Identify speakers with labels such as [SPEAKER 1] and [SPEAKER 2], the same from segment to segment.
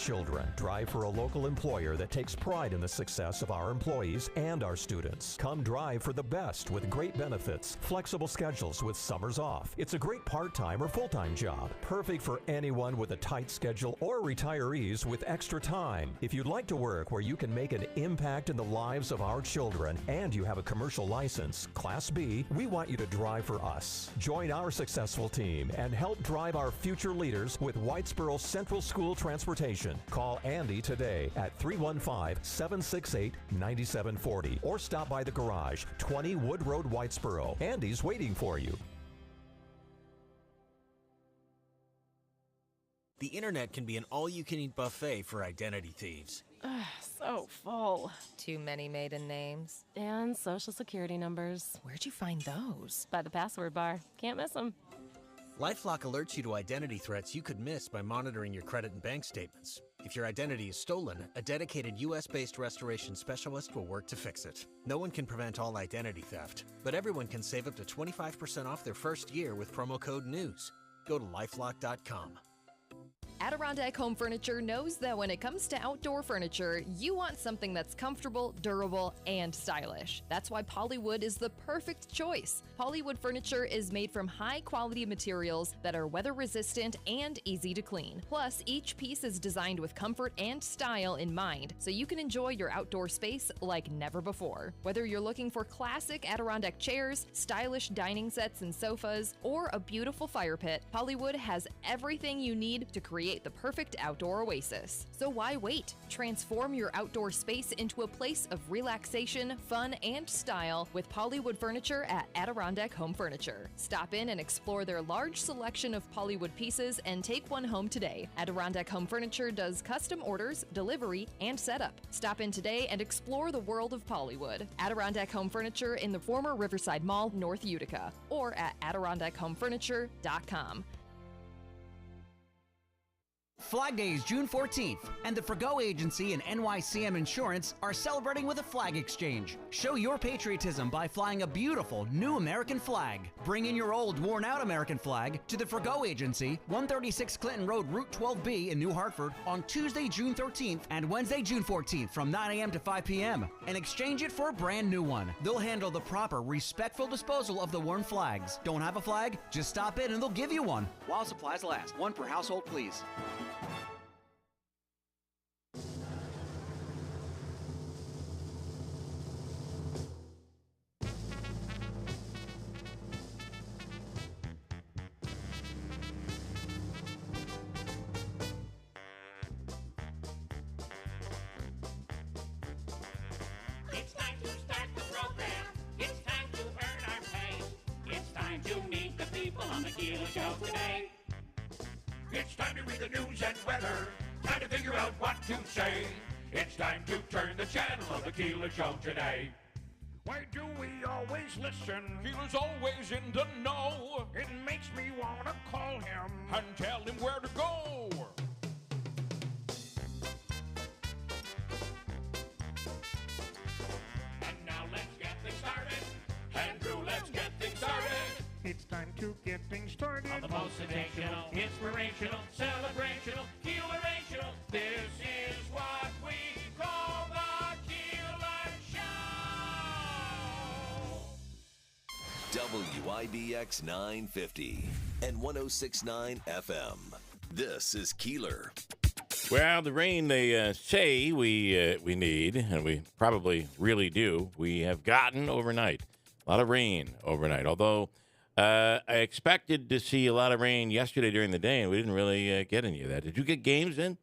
[SPEAKER 1] children. Drive for a local employer that takes pride in the success of our employees and our students. Come drive for the best with great benefits, flexible schedules with summers off. It's a great part-time or full-time job, perfect for anyone with a tight schedule or retirees with extra time. If you'd like to work where you can make an impact in the lives of our children and you have a commercial license, Class B, we want you to drive for us. Join our successful team and help drive our future leaders with Whitesboro Central School Transportation. Call Andy today at 315-768-9740 or stop by the garage, 20 Wood Road, Whitesboro. Andy's waiting for you.
[SPEAKER 2] The internet can be an all-you-can-eat buffet for identity thieves.
[SPEAKER 3] So full.
[SPEAKER 4] Too many maiden names.
[SPEAKER 3] And social security numbers.
[SPEAKER 4] Where'd you find those?
[SPEAKER 3] By the password bar. Can't miss them.
[SPEAKER 2] LifeLock alerts you to identity threats you could miss by monitoring your credit and bank statements. If your identity is stolen, a dedicated U.S.-based restoration specialist will work to fix it. No one can prevent all identity theft, but everyone can save up to 25% off their first year with promo code NEWS. Go to lifelock.com.
[SPEAKER 4] Adirondack Home Furniture knows that when it comes to outdoor furniture, you want something that's comfortable, durable, and stylish. That's why Polywood is the perfect choice. Polywood furniture is made from high-quality materials that are weather-resistant and easy to clean. Plus, each piece is designed with comfort and style in mind, so you can enjoy your outdoor space like never before. Whether you're looking for classic Adirondack chairs, stylish dining sets and sofas, or a beautiful fire pit, Polywood has everything you need to create the perfect outdoor oasis. So why wait? Transform your outdoor space into a place of relaxation, fun, and style with Polywood furniture at Adirondack Home Furniture. Stop in and explore their large selection of Polywood pieces and take one home today. Adirondack Home Furniture does custom orders, delivery, and setup. Stop in today and explore the world of Polywood. Adirondack Home Furniture in the former Riverside Mall, North Utica, or at AdirondackHomeFurniture.com.
[SPEAKER 5] Flag Day is June 14th, and the Forgo Agency and NYCM Insurance are celebrating with a flag exchange. Show your patriotism by flying a beautiful new American flag. Bring in your old, worn-out American flag to the Forgo Agency, 136 Clinton Road, Route 12B in New Hartford on Tuesday, June 13th and Wednesday, June 14th from 9 a.m. to 5 p.m. and exchange it for a brand new one. They'll handle the proper, respectful disposal of the worn flags. Don't have a flag? Just stop in and they'll give you one. While supplies last. One per household, please.
[SPEAKER 6] It's time to start the program. It's time to earn our pay. It's time to meet the people on the Keeler Show today. It's time to read the news and weather. Time to figure out what to say. It's time to turn the channel of the Keeler Show today. Why do we always listen? Keeler's always in the know. It makes me want to call him and tell him where to go. And now let's get things started. Andrew, let's get things started.
[SPEAKER 7] It's time to get things started.
[SPEAKER 6] On the most sensational, inspirational, celebrational, Keelerational. This is what we call the Keeler Show.
[SPEAKER 8] WIBX 950 and 106.9 FM. This is Keeler.
[SPEAKER 9] Well, the rain they say we need, and we probably really do, we have gotten overnight. A lot of rain overnight, although I expected to see a lot of rain yesterday during the day, and we didn't really get any of that. Did you get games in?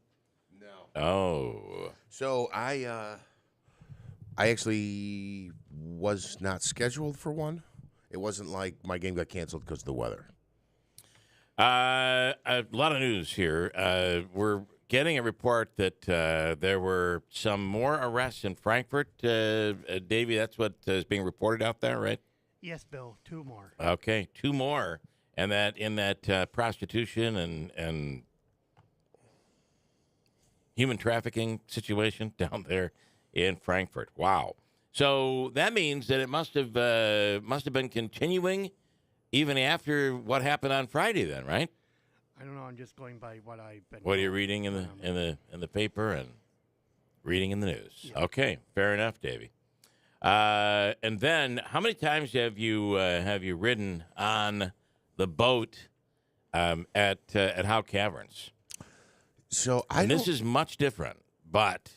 [SPEAKER 10] No.
[SPEAKER 9] Oh.
[SPEAKER 10] So I actually was not scheduled for one. It wasn't like my game got canceled because of the weather.
[SPEAKER 9] A lot of news here. We're getting a report that there were some more arrests in Frankfurt. Davey, that's what is being reported out there, right?
[SPEAKER 7] Yes, Bill. 2 more.
[SPEAKER 9] Okay, 2 more. And that in that prostitution and human trafficking situation down there in Frankfurt. Wow. So that means that it must have been continuing even after what happened on Friday then, right?
[SPEAKER 7] I don't know. I'm just going by what I've been.
[SPEAKER 9] What are you reading in the paper and reading in the news?
[SPEAKER 7] Yeah.
[SPEAKER 9] Okay, fair enough, Davey. And then, how many times have you ridden on the boat at Howe Caverns?
[SPEAKER 10] So
[SPEAKER 9] And this is much different, but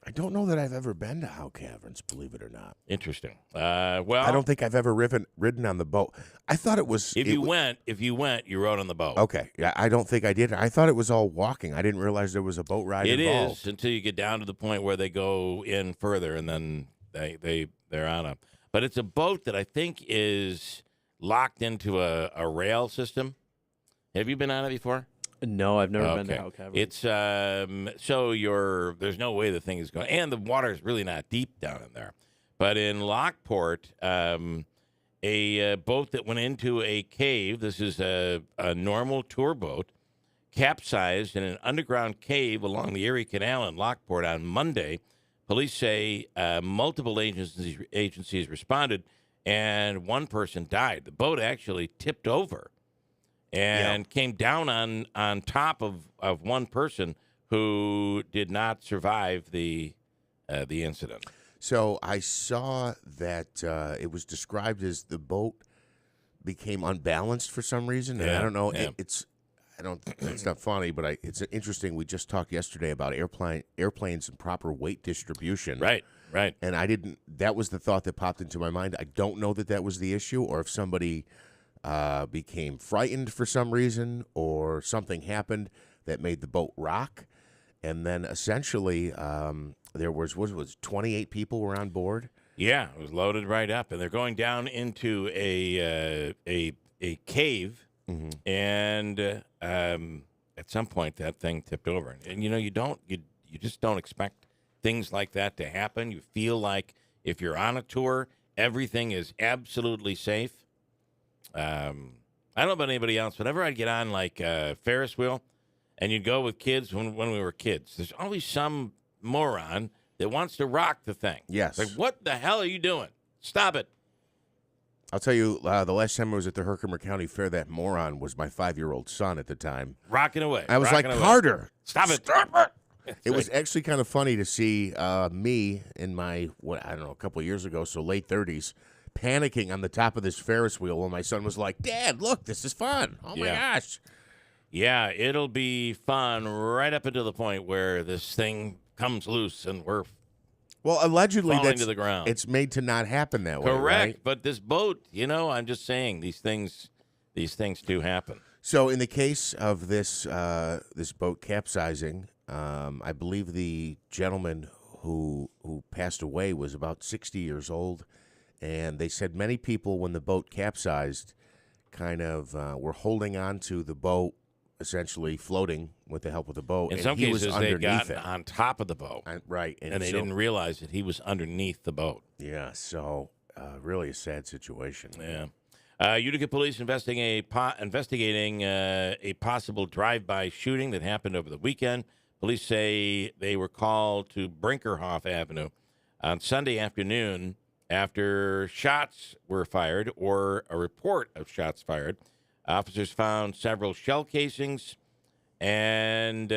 [SPEAKER 10] I don't know that I've ever been to Howe Caverns, believe it or not.
[SPEAKER 9] interesting. Well,
[SPEAKER 10] I don't think I've ever ridden on the boat. I thought it was.
[SPEAKER 9] If you went, you rode on the boat.
[SPEAKER 10] Okay, yeah, I don't think I did. I thought it was all walking. I didn't realize there was a boat ride involved.
[SPEAKER 9] It is until you get down to the point where they go in further, and then they're on a. But it's a boat that I think is locked into a rail system. Have you been on it before?
[SPEAKER 11] No, I've never been to Howe Caverns.
[SPEAKER 9] It's so there's no way the thing is going, and the water is really not deep down in there. But in Lockport, a boat that went into a cave. This is a normal tour boat, capsized in an underground cave along the Erie Canal in Lockport on Monday. Police say multiple agencies responded, and one person died. The boat actually tipped over and came down on top of one person who did not survive the incident.
[SPEAKER 10] So I saw that it was described as the boat became unbalanced for some reason, and I don't know.
[SPEAKER 9] Yeah.
[SPEAKER 10] It's not funny, but it's interesting. We just talked yesterday about airplanes and proper weight distribution.
[SPEAKER 9] Right.
[SPEAKER 10] And that was the thought that popped into my mind. I don't know that was the issue, or if somebody became frightened for some reason, or something happened that made the boat rock. And then essentially, there was 28 people were on board.
[SPEAKER 9] Yeah, it was loaded right up, and they're going down into a cave, and at some point that thing tipped over. And you just don't expect things like that to happen. You feel like if you're on a tour, everything is absolutely safe. I don't know about anybody else. Whenever I'd get on like a Ferris wheel, and you'd go with kids when we were kids, there's always some moron that wants to rock the thing.
[SPEAKER 10] Yes.
[SPEAKER 9] It's like, what the hell are you doing? Stop it.
[SPEAKER 10] I'll tell you, the last time I was at the Herkimer County Fair, that moron was my 5-year-old son at the time.
[SPEAKER 9] Rocking away.
[SPEAKER 10] I was like, Carter,
[SPEAKER 9] stop it.
[SPEAKER 10] It was actually kind of funny to see me in my, a couple of years ago, so late 30s, panicking on the top of this Ferris wheel when my son was like, Dad, look, this is fun. Oh, my gosh.
[SPEAKER 9] Yeah, it'll be fun right up until the point where this thing comes loose and we're
[SPEAKER 10] allegedly
[SPEAKER 9] falling to the ground.
[SPEAKER 10] It's made to not happen that way.
[SPEAKER 9] Correct,
[SPEAKER 10] right?
[SPEAKER 9] but this boat, I'm just saying these things do happen.
[SPEAKER 10] So in the case of this this boat capsizing, I believe the gentleman who passed away was about 60 years old, and they said many people, when the boat capsized, kind of were holding on to the boat, essentially floating with the help of the boat.
[SPEAKER 9] In some cases, they got on top of the boat.
[SPEAKER 10] Right.
[SPEAKER 9] And they didn't realize that he was underneath the boat.
[SPEAKER 10] Yeah, so really a sad situation.
[SPEAKER 9] Yeah. Utica police investigating a possible drive-by shooting that happened over the weekend. Police say they were called to Brinkerhoff Avenue on Sunday afternoon after shots were fired, or a report of shots fired. Officers found several shell casings, and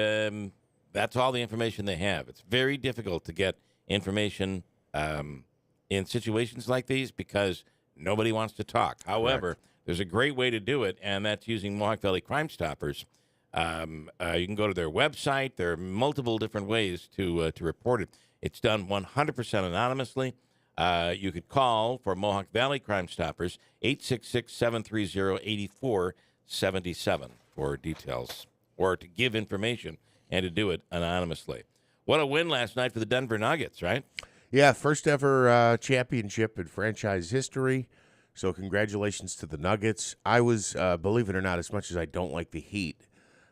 [SPEAKER 9] that's all the information they have. It's very difficult to get information in situations like these because nobody wants to talk. However, there's a great way to do it, and that's using Mohawk Valley Crime Stoppers. You can go to their website. There are multiple different ways to report it. It's done 100% anonymously. You could call for Mohawk Valley Crime Stoppers, 866-730-8477 for details or to give information and to do it anonymously. What a win last night for the Denver Nuggets, right?
[SPEAKER 10] Yeah, first ever championship in franchise history. So congratulations to the Nuggets. I was, believe it or not, as much as I don't like the Heat,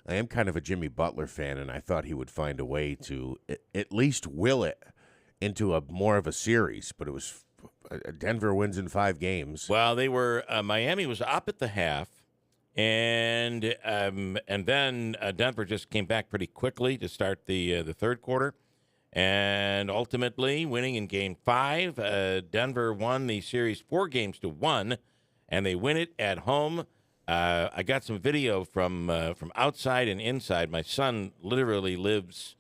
[SPEAKER 10] I am kind of a Jimmy Butler fan, and I thought he would find a way to at least will it into more of a series, but it was Denver wins in 5 games.
[SPEAKER 9] Well, they were Miami was up at the half, and then Denver just came back pretty quickly to start the third quarter, and ultimately winning in Game 5. Denver won the series 4-1, and they win it at home. I got some video from outside and inside. My son literally lives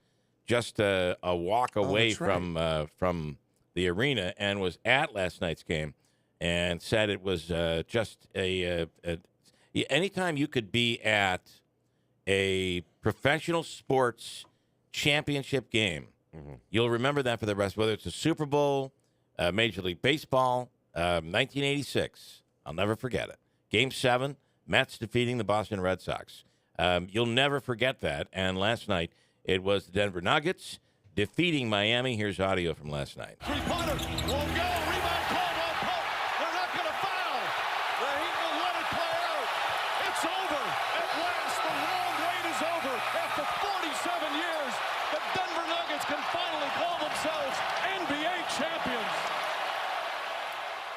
[SPEAKER 9] just a walk away from the arena and was at last night's game and said it was just anytime you could be at a professional sports championship game, you'll remember that for the rest, whether it's a Super Bowl, Major League Baseball, 1986. I'll never forget it. Game 7, Mets defeating the Boston Red Sox. You'll never forget that. And last night, it was the Denver Nuggets defeating Miami. Here's audio from last night.
[SPEAKER 6] Three-pointer won't go. Rebound called on Pope. They're not going to foul. The Heat will let it play out. It's over. At last, the long wait is over. After 47 years, the Denver Nuggets can finally call themselves NBA champions.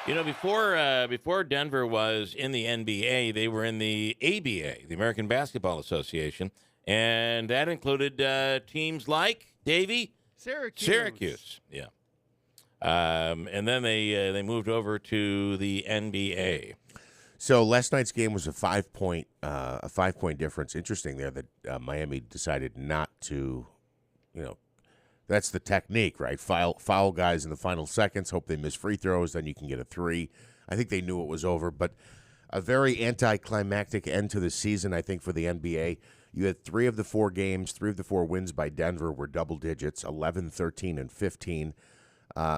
[SPEAKER 9] You know, before Denver was in the NBA, they were in the ABA, the American Basketball Association, and that included teams like Davie, Syracuse, yeah, and then they moved over to the NBA.
[SPEAKER 10] So last night's game was a 5-point difference. Interesting there that Miami decided not to, that's the technique, right? Foul guys in the final seconds, hope they miss free throws, then you can get a 3. I think they knew it was over, but a very anticlimactic end to the season, I think, for the NBA. You had 3 of the 4 games, 3 of the 4 wins by Denver were double digits, 11, 13, and 15.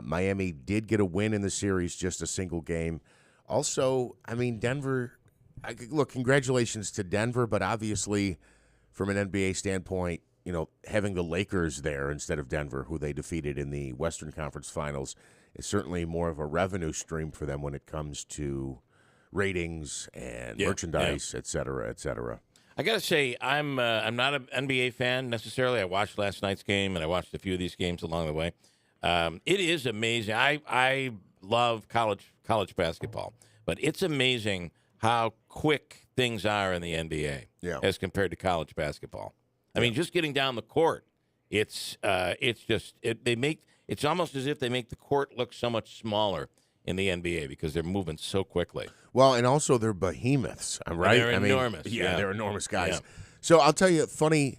[SPEAKER 10] Miami did get a win in the series, just a single game. Also, I mean, Denver, look, congratulations to Denver, but obviously from an NBA standpoint, having the Lakers there instead of Denver, who they defeated in the Western Conference Finals, is certainly more of a revenue stream for them when it comes to ratings and merchandise, et cetera, et cetera.
[SPEAKER 9] I got to say, I'm not an NBA fan necessarily. I watched last night's game, and I watched a few of these games along the way. It is amazing. I love college basketball, but it's amazing how quick things are in the NBA as compared to college basketball. I mean, just getting down the court, it's almost as if they make the court look so much smaller in the NBA because they're moving so quickly.
[SPEAKER 10] Well, and also they're behemoths, right?
[SPEAKER 9] They're enormous.
[SPEAKER 10] They're enormous guys.
[SPEAKER 9] Yeah.
[SPEAKER 10] So I'll tell you, funny,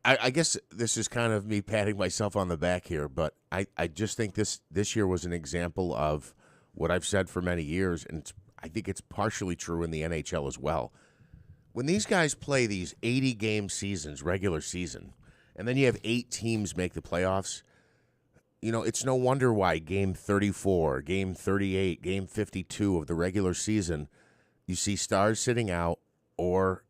[SPEAKER 10] I guess this is kind of me patting myself on the back here, but I just think this year was an example of what I've said for many years, and I think it's partially true in the NHL as well. When these guys play these 80-game seasons, regular season, and then you have 8 teams make the playoffs, it's no wonder why Game 34, Game 38, Game 52 of the regular season, you see stars sitting out or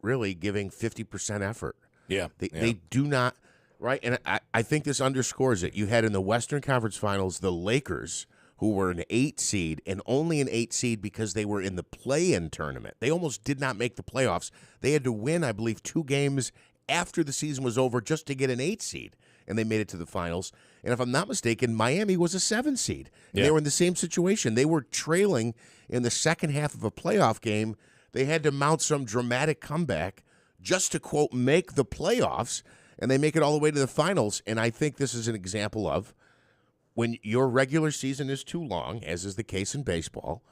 [SPEAKER 10] really giving 50% effort.
[SPEAKER 9] Yeah.
[SPEAKER 10] They do not, right? And I think this underscores it. You had in the Western Conference Finals the Lakers, who were an 8 seed, and only an 8 seed because they were in the play-in tournament. They almost did not make the playoffs. They had to win, I believe, 2 games after the season was over just to get an 8 seed, and they made it to the finals. And if I'm not mistaken, Miami was a 7 seed, and they were in the same situation. They were trailing in the second half of a playoff game. They had to mount some dramatic comeback just to, quote, make the playoffs, and they make it all the way to the finals. And I think this is an example of when your regular season is too long, as is the case in baseball,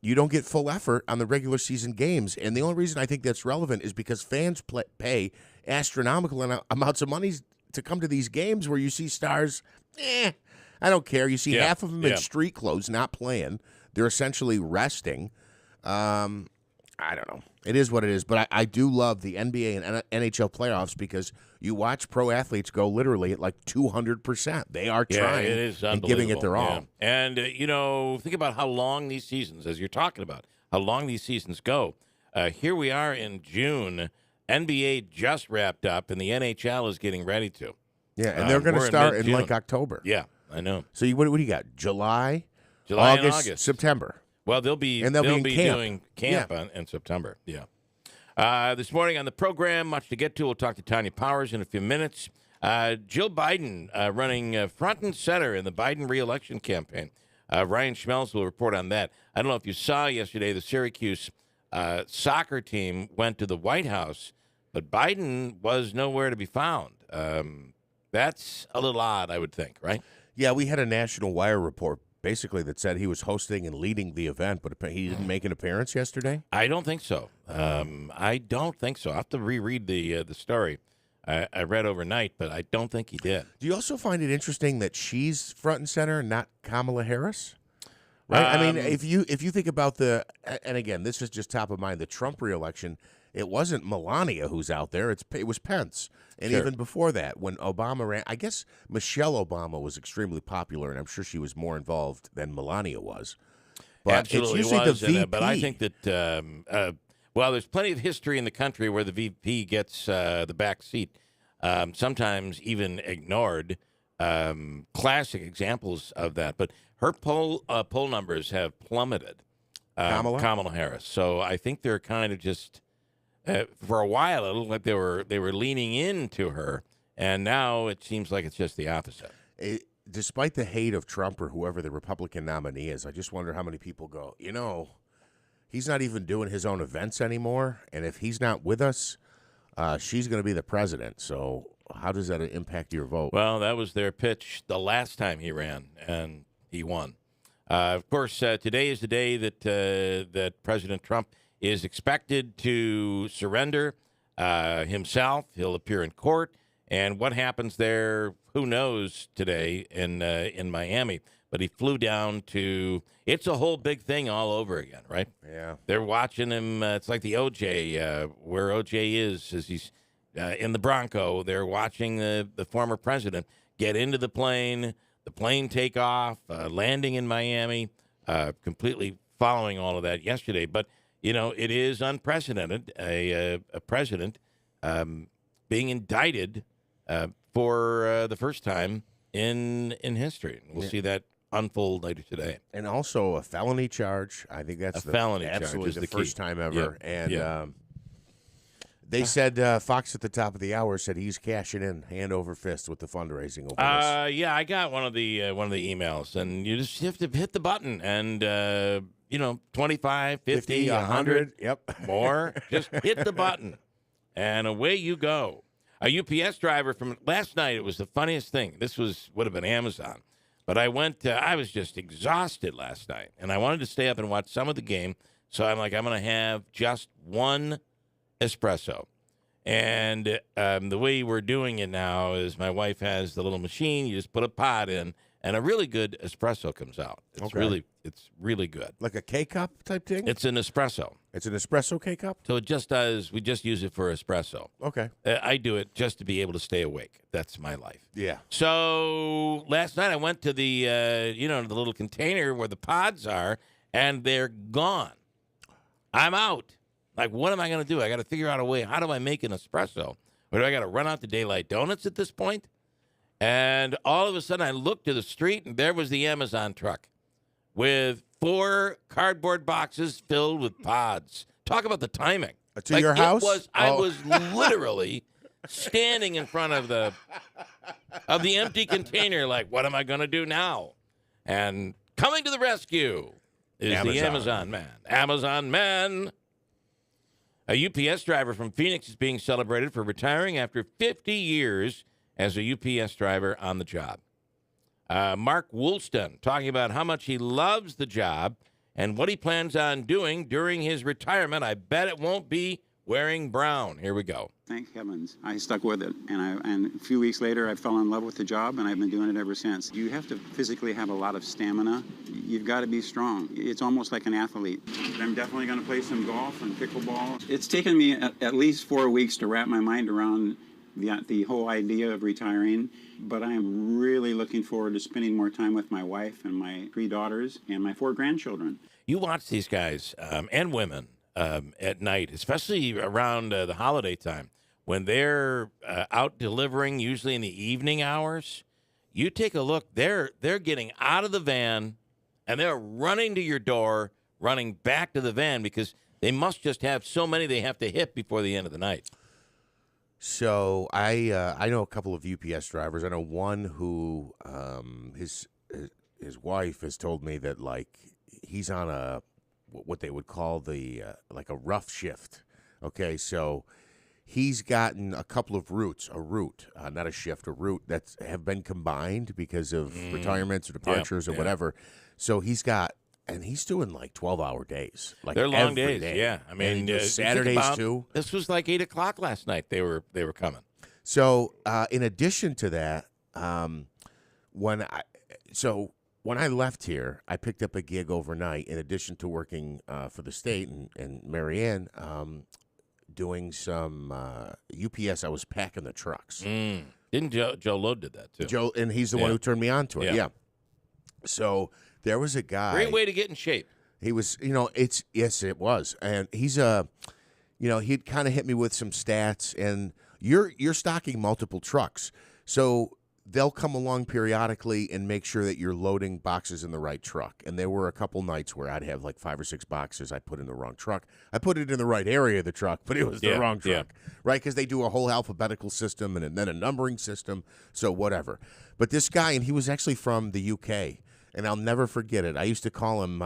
[SPEAKER 10] you don't get full effort on the regular season games. And the only reason I think that's relevant is because fans pay astronomical amounts of money to come to these games where you see stars, I don't care. You see half of them in street clothes not playing. They're essentially resting. I don't know. It is what it is. But I do love the NBA and NHL playoffs because you watch pro athletes go literally at like 200%. They are trying
[SPEAKER 9] it is
[SPEAKER 10] and giving it their all.
[SPEAKER 9] And, think about how long these seasons, as you're talking about, how long these seasons go. Here we are in June. NBA just wrapped up, and the NHL is getting ready to.
[SPEAKER 10] Yeah, and they're going to start in like October.
[SPEAKER 9] Yeah, I know.
[SPEAKER 10] So what do you got? July
[SPEAKER 9] and August.
[SPEAKER 10] September.
[SPEAKER 9] Well, they'll be doing camp in September. Yeah. This morning on the program, much to get to. We'll talk to Tanya Powers in a few minutes. Jill Biden running front and center in the Biden re-election campaign. Ryan Schmelz will report on that. I don't know if you saw yesterday, the Syracuse soccer team went to the White House, but Biden was nowhere to be found. That's a little odd, I would think, right?
[SPEAKER 10] Yeah, we had a National Wire report basically that said he was hosting and leading the event, but he didn't make an appearance yesterday?
[SPEAKER 9] I don't think so. I don't think so. I have to reread the story. I read overnight, but I don't think he did.
[SPEAKER 10] Do you also find it interesting that she's front and center, not Kamala Harris? Right. I mean, if you think about and again, this is just top of mind, the Trump reelection, it wasn't Melania who's out there. It was Pence. And
[SPEAKER 9] Sure.
[SPEAKER 10] even before that, when Obama ran, I guess Michelle Obama was extremely popular, and I'm sure she was more involved than Melania was. But
[SPEAKER 9] Absolutely
[SPEAKER 10] it's usually
[SPEAKER 9] was,
[SPEAKER 10] the VP.
[SPEAKER 9] but I think that well, there's plenty of history in the country where the VP gets the back seat, sometimes even ignored. Classic examples of that. But her poll numbers have plummeted. Kamala Harris. So I think they're kind of just for a while it looked like they were leaning into her, and now it seems like it's just the opposite.
[SPEAKER 10] Despite the hate of Trump or whoever the Republican nominee is, I just wonder how many people go, he's not even doing his own events anymore, and if he's not with us, she's going to be the president. So how does that impact your vote?
[SPEAKER 9] Well, that was their pitch the last time he ran, and he won. Of course, today is the day that President Trump is expected to surrender himself. He'll appear in court, and what happens there, who knows today in Miami. But he flew down to – it's a whole big thing all over again, right?
[SPEAKER 10] Yeah.
[SPEAKER 9] They're watching him. It's like the O.J., where O.J. is as he's in the Bronco. They're watching the former president get into the plane take off, landing in Miami, completely following all of that yesterday. But, it is unprecedented, a president being indicted for the first time in history. We'll see that unfold later today.
[SPEAKER 10] And also a felony charge. I think that's
[SPEAKER 9] felony
[SPEAKER 10] absolutely
[SPEAKER 9] charge is
[SPEAKER 10] the first time ever.
[SPEAKER 9] Yep.
[SPEAKER 10] And they said Fox at the top of the hour said he's cashing in hand over fist with the fundraising over this.
[SPEAKER 9] Yeah, I got one of the emails, and you just have to hit the button, and 25, 50, 100,
[SPEAKER 10] yep,
[SPEAKER 9] more. Just hit the button, and away you go. A UPS driver from last night. It was the funniest thing. This would have been Amazon, but I went. I was just exhausted last night, and I wanted to stay up and watch some of the game. So I'm like, I'm going to have just one espresso. And the way we're doing it now is my wife has the little machine. You just put a pod in, and a really good espresso comes out. It's really good.
[SPEAKER 10] Like a K-cup type thing?
[SPEAKER 9] It's an espresso.
[SPEAKER 10] It's an espresso K-cup?
[SPEAKER 9] So it just does. We just use it for espresso.
[SPEAKER 10] Okay.
[SPEAKER 9] I do it just to be able to stay awake. That's my life.
[SPEAKER 10] Yeah.
[SPEAKER 9] So last night I went to the the little container where the pods are, and they're gone. I'm out. Like, what am I going to do? I got to figure out a way. How do I make an espresso? Or do I got to run out to Daylight Donuts at this point? And all of a sudden, I looked to the street, and there was the Amazon truck with 4 cardboard boxes filled with pods. Talk about the timing.
[SPEAKER 10] To your house?
[SPEAKER 9] I was literally standing in front of the empty container, like, what am I going to do now? And coming to the rescue is the Amazon man. Amazon man. A UPS driver from Phoenix is being celebrated for retiring after 50 years as a UPS driver on the job. Mark Woolston talking about how much he loves the job and what he plans on doing during his retirement. I bet it won't be wearing brown. Here we go.
[SPEAKER 12] Thank heavens. I stuck with it. And a few weeks later, I fell in love with the job, and I've been doing it ever since. You have to physically have a lot of stamina. You've got to be strong. It's almost like an athlete. I'm definitely going to play some golf and pickleball. It's taken me at least 4 weeks to wrap my mind around the whole idea of retiring, but I am really looking forward to spending more time with my wife and my 3 daughters and my 4 grandchildren.
[SPEAKER 9] You watch these guys and women at night, especially around the holiday time, when they're out delivering, usually in the evening hours. You take a look, they're getting out of the van, and they're running to your door, running back to the van, because they must just have so many they have to hit before the end of the night.
[SPEAKER 10] So I know a couple of UPS drivers. I know one who his wife has told me that, like, he's on what they would call like a rough shift. Okay, so he's gotten a couple of routes, not a shift, a route that have been combined because of retirements or departures or whatever. So he's doing like 12-hour days. Like
[SPEAKER 9] they're long
[SPEAKER 10] every
[SPEAKER 9] days.
[SPEAKER 10] day.
[SPEAKER 9] Yeah, I mean
[SPEAKER 10] Saturdays too.
[SPEAKER 9] This was like 8 o'clock last night. They were coming.
[SPEAKER 10] So in addition to that, when I left here, I picked up a gig overnight. In addition to working for the state and Marianne, doing some UPS. I was packing the trucks.
[SPEAKER 9] Didn't Joe Lowe did that too?
[SPEAKER 10] Joe, and he's the one who turned me on to it. Yeah. So there was a guy.
[SPEAKER 9] Great way to get in shape.
[SPEAKER 10] He was, it was, and he's he'd kind of hit me with some stats, and you're stocking multiple trucks, so they'll come along periodically and make sure that you're loading boxes in the right truck. And there were a couple nights where I'd have like 5 or 6 boxes I put in the wrong truck. I put it in the right area of the truck, but it was the wrong truck, right? Because they do a whole alphabetical system and then a numbering system, so whatever. But this guy, and he was actually from the UK, and I'll never forget it. I used to call him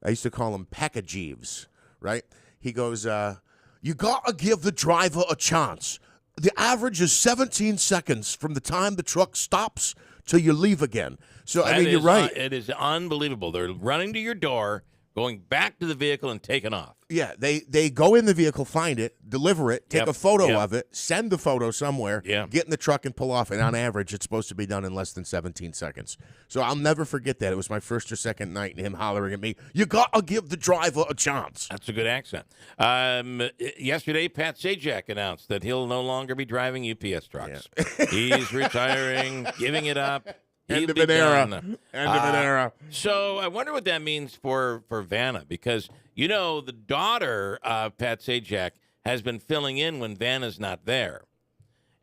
[SPEAKER 10] Pekka Jeeves, right? He goes, you got to give the driver a chance. The average is 17 seconds from the time the truck stops till you leave again. So, you're right.
[SPEAKER 9] It is unbelievable. They're running to your door, going back to the vehicle, and taking off.
[SPEAKER 10] Yeah, they go in the vehicle, find it, deliver it, take a photo of it, send the photo somewhere, get in the truck and pull off. And on average, it's supposed to be done in less than 17 seconds. So I'll never forget that. It was my first or second night and him hollering at me, you got to give the driver a chance.
[SPEAKER 9] That's a good accent. Yesterday, Pat Sajak announced that he'll no longer be driving UPS trucks. Yeah. He's retiring, giving it up.
[SPEAKER 10] End of an era.
[SPEAKER 9] So I wonder what that means for Vanna, because, the daughter of Pat Sajak has been filling in when Vanna's not there.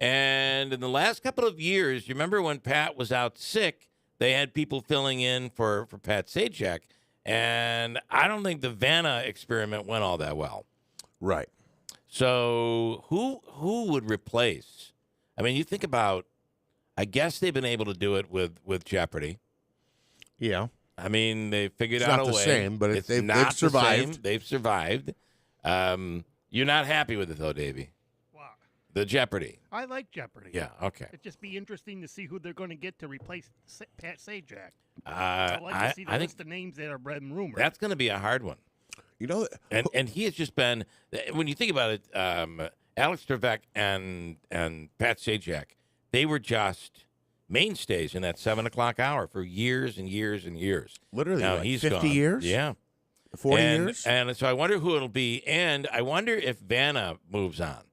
[SPEAKER 9] And in the last couple of years, you remember when Pat was out sick, they had people filling in for Pat Sajak. And I don't think the Vanna experiment went all that well.
[SPEAKER 10] Right.
[SPEAKER 9] So who would replace? I mean, you think about, I guess they've been able to do it with Jeopardy.
[SPEAKER 10] Yeah.
[SPEAKER 9] I mean, they figured
[SPEAKER 10] it's
[SPEAKER 9] out
[SPEAKER 10] not
[SPEAKER 9] a
[SPEAKER 10] the
[SPEAKER 9] way.
[SPEAKER 10] Same, but
[SPEAKER 9] it's
[SPEAKER 10] they've
[SPEAKER 9] not
[SPEAKER 10] survived.
[SPEAKER 9] The same. They've survived. You're not happy with it, though, Davey.
[SPEAKER 7] What?
[SPEAKER 9] The Jeopardy.
[SPEAKER 7] I like Jeopardy.
[SPEAKER 9] Yeah, okay.
[SPEAKER 7] It'd just be interesting to see who they're going to get to replace Pat Sajak.
[SPEAKER 9] I'd
[SPEAKER 7] like to see the list of names that are rumored.
[SPEAKER 9] That's going to be a hard one. And he has just been, when you think about it, Alex Trebek and Pat Sajak, they were just mainstays in that 7 o'clock hour for years and years and years.
[SPEAKER 10] Literally,
[SPEAKER 9] now,
[SPEAKER 10] like
[SPEAKER 9] he's
[SPEAKER 10] 50
[SPEAKER 9] gone.
[SPEAKER 10] years?
[SPEAKER 9] Yeah.
[SPEAKER 10] 40 years?
[SPEAKER 9] And so I wonder who it'll be. And I wonder if Vanna moves on.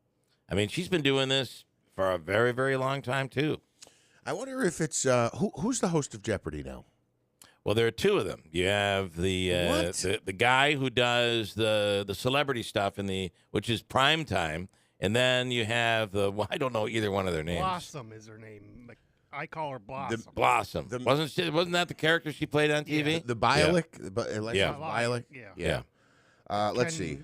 [SPEAKER 9] I mean, she's been doing this for a very, very long time, too.
[SPEAKER 10] I wonder if it's who's the host of Jeopardy now?
[SPEAKER 9] Well, there are two of them. You have the guy who does the celebrity stuff which is prime time. And then you have I don't know either one of their names.
[SPEAKER 7] Blossom is her name. I call her Blossom.
[SPEAKER 9] Blossom. Wasn't that the character she played on TV?
[SPEAKER 10] Yeah. The Bialik?
[SPEAKER 9] Yeah.
[SPEAKER 10] Bialik?
[SPEAKER 9] Yeah.
[SPEAKER 10] Let's see.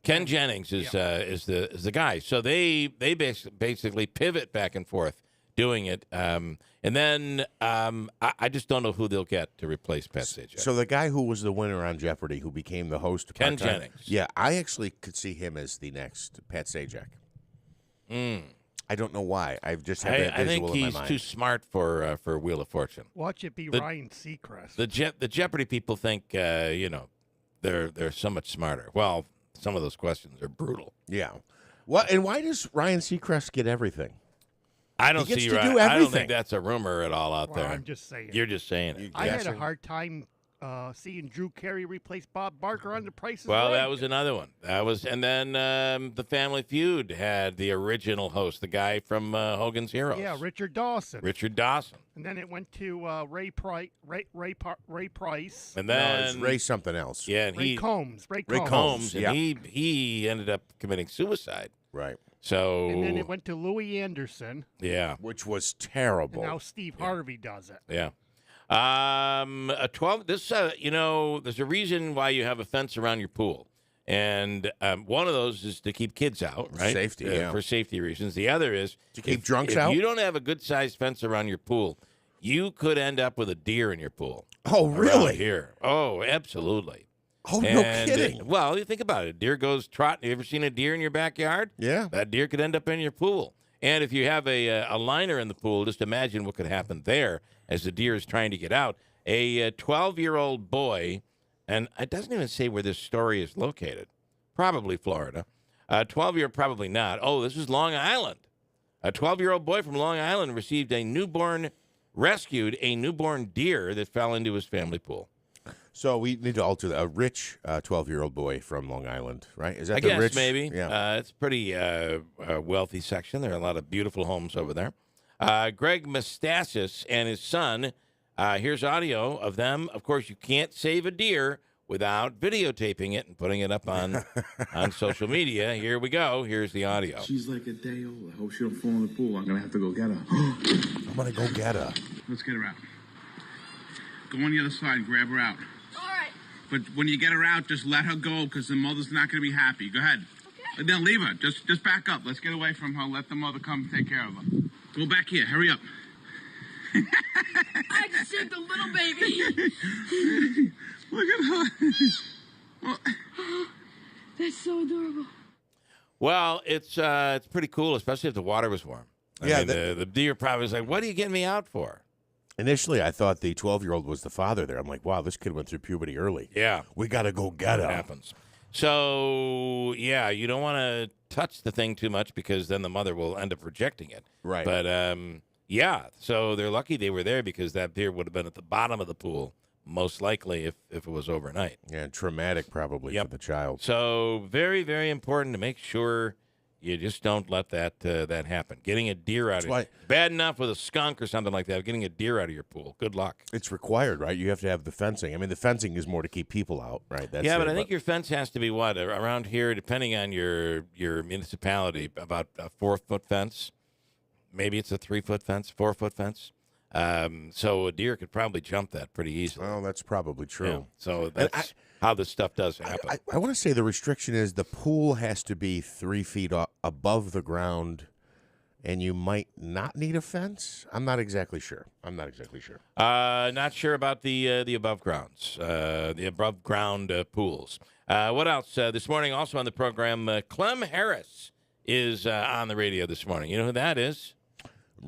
[SPEAKER 9] Ken Jennings is the guy. So they basically pivot back and forth doing it. And then I just don't know who they'll get to replace Pat Sajak.
[SPEAKER 10] So the guy who was the winner on Jeopardy, who became the host,
[SPEAKER 9] Ken Jennings.
[SPEAKER 10] Yeah, I actually could see him as the next Pat Sajak. I don't know why. I've just had that visual in my mind.
[SPEAKER 9] I think he's too smart for Wheel of Fortune.
[SPEAKER 7] Watch it be Ryan Seacrest.
[SPEAKER 9] The Jeopardy people think they're so much smarter. Well, some of those questions are brutal.
[SPEAKER 10] Yeah. And why does Ryan Seacrest get everything?
[SPEAKER 9] I don't
[SPEAKER 10] he gets
[SPEAKER 9] see
[SPEAKER 10] to
[SPEAKER 9] right.
[SPEAKER 10] do everything.
[SPEAKER 9] I don't think that's a rumor at all out there.
[SPEAKER 7] I'm just saying.
[SPEAKER 9] You're just saying it.
[SPEAKER 7] I had a hard time seeing Drew Carey replace Bob Barker on The Price is Right.
[SPEAKER 9] Well, that was another one. And then the Family Feud had the original host, the guy from Hogan's Heroes.
[SPEAKER 7] Yeah, Richard Dawson.
[SPEAKER 9] And
[SPEAKER 7] then it went to Ray Price.
[SPEAKER 9] And then
[SPEAKER 10] it was Ray something else.
[SPEAKER 9] Yeah, and
[SPEAKER 7] Ray Combs.
[SPEAKER 9] Ray Combs. And he ended up committing suicide.
[SPEAKER 10] Right.
[SPEAKER 9] So
[SPEAKER 7] and then it went to Louis Anderson.
[SPEAKER 9] Yeah.
[SPEAKER 10] Which was terrible.
[SPEAKER 7] And now Steve Harvey does it.
[SPEAKER 9] Yeah. A 12. This, there's a reason why you have a fence around your pool, and one of those is to keep kids out, right?
[SPEAKER 10] Safety,
[SPEAKER 9] for safety reasons. The other is
[SPEAKER 10] to keep drunks out.
[SPEAKER 9] If you don't have a good-sized fence around your pool, you could end up with a deer in your pool.
[SPEAKER 10] Oh, really?
[SPEAKER 9] Here. Oh, absolutely.
[SPEAKER 10] Oh, no kidding.
[SPEAKER 9] Well, you think about it. A deer goes trotting. You ever seen a deer in your backyard?
[SPEAKER 10] Yeah.
[SPEAKER 9] That deer could end up in your pool. And if you have a liner in the pool, just imagine what could happen there as the deer is trying to get out. A 12-year-old boy, and it doesn't even say where this story is located. Probably Florida. 12-year, probably not. Oh, this is Long Island. A 12-year-old boy from Long Island rescued a newborn deer that fell into his family pool.
[SPEAKER 10] So we need to alter that. A rich 12-year-old boy from Long Island, right? Is that
[SPEAKER 9] I
[SPEAKER 10] the
[SPEAKER 9] guess
[SPEAKER 10] rich?
[SPEAKER 9] maybe.
[SPEAKER 10] Yeah.
[SPEAKER 9] It's a pretty wealthy section. There are a lot of beautiful homes over there. Greg Mestasis and his son, here's audio of them. Of course, you can't save a deer without videotaping it and putting it up on social media. Here we go. Here's the audio.
[SPEAKER 13] She's like a day old. I hope she don't fall in the pool. I'm going to have to go get her.
[SPEAKER 10] I'm going to go get her.
[SPEAKER 13] Let's get her out. Go on the other side and grab her out.
[SPEAKER 14] All right.
[SPEAKER 13] But when you get her out, just let her go because the mother's not going to be happy. Go ahead. Okay. Then leave her. Just back up. Let's get away from her. Let the mother come take care of her. Go back here. Hurry up.
[SPEAKER 14] I just saved a little baby.
[SPEAKER 13] Look at her.
[SPEAKER 14] That's so adorable.
[SPEAKER 9] Well, it's pretty cool, especially if the water was warm. I mean, the deer probably was like, what are you getting me out for?
[SPEAKER 10] Initially, I thought the 12-year-old was the father there. I'm like, wow, this kid went through puberty early.
[SPEAKER 9] Yeah.
[SPEAKER 10] We got to go get him.
[SPEAKER 9] It happens. So, yeah, you don't want to touch the thing too much because then the mother will end up rejecting it.
[SPEAKER 10] Right.
[SPEAKER 9] But, yeah, so they're lucky they were there because that deer would have been at the bottom of the pool, most likely, if it was overnight.
[SPEAKER 10] Yeah, traumatic probably for the child.
[SPEAKER 9] So very, very important to make sure you just don't let that happen. Getting a deer out of it. Bad enough with a skunk or something like that. Getting a deer out of your pool. Good luck.
[SPEAKER 10] It's required, right? You have to have the fencing. I mean, the fencing is more to keep people out, right?
[SPEAKER 9] But I think your fence has to be what? Around here, depending on your municipality, about a 4-foot fence. Maybe it's a 3-foot fence, 4-foot fence. So a deer could probably jump that pretty easily.
[SPEAKER 10] Oh, that's probably true.
[SPEAKER 9] Yeah, so that's how this stuff does happen.
[SPEAKER 10] I want to say the restriction is the pool has to be 3 feet above the ground, and you might not need a fence. I'm not exactly sure.
[SPEAKER 9] Not sure about the above grounds, the above ground pools. What else? This morning, also on the program, Clem Harris is on the radio this morning. You know who that is?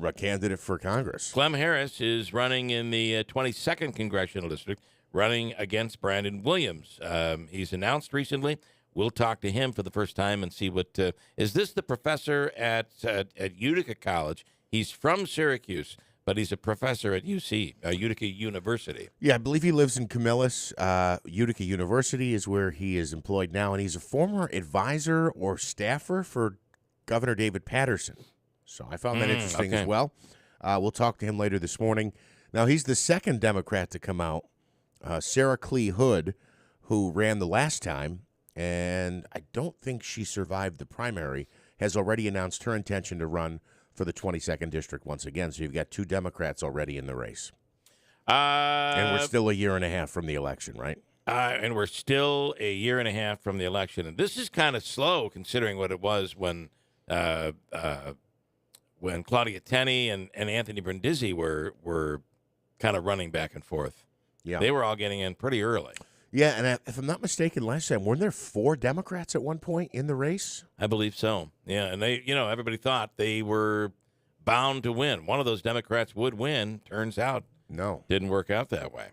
[SPEAKER 10] A candidate for Congress.
[SPEAKER 9] Clem Harris is running in the 22nd Congressional District, running against Brandon Williams. He's announced recently. We'll talk to him for the first time and see what is this the professor at Utica College. He's from Syracuse, but he's a professor at Utica University.
[SPEAKER 10] Yeah, I believe he lives in Camillus. Utica University is where he is employed now, and he's a former advisor or staffer for Governor David Patterson. So I found that interesting as well. We'll talk to him later this morning. Now, he's the second Democrat to come out. Sarah Clee Hood, who ran the last time, and I don't think she survived the primary, has already announced her intention to run for the 22nd District once again. So you've got 2 Democrats already in the race. And we're still a year and a half from the election, right?
[SPEAKER 9] And we're still a year and a half from the election. And this is kind of slow considering what it was when Claudia Tenney and Anthony Brindisi were kind of running back and forth.
[SPEAKER 10] Yeah.
[SPEAKER 9] They were all getting in pretty early.
[SPEAKER 10] Yeah, and if I'm not mistaken, last time, weren't there 4 Democrats at one point in the race?
[SPEAKER 9] I believe so. Yeah, and everybody thought they were bound to win. One of those Democrats would win. Turns out,
[SPEAKER 10] no,
[SPEAKER 9] didn't work out that way.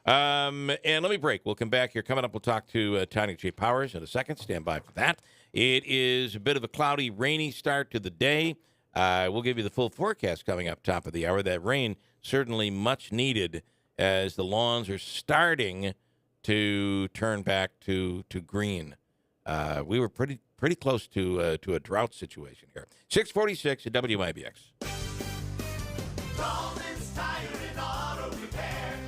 [SPEAKER 9] And let me break. We'll come back here. Coming up, we'll talk to Tanya J. Powers in a second. Stand by for that. It is a bit of a cloudy, rainy start to the day. We'll give you the full forecast coming up top of the hour. That rain certainly much needed as the lawns are starting to turn back to green. We were pretty close to a drought situation here. 646 at WIBX.
[SPEAKER 6] Tallman's Tire and Auto Repair.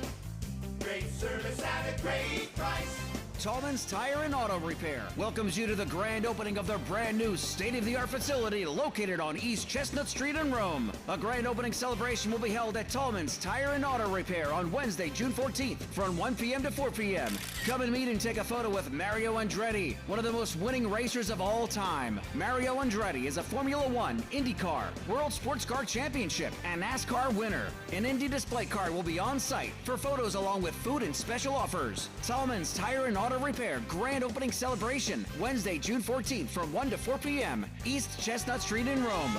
[SPEAKER 6] Great service at a great price.
[SPEAKER 5] Tallman's Tire and Auto Repair welcomes you to the grand opening of their brand new state-of-the-art facility located on East Chestnut Street in Rome. A grand opening celebration will be held at Tallman's Tire and Auto Repair on Wednesday, June 14th from 1 p.m. to 4 p.m. Come and meet and take a photo with Mario Andretti, one of the most winning racers of all time. Mario Andretti is a Formula One, IndyCar, World Sports Car Championship, and NASCAR winner. An Indy display card will be on site for photos along with food and special offers. Tallman's Tire and Auto Auto Repair grand opening celebration, Wednesday, June 14th from 1 to 4 p.m. East Chestnut Street in Rome.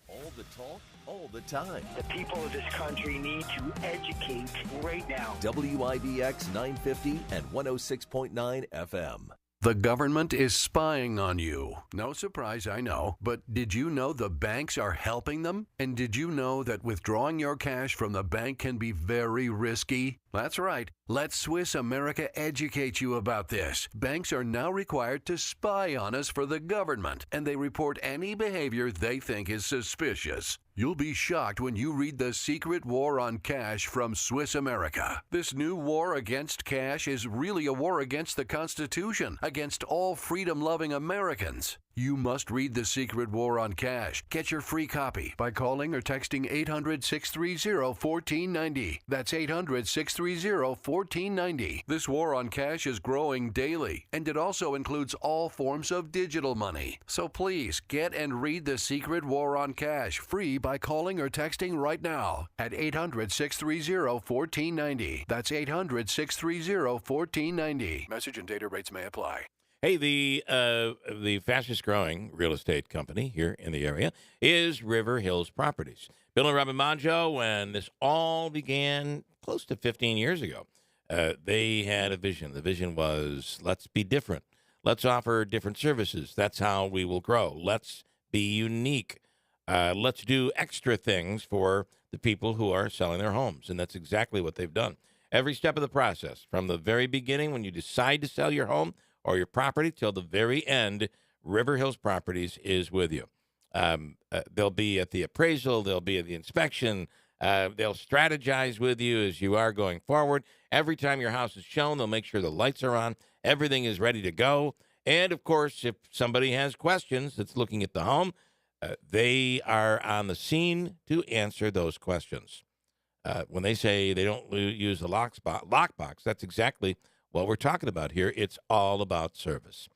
[SPEAKER 8] All the talk, all the time.
[SPEAKER 15] The people of this country need to educate right now.
[SPEAKER 8] WIBX 950 and 106.9 FM.
[SPEAKER 16] The government is spying on you. No surprise, I know. But did you know the banks are helping them? And did you know that withdrawing your cash from the bank can be very risky? That's right. Let Swiss America educate you about this. Banks are now required to spy on us for the government, and they report any behavior they think is suspicious. You'll be shocked when you read The Secret War on Cash from Swiss America. This new war against cash is really a war against the Constitution, against all freedom-loving Americans. You must read The Secret War on Cash. Get your free copy by calling or texting 800-630-1490. That's 800-630-1490. This war on cash is growing daily, and it also includes all forms of digital money. So please get and read The Secret War on Cash free by calling or texting right now at 800-630-1490. That's 800-630-1490. Message and data rates may apply.
[SPEAKER 9] Hey, the fastest growing real estate company here in the area is River Hills Properties. Bill and Robin Maggio, when this all began close to 15 years ago, they had a vision. The vision was, let's be different. Let's offer different services. That's how we will grow. Let's be unique. Let's do extra things for the people who are selling their homes. And that's exactly what they've done. Every step of the process, from the very beginning when you decide to sell your home or your property till the very end, River Hills Properties is with you. They'll be at the appraisal. They'll be at the inspection. They'll strategize with you as you are going forward. Every time your house is shown, they'll make sure the lights are on. Everything is ready to go. And, of course, if somebody has questions that's looking at the home, they are on the scene to answer those questions. When they say they don't use the lockbox, that's exactly what we're talking about here. It's all about service.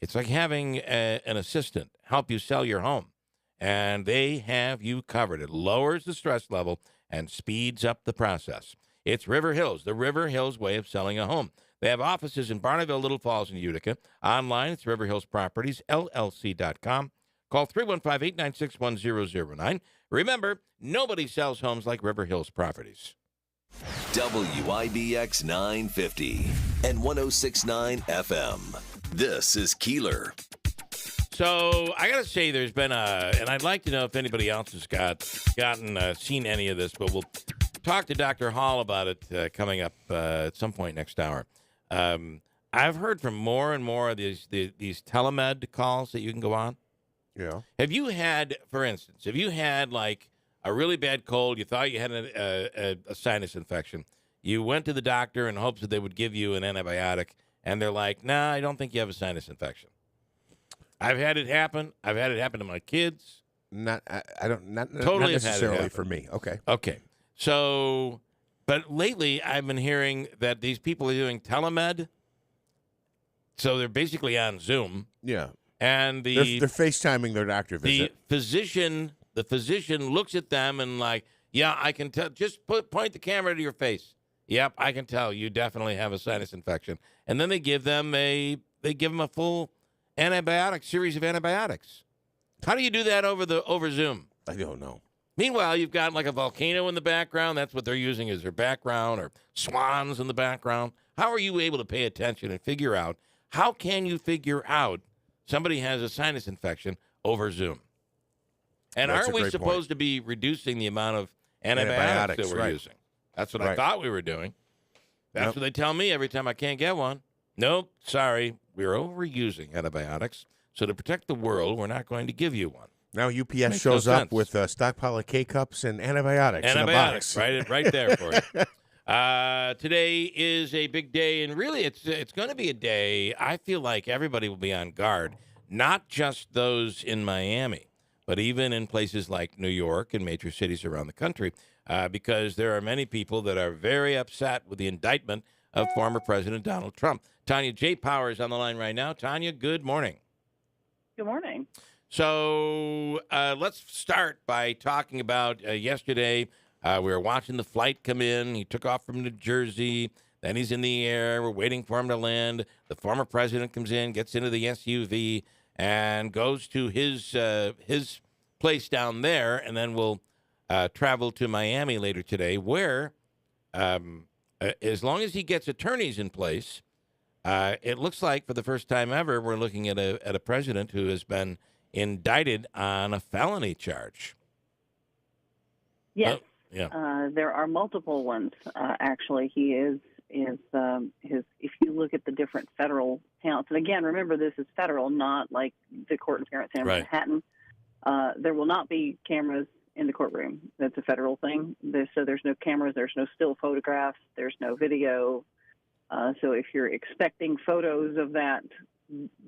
[SPEAKER 9] It's like having an assistant help you sell your home, and they have you covered. It lowers the stress level and speeds up the process. It's River Hills, the River Hills way of selling a home. They have offices in Barneville, Little Falls, and Utica. Online, it's riverhillspropertiesllc.com. Call 315-896-1009. Remember, nobody sells homes like River Hills Properties.
[SPEAKER 8] WIBX 950 and 106.9 FM. This is Keeler.
[SPEAKER 9] So I got to say, there's been and I'd like to know if anybody else has seen any of this, but we'll talk to Dr. Hall about it coming up at some point next hour. I've heard from more and more of these telemed calls that you can go on.
[SPEAKER 10] Yeah.
[SPEAKER 9] Have you had, for instance, like a really bad cold, you thought you had a sinus infection, you went to the doctor in hopes that they would give you an antibiotic, and they're like, nah, I don't think you have a sinus infection. I've had it happen. I've had it happen to my kids.
[SPEAKER 10] Not
[SPEAKER 9] Totally
[SPEAKER 10] necessarily for me. Okay.
[SPEAKER 9] So, but lately I've been hearing that these people are doing telemed. So they're basically on Zoom.
[SPEAKER 10] Yeah.
[SPEAKER 9] And
[SPEAKER 10] they're FaceTiming their doctor visit.
[SPEAKER 9] The physician looks at them and like, yeah, I can tell. Just point the camera to your face. Yep, I can tell you definitely have a sinus infection. And then they give them a full series of antibiotics. How do you do that over Zoom?
[SPEAKER 10] I don't know.
[SPEAKER 9] Meanwhile, you've got like a volcano in the background. That's what they're using as their background, or swans in the background. How are you able to pay attention and figure out? How can you figure out somebody has a sinus infection over Zoom? And aren't we supposed to be reducing the amount of antibiotics that we're using? That's what I thought we were doing. That's what they tell me every time I can't get one. Nope, sorry, we're overusing antibiotics. So to protect the world, we're not going to give you one.
[SPEAKER 10] Now UPS shows up with a stockpile of K-cups and antibiotics in a box.
[SPEAKER 9] right there for you. Today is a big day, and really it's going to be a day I feel like everybody will be on guard, not just those in Miami, but even in places like New York and major cities around the country, because there are many people that are very upset with the indictment of former President Donald Trump. Tanya J. Power is on the line right now. Tanya, good morning.
[SPEAKER 17] Good morning.
[SPEAKER 9] So let's start by talking about yesterday. We were watching the flight come in. He took off from New Jersey. Then he's in the air. We're waiting for him to land. The former president comes in, gets into the SUV, and goes to his place down there, and then we'll travel to Miami later today, where as long as he gets attorneys in place, it looks like for the first time ever, we're looking at a president who has been indicted on a felony charge.
[SPEAKER 17] Yes.
[SPEAKER 9] Yeah.
[SPEAKER 17] There are multiple ones. Actually, he is if you look at the different federal counts, and again, remember this is federal, not like the court in Parent Center, Manhattan. There will not be cameras in the courtroom. That's a federal thing. So there's no cameras, there's no still photographs, there's no video. So if you're expecting photos of that,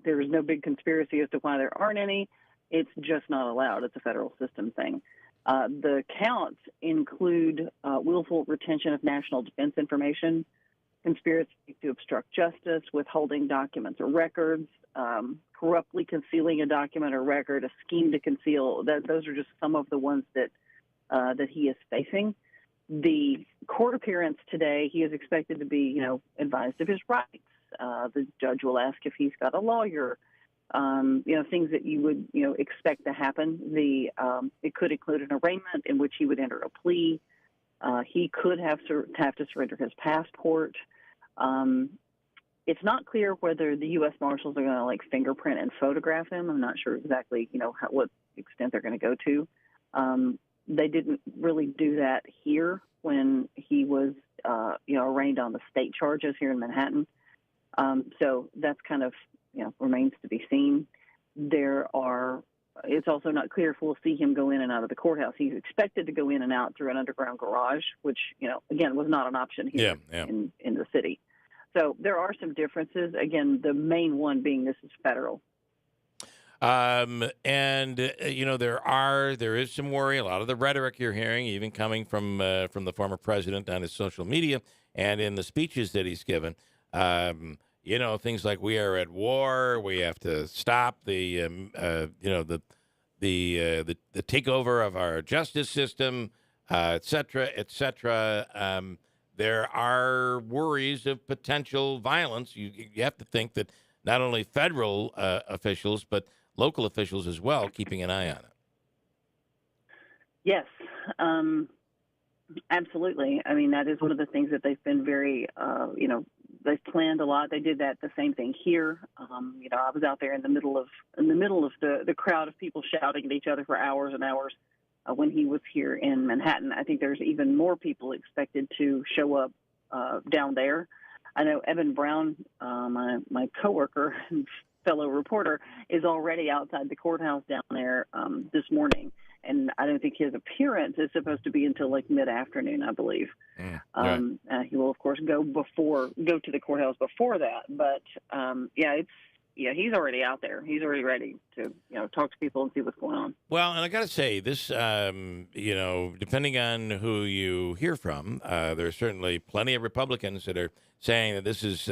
[SPEAKER 17] there's no big conspiracy as to why there aren't any. It's just not allowed. It's a federal system thing. The counts include willful retention of national defense information, conspiracy to obstruct justice, withholding documents or records, corruptly concealing a document or record, a scheme to conceal. Those are just some of the ones that he is facing. The court appearance today, he is expected to be, advised of his rights. The judge will ask if he's got a lawyer. Things that you would, expect to happen. It could include an arraignment in which he would enter a plea. He could have to surrender his passport. It's not clear whether the U.S. Marshals are going to fingerprint and photograph him. I'm not sure exactly, what extent they're going to go to. They didn't really do that here when he was, arraigned on the state charges here in Manhattan. So that's kind of, remains to be seen. It's also not clear if we'll see him go in and out of the courthouse. He's expected to go in and out through an underground garage, which, again, was not an option here in the city. So there are some differences. Again, the main one being this is federal.
[SPEAKER 9] There is some worry. A lot of the rhetoric you're hearing, even coming from the former president on his social media and in the speeches that he's given, things like we are at war. We have to stop the takeover of our justice system, et cetera, et cetera. There are worries of potential violence. You have to think that not only federal officials, but local officials as well, keeping an eye on it.
[SPEAKER 17] Yes, absolutely. I mean, that is one of the things that they've been very, they've planned a lot. They did the same thing here. I was out there in the middle of the crowd of people shouting at each other for hours and hours when he was here in Manhattan. I think there's even more people expected to show up down there. I know Evan Brown, my coworker and fellow reporter, is already outside the courthouse down there this morning. And I don't think his appearance is supposed to be until mid-afternoon, I believe. He will, of course, go to the courthouse before that. But he's already out there. He's already ready to talk to people and see what's going on.
[SPEAKER 9] Well, and I got to say this, depending on who you hear from, there's certainly plenty of Republicans that are saying that this is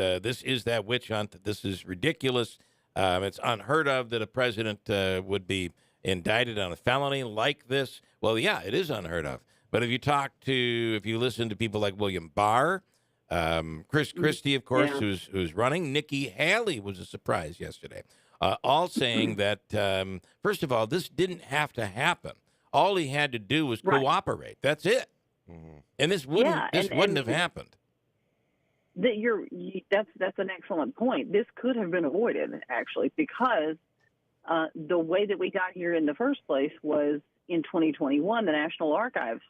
[SPEAKER 9] that witch hunt. This is ridiculous. It's unheard of that a president would be indicted on a felony like this. Well, yeah, it is unheard of. But if you listen to people like William Barr, Chris Christie, of course, who's running, Nikki Haley was a surprise yesterday, all saying that, first of all, this didn't have to happen. All he had to do was cooperate. That's it. And this wouldn't have happened.
[SPEAKER 17] That's an excellent point. This could have been avoided, actually, because the way that we got here in the first place was in 2021, the National Archives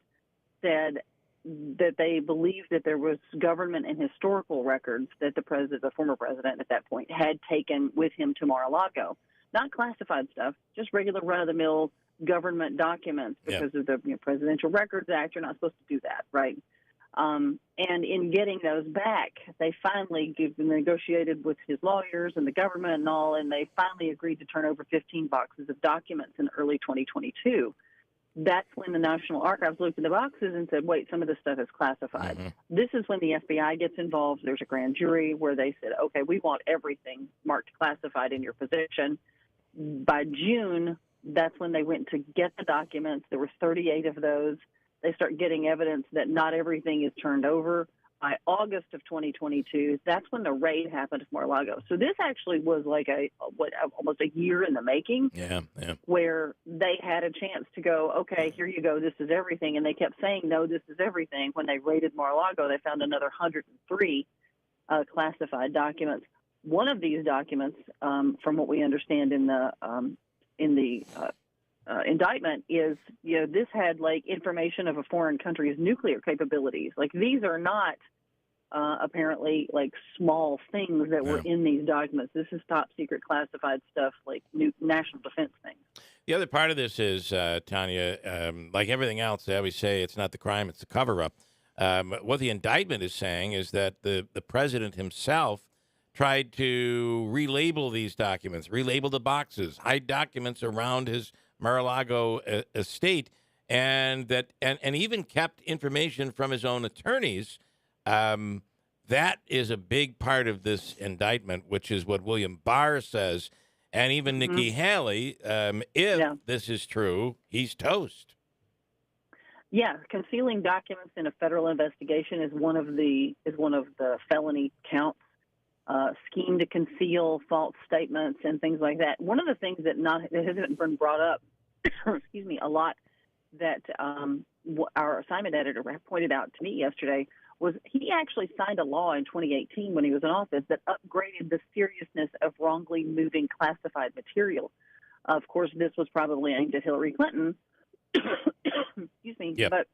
[SPEAKER 17] said that they believed that there was government and historical records that the former president at that point, had taken with him to Mar-a-Lago. Not classified stuff, just regular run-of-the-mill government documents because of the Presidential Records Act. You're not supposed to do that, right? And in getting those back, they finally negotiated with his lawyers and the government and all, and they finally agreed to turn over 15 boxes of documents in early 2022. That's when the National Archives looked at the boxes and said, wait, some of this stuff is classified. Mm-hmm. This is when the FBI gets involved. There's a grand jury where they said, okay, we want everything marked classified in your possession. By June, that's when they went to get the documents. There were 38 of those. They start getting evidence that not everything is turned over. By August of 2022, that's when the raid happened at Mar-a-Lago. So this actually was like almost a year in the making.
[SPEAKER 9] Yeah.
[SPEAKER 17] Where they had a chance to go, okay, here you go, this is everything. And they kept saying, no, this is everything. When they raided Mar-a-Lago, they found another 103 classified documents. One of these documents, from what we understand in the indictment, is this had like information of a foreign country's nuclear capabilities. Like these are not apparently like small things that were in these documents. This is top secret classified stuff, like national defense things.
[SPEAKER 9] The other part of this is, Tanya, like everything else, they always say it's not the crime, it's the cover-up. What the indictment is saying is that the president himself tried to relabel these documents, relabel the boxes, hide documents around his Mar-a-Lago estate, and even kept information from his own attorneys. That is a big part of this indictment, which is what William Barr says, and even Nikki Haley. If this is true, he's toast.
[SPEAKER 17] Yeah, concealing documents in a federal investigation is one of the felony counts. Scheme to conceal false statements and things like that. One of the things that hasn't been brought up, excuse me, a lot that our assignment editor pointed out to me yesterday was he actually signed a law in 2018 when he was in office that upgraded the seriousness of wrongly moving classified material. Of course, this was probably aimed at Hillary Clinton. Excuse me.
[SPEAKER 9] Yep.
[SPEAKER 17] But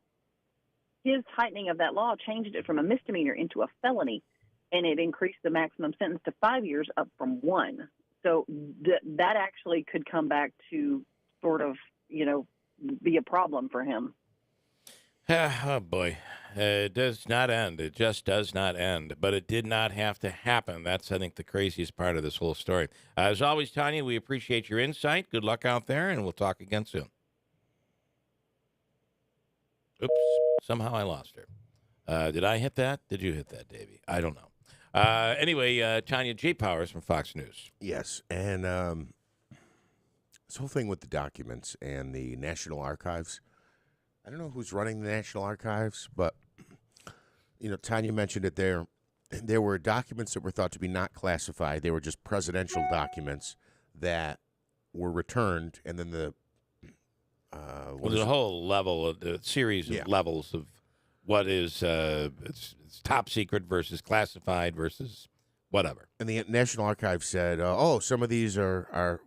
[SPEAKER 17] his tightening of that law changed it from a misdemeanor into a felony, and it increased the maximum sentence to 5 years up from 1. So that actually could come back to sort of, be a problem for him.
[SPEAKER 9] Oh, boy. It does not end. It just does not end. But it did not have to happen. That's, I think, the craziest part of this whole story. As always, Tanya, we appreciate your insight. Good luck out there, and we'll talk again soon. Oops. Somehow I lost her. Did I hit that? Did you hit that, Davey? I don't know. Anyway, Tanya J. Powers from Fox News.
[SPEAKER 10] Yes, and this whole thing with the documents and the National Archives, I don't know who's running the National Archives, but, Tanya mentioned it there. There were documents that were thought to be not classified. They were just presidential documents that were returned, and then
[SPEAKER 9] there's a whole level, a series of levels of what is it's top secret versus classified versus whatever.
[SPEAKER 10] And the National Archives said, some of these are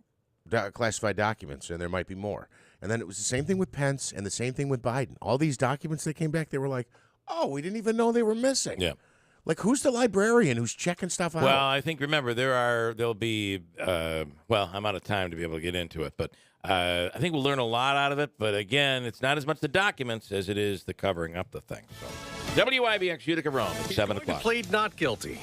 [SPEAKER 10] classified documents, and there might be more. And then it was the same thing with Pence and the same thing with Biden. All these documents that came back, they were like, we didn't even know they were missing.
[SPEAKER 9] Yeah.
[SPEAKER 10] Like, who's the librarian who's checking stuff out?
[SPEAKER 9] Well, I think, remember, there'll be, I'm out of time to be able to get into it, but I think we'll learn a lot out of it. But again, it's not as much the documents as it is the covering up the thing. So, WIBX Utica Rome at 7 o'clock.
[SPEAKER 18] Plead not guilty.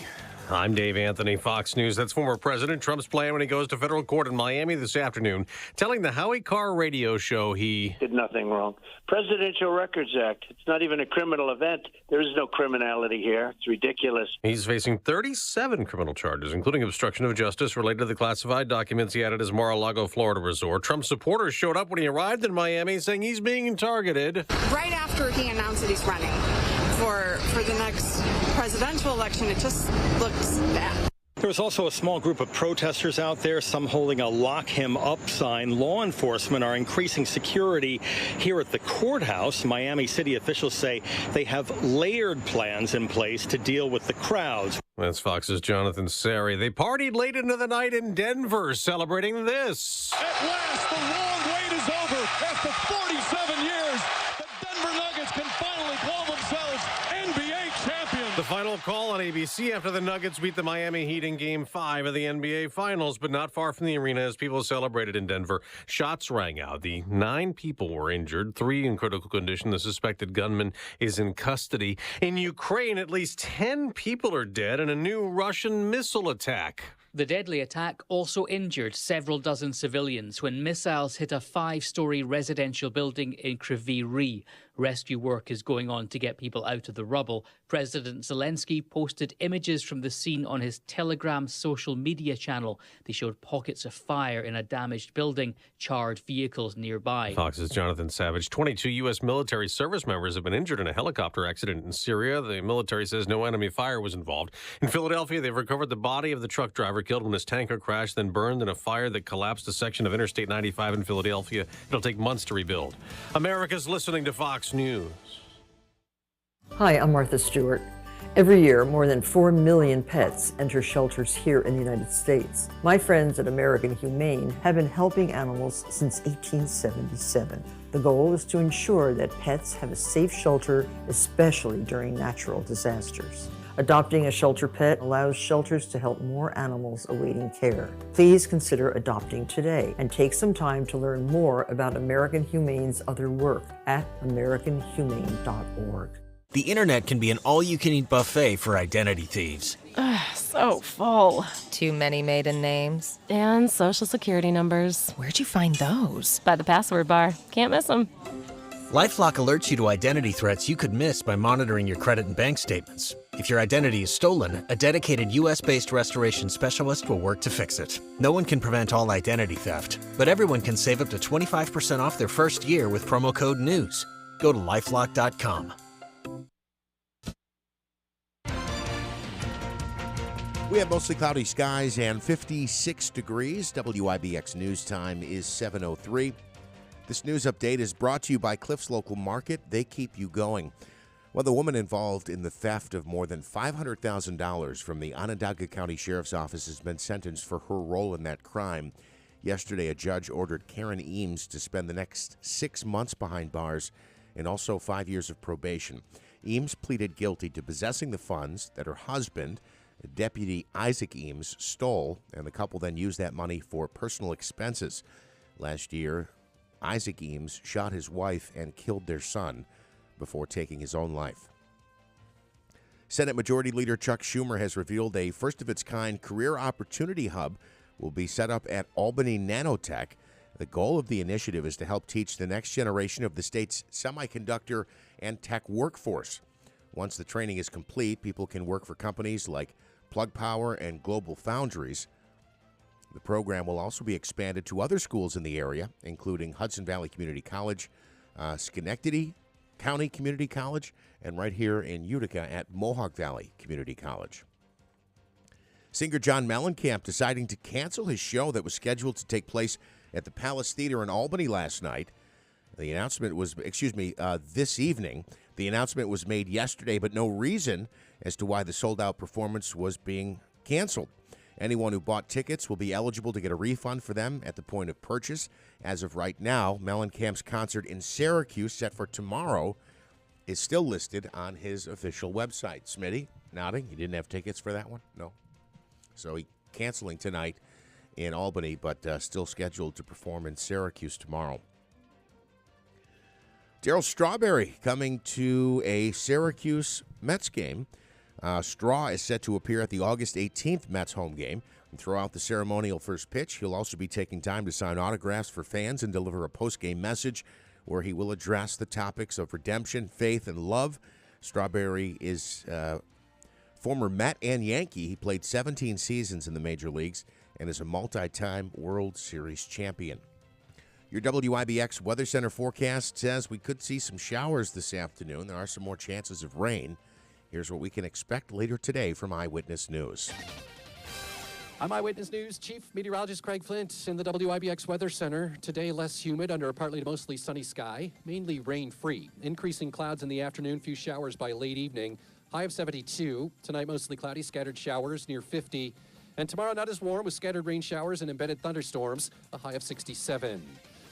[SPEAKER 18] I'm Dave Anthony, Fox News. That's former President Trump's plan when he goes to federal court in Miami this afternoon, telling the Howie Carr radio show he
[SPEAKER 19] did nothing wrong. Presidential Records Act. It's not even a criminal event. There is no criminality here. It's ridiculous.
[SPEAKER 18] He's facing 37 criminal charges, including obstruction of justice related to the classified documents he had at his Mar-a-Lago, Florida resort. Trump supporters showed up when he arrived in Miami, saying he's being targeted.
[SPEAKER 20] Right after he announced that he's running for the next presidential election, it just looks bad.
[SPEAKER 21] There was also a small group of protesters out there, some holding a lock him up sign. Law enforcement are increasing security here at the courthouse. Miami city officials say they have layered plans in place to deal with the crowds.
[SPEAKER 18] That's Fox's Jonathan Sari. They partied late into the night in Denver, celebrating this.
[SPEAKER 22] At last, the long wait is over. After 47 years, the Denver Nuggets can finally call themselves NBA champions.
[SPEAKER 18] The final call on ABC after the Nuggets beat the Miami Heat in Game 5 of the NBA Finals, but not far from the arena as people celebrated in Denver. Shots rang out. 9 people were injured, 3 in critical condition. The suspected gunman is in custody. In Ukraine, at least 10 people are dead in a new Russian missile attack.
[SPEAKER 23] The deadly attack also injured several dozen civilians when missiles hit a 5-story residential building in Kryvyi Rih. Rescue work is going on to get people out of the rubble. President Zelensky posted images from the scene on his Telegram social media channel. They showed pockets of fire in a damaged building, charred vehicles nearby.
[SPEAKER 18] Fox's Jonathan Savage. 22 U.S. military service members have been injured in a helicopter accident in Syria. The military says no enemy fire was involved. In Philadelphia, they've recovered the body of the truck driver killed when his tanker crashed, then burned in a fire that collapsed a section of Interstate 95 in Philadelphia. It'll take months to rebuild. America's listening to Fox News.
[SPEAKER 1] Hi, I'm Martha Stewart. Every year, more than 4 million pets enter shelters here in the United States. My friends at American Humane have been helping animals since 1877. The goal is to ensure that pets have a safe shelter, especially during natural disasters. Adopting a shelter pet allows shelters to help more animals awaiting care. Please consider adopting today and take some time to learn more about American Humane's other work at americanhumane.org.
[SPEAKER 2] The internet can be an all-you-can-eat buffet for identity thieves.
[SPEAKER 3] So full.
[SPEAKER 24] Too many maiden names.
[SPEAKER 3] And social security numbers.
[SPEAKER 24] Where'd you find those?
[SPEAKER 3] By the password bar. Can't miss them.
[SPEAKER 2] LifeLock alerts you to identity threats you could miss by monitoring your credit and bank statements. If your identity is stolen, a dedicated U.S.-based restoration specialist will work to fix it. No one can prevent all identity theft, but everyone can save up to 25% off their first year with promo code NEWS. Go to LifeLock.com.
[SPEAKER 10] We have mostly cloudy skies and 56 degrees. WIBX News Time is 7:03. This news update is brought to you by Cliff's Local Market. They keep you going. Well, the woman involved in the theft of more than $500,000 from the Onondaga County Sheriff's Office has been sentenced for her role in that crime. Yesterday, a judge ordered Karen Eames to spend the next 6 months behind bars and also 5 years of probation. Eames pleaded guilty to possessing the funds that her husband, Deputy Isaac Eames, stole, and the couple then used that money for personal expenses. Last year, Isaac Eames shot his wife and killed their son before taking his own life. Senate Majority Leader Chuck Schumer has revealed a first-of-its-kind career opportunity hub will be set up at Albany Nanotech. The goal of the initiative is to help teach the next generation of the state's semiconductor and tech workforce. Once the training is complete, people can work for companies like Plug Power and Global Foundries. The program will also be expanded to other schools in the area, including Hudson Valley Community College, Schenectady County Community College, and right here in Utica at Mohawk Valley Community College. Singer John Mellencamp deciding to cancel his show that was scheduled to take place at the Palace Theater in Albany last night. The announcement was, this evening. The announcement was made yesterday, but no reason as to why the sold-out performance was being canceled. Anyone who bought tickets will be eligible to get a refund for them at the point of purchase. As of right now, Mellencamp's concert in Syracuse, set for tomorrow, is still listed on his official website. Smitty, nodding. He didn't have tickets for that one? No. So he's canceling tonight in Albany, but still scheduled to perform in Syracuse tomorrow. Darryl Strawberry coming to a Syracuse Mets game. Straw is set to appear at the August 18th Mets home game. And throughout the ceremonial first pitch, he'll also be taking time to sign autographs for fans and deliver a post-game message where he will address the topics of redemption, faith, and love. Strawberry is former Met and Yankee. He played 17 seasons in the major leagues and is a multi-time World Series champion. Your WIBX Weather Center forecast says we could see some showers this afternoon. There are some more chances of rain. Here's what we can expect later today from Eyewitness News.
[SPEAKER 25] I'm Eyewitness News Chief Meteorologist Craig Flint in the WIBX Weather Center. Today, less humid under a partly to mostly sunny sky, mainly rain-free. Increasing clouds in the afternoon, few showers by late evening. High of 72. Tonight, mostly cloudy, scattered showers near 50. And tomorrow, not as warm with scattered rain showers and embedded thunderstorms, a high of 67.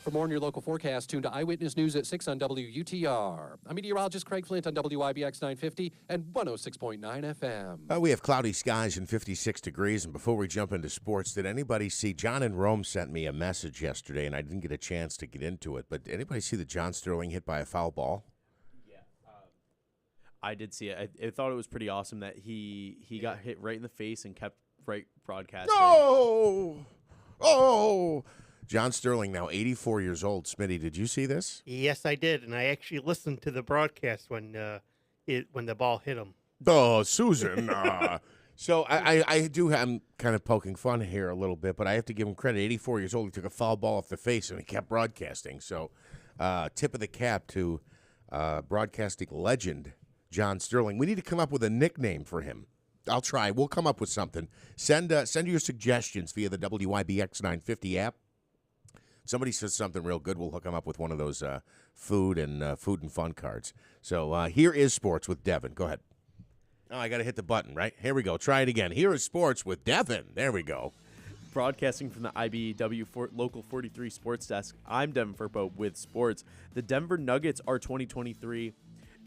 [SPEAKER 25] For more on your local forecast, tune to Eyewitness News at 6 on WUTR. I'm meteorologist Craig Flint on WIBX 950 and 106.9 FM.
[SPEAKER 10] We have cloudy skies and 56 degrees. And before we jump into sports, did anybody see, John in Rome sent me a message yesterday, and I didn't get a chance to get into it, but did anybody see the John Sterling hit by a foul ball?
[SPEAKER 11] Yeah. I did see it. I thought it was pretty awesome that he got hit right in the face and kept right broadcasting.
[SPEAKER 10] No! Oh! John Sterling, now 84 years old. Smitty, did you see this?
[SPEAKER 4] Yes, I did, and I actually listened to the broadcast when the ball hit him.
[SPEAKER 10] Oh, Susan. So I'm kind of poking fun here a little bit, but I have to give him credit. 84 years old, he took a foul ball off the face, and he kept broadcasting. So tip of the cap to broadcasting legend John Sterling. We need to come up with a nickname for him. I'll try. We'll come up with something. Send your suggestions via the WIBX 950 app. Somebody says something real good, we'll hook them up with one of those food and fun cards. So here is sports with Devin. Go ahead. Oh, I got to hit the button, right? Here we go. Try it again. Here is sports with Devin. There we go.
[SPEAKER 11] Broadcasting from the IBEW Local 43 Sports Desk, I'm Devin Furpo with sports. The Denver Nuggets are 2023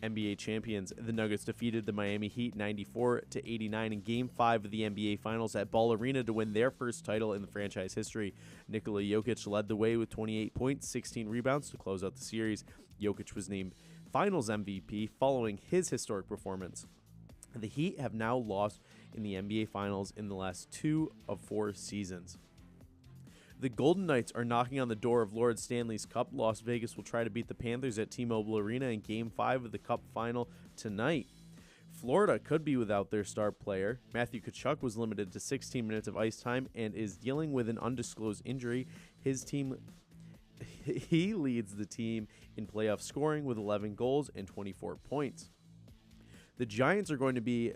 [SPEAKER 11] NBA champions. The Nuggets defeated the Miami Heat 94-89 in Game 5 of the NBA Finals at Ball Arena to win their first title in the franchise history. Nikola Jokic led the way with 28 points, 16 rebounds to close out the series. Jokic was named Finals MVP following his historic performance. The Heat have now lost in the NBA Finals in the last 2 of 4 seasons. The Golden Knights are knocking on the door of Lord Stanley's Cup. Las Vegas will try to beat the Panthers at T-Mobile Arena in Game 5 of the Cup final tonight. Florida could be without their star player. Matthew Tkachuk was limited to 16 minutes of ice time and is dealing with an undisclosed injury. He leads the team in playoff scoring with 11 goals and 24 points. The Giants are going to be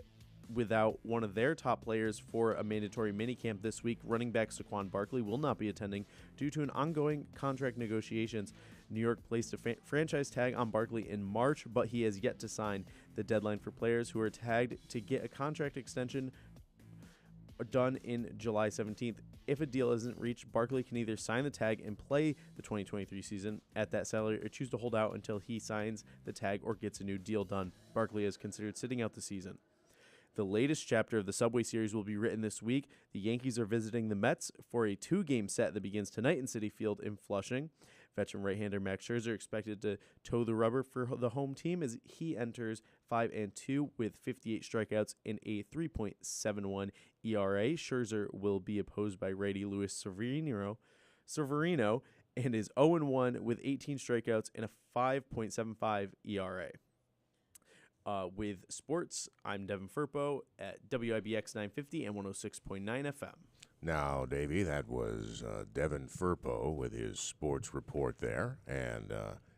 [SPEAKER 11] without one of their top players for a mandatory minicamp this week. Running back Saquon Barkley will not be attending due to an ongoing contract negotiations. New York placed a franchise tag on Barkley in March, but he has yet to sign. The deadline for players who are tagged to get a contract extension done in July 17th. If a deal isn't reached, Barkley can either sign the tag and play the 2023 season at that salary or choose to hold out until he signs the tag or gets a new deal done. Barkley is considered sitting out the season. The latest chapter of the Subway Series will be written this week. The Yankees are visiting the Mets for a 2-game set that begins tonight in Citi Field in Flushing. Veteran right-hander Max Scherzer expected to toe the rubber for the home team as he enters 5-2 with 58 strikeouts and a 3.71 ERA. Scherzer will be opposed by righty Luis Severino and is 0-1 with 18 strikeouts and a 5.75 ERA. With sports, I'm Devin Furpo at WIBX 950 and 106.9 FM.
[SPEAKER 10] Now, Davey, that was Devin Furpo with his sports report there. And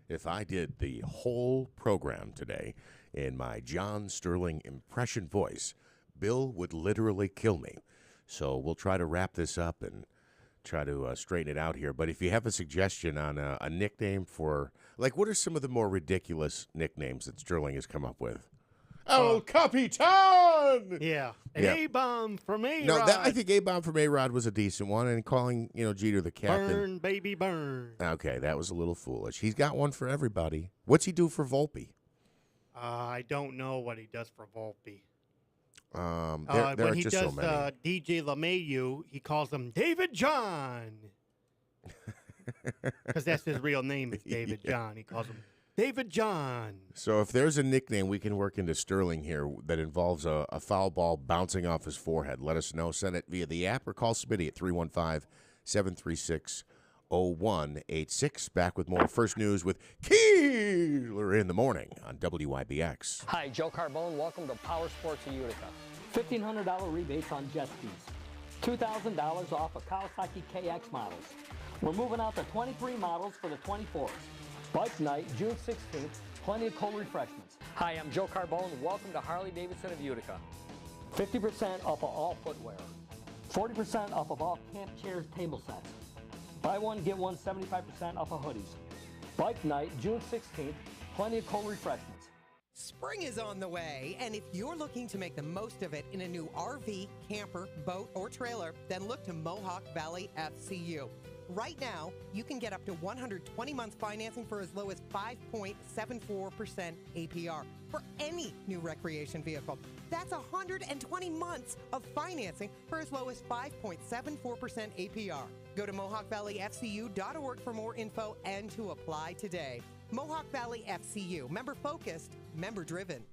[SPEAKER 10] if I did the whole program today in my John Sterling impression voice, Bill would literally kill me. So we'll try to wrap this up and try to straighten it out here. But if you have a suggestion on a nickname for, like, what are some of the more ridiculous nicknames that Sterling has come up with? El Capitan!
[SPEAKER 4] Yeah. A-bomb from A-Rod.
[SPEAKER 10] No, I think A-bomb from A-Rod was a decent one, and calling, Jeter the captain.
[SPEAKER 4] Burn, baby, burn.
[SPEAKER 10] Okay, that was a little foolish. He's got one for everybody. What's he do for Volpe?
[SPEAKER 4] I don't know what he does for Volpe.
[SPEAKER 10] There
[SPEAKER 4] when
[SPEAKER 10] are
[SPEAKER 4] he
[SPEAKER 10] just
[SPEAKER 4] does
[SPEAKER 10] so many.
[SPEAKER 4] DJ LeMahieu, he calls him David John. Because that's his real name is David John. He calls him David John.
[SPEAKER 10] So if there's a nickname we can work into Sterling here that involves a foul ball bouncing off his forehead, let us know. Send it via the app or call Smitty at 315-736-0186. Back with more First News with Keeler in the morning on WIBX.
[SPEAKER 7] Hi, Joe Carbone. Welcome to Power Sports of Utica. $1,500 rebates on jet skis. $2,000 off of Kawasaki KX models. We're moving out the 23 models for the 24s. Bike night, June 16th. Plenty of cold refreshments. Hi, I'm Joe Carbone. Welcome to Harley-Davidson of Utica. 50% off of all footwear. 40% off of all camp chairs, table sets. Buy one, get one, 75% off of hoodies. Bike night, June 16th. Plenty of cold refreshments.
[SPEAKER 12] Spring is on the way, and if you're looking to make the most of it in a new RV, camper, boat, or trailer, then look to Mohawk Valley FCU. Right now, you can get up to 120-month financing for as low as 5.74% APR for any new recreation vehicle. That's 120 months of financing for as low as 5.74% APR. Go to MohawkValleyFCU.org for more info and to apply today. Mohawk Valley FCU, member-focused, member-driven.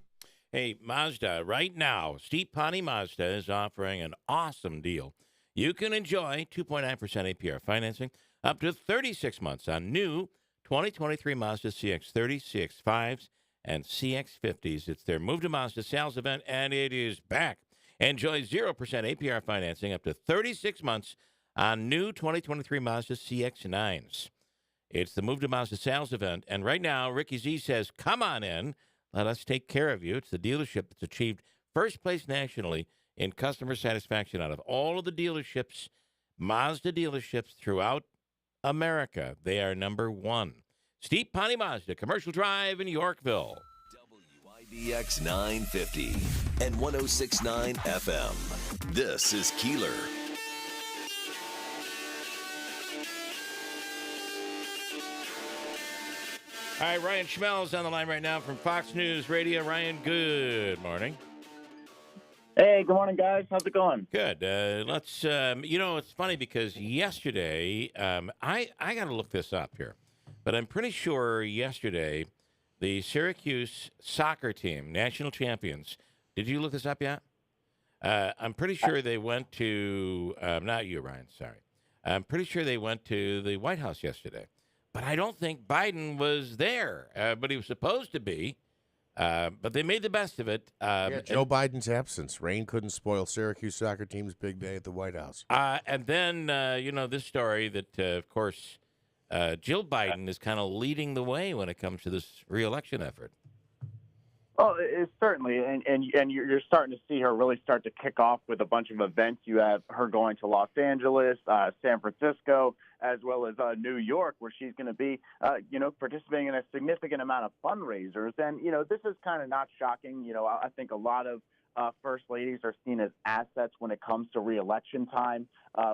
[SPEAKER 9] Hey, Mazda, right now, Steep Pawnee Mazda is offering an awesome deal. You can enjoy 2.9% APR financing up to 36 months on new 2023 Mazda CX-30, CX-5s, and CX-50s. It's their Move to Mazda sales event, and it is back. Enjoy 0% APR financing up to 36 months on new 2023 Mazda CX-9s. It's the Move to Mazda sales event, and right now, Ricky Z says, come on in. Let us take care of you. It's the dealership that's achieved first place nationally in customer satisfaction out of all of the dealerships, Mazda dealerships throughout America. They are number one. Steve Ponte Mazda, Commercial Drive in Yorkville.
[SPEAKER 8] WIBX 950 and 106.9 FM. This is Keeler.
[SPEAKER 9] All right, Ryan Schmelz on the line right now from Fox News Radio. Ryan, good morning.
[SPEAKER 5] Hey, good morning, guys. How's it going?
[SPEAKER 9] Good. Let's, it's funny because yesterday, I got to look this up here, but I'm pretty sure yesterday, the Syracuse soccer team, national champions, did you look this up yet? I'm pretty sure they went to, not you, Ryan, sorry. I'm pretty sure they went to the White House yesterday, but I don't think Biden was there, but he was supposed to be. But they made the best of it.
[SPEAKER 10] Joe Biden's absence. Rain couldn't spoil Syracuse soccer team's big day at the White House.
[SPEAKER 9] And then, this story that, of course, Jill Biden is kind of leading the way when it comes to this reelection effort.
[SPEAKER 5] Oh, it's certainly, and you're starting to see her really start to kick off with a bunch of events. You have her going to Los Angeles, San Francisco, as well as New York, where she's going to be, participating in a significant amount of fundraisers. And, this is kind of not shocking. I think a lot of first ladies are seen as assets when it comes to reelection time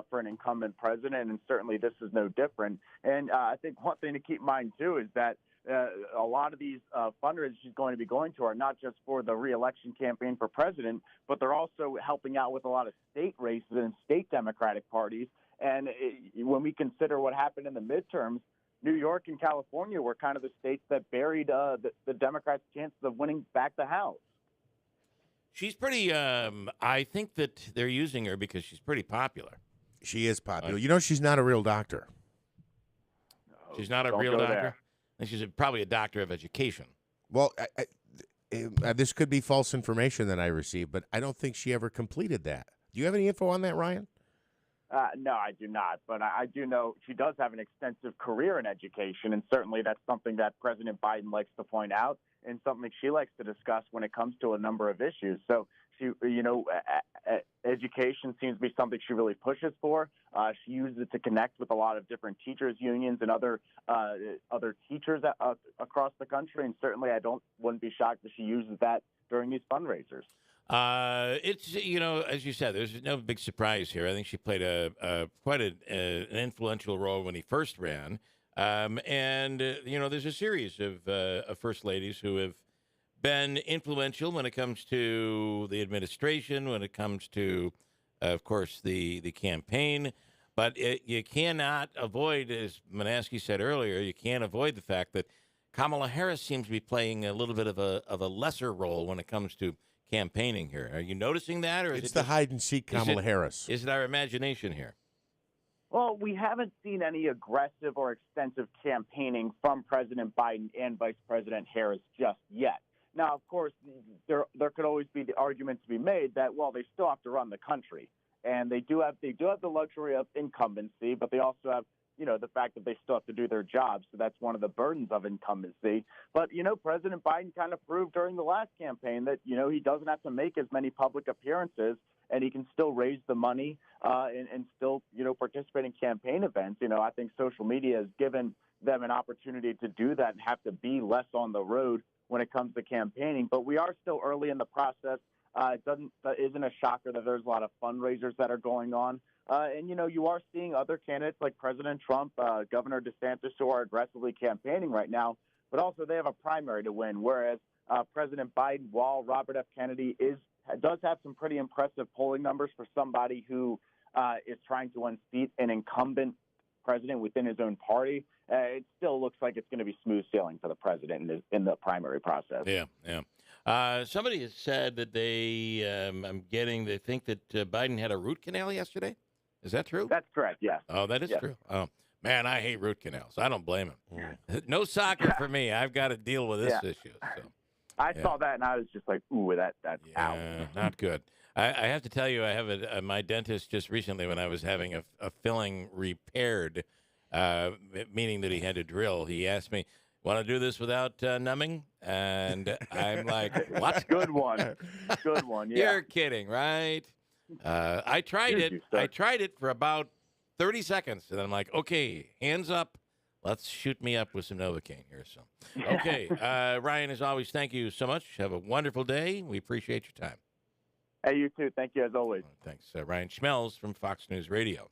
[SPEAKER 5] for an incumbent president, and certainly this is no different. And I think one thing to keep in mind, too, is that a lot of these fundraisers she's going to be going to are not just for the reelection campaign for president, but they're also helping out with a lot of state races and state Democratic parties. And when we consider what happened in the midterms, New York and California were kind of the states that buried the Democrats' chances of winning back the House.
[SPEAKER 9] She's pretty, I think that they're using her because she's pretty popular.
[SPEAKER 10] She is popular. She's not a real doctor.
[SPEAKER 9] She's not a real doctor? And she's probably a doctor of education.
[SPEAKER 10] Well, this could be false information that I received, but I don't think she ever completed that. Do you have any info on that, Ryan?
[SPEAKER 5] No, I do not. But I do know she does have an extensive career in education, and certainly that's something that President Biden likes to point out and something she likes to discuss when it comes to a number of issues. So she, education seems to be something she really pushes for. She uses it to connect with a lot of different teachers unions and other teachers across the country. And certainly wouldn't be shocked if she uses that during these fundraisers.
[SPEAKER 9] It's, as you said, there's no big surprise here. I think she played quite an influential role when he first ran. There's a series of first ladies who have been influential when it comes to the administration, when it comes to, of course, the campaign. But you cannot avoid, as Manaske said earlier, you can't avoid the fact that Kamala Harris seems to be playing a little bit of a lesser role when it comes to campaigning here. Are you noticing that, or
[SPEAKER 10] it's the hide and seek Kamala Harris?
[SPEAKER 9] Is it our imagination here?
[SPEAKER 5] Well, we haven't seen any aggressive or extensive campaigning from President Biden and Vice President Harris just yet. Now, of course, there could always be the argument to be made that, well, they still have to run the country, and they do have the luxury of incumbency, but they also have the fact that they still have to do their jobs. So that's one of the burdens of incumbency. But, President Biden kind of proved during the last campaign that, he doesn't have to make as many public appearances, and he can still raise the money and still, participate in campaign events. I think social media has given them an opportunity to do that and have to be less on the road when it comes to campaigning. But we are still early in the process. It isn't a shocker that there's a lot of fundraisers that are going on. And you are seeing other candidates like President Trump, Governor DeSantis, who are aggressively campaigning right now, but also they have a primary to win, whereas President Biden, while Robert F. Kennedy does have some pretty impressive polling numbers for somebody who is trying to unseat an incumbent president within his own party, it still looks like it's going to be smooth sailing for the president in the primary process.
[SPEAKER 9] Yeah. Somebody has said that they think that Biden had a root canal yesterday. Is that true?
[SPEAKER 5] That's correct, yes.
[SPEAKER 9] Oh, that is true. Oh, Man, I hate root canals. I don't blame him. No soccer for me. I've got to deal with this issue. So.
[SPEAKER 5] I saw that and I was just like, ooh, that's out.
[SPEAKER 9] Not good. I have to tell you, I have my dentist just recently when I was having a filling repaired, meaning that he had to drill. He asked me, "Want to do this without numbing?" And I'm like, "What?"
[SPEAKER 5] Good one. Good one. Yeah.
[SPEAKER 9] You're kidding, right? I tried it. I tried it for about 30 seconds, and then I'm like, "Okay, hands up. Let's shoot me up with some Novocaine here." So, okay, Ryan, as always, thank you so much. Have a wonderful day. We appreciate your time.
[SPEAKER 5] Hey, you too. Thank you as always.
[SPEAKER 9] Thanks, Ryan Schmelz from Fox News Radio.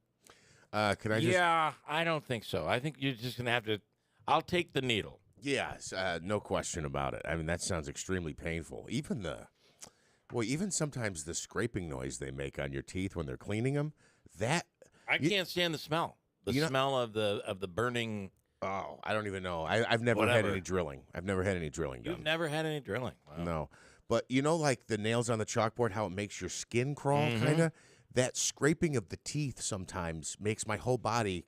[SPEAKER 10] Can I just?
[SPEAKER 9] Yeah, I don't think so. I think you're just gonna have to. I'll take the needle.
[SPEAKER 10] Yes, no question about it. I mean, that sounds extremely painful. Even sometimes the scraping noise they make on your teeth when they're cleaning them.
[SPEAKER 9] I can't stand the smell. The smell of the burning.
[SPEAKER 10] Oh, I don't even know. I've never had any drilling. I've never had any drilling done.
[SPEAKER 9] You've never had any drilling? Wow.
[SPEAKER 10] No. But like the nails on the chalkboard, how it makes your skin crawl, kind of? That scraping of the teeth sometimes makes my whole body,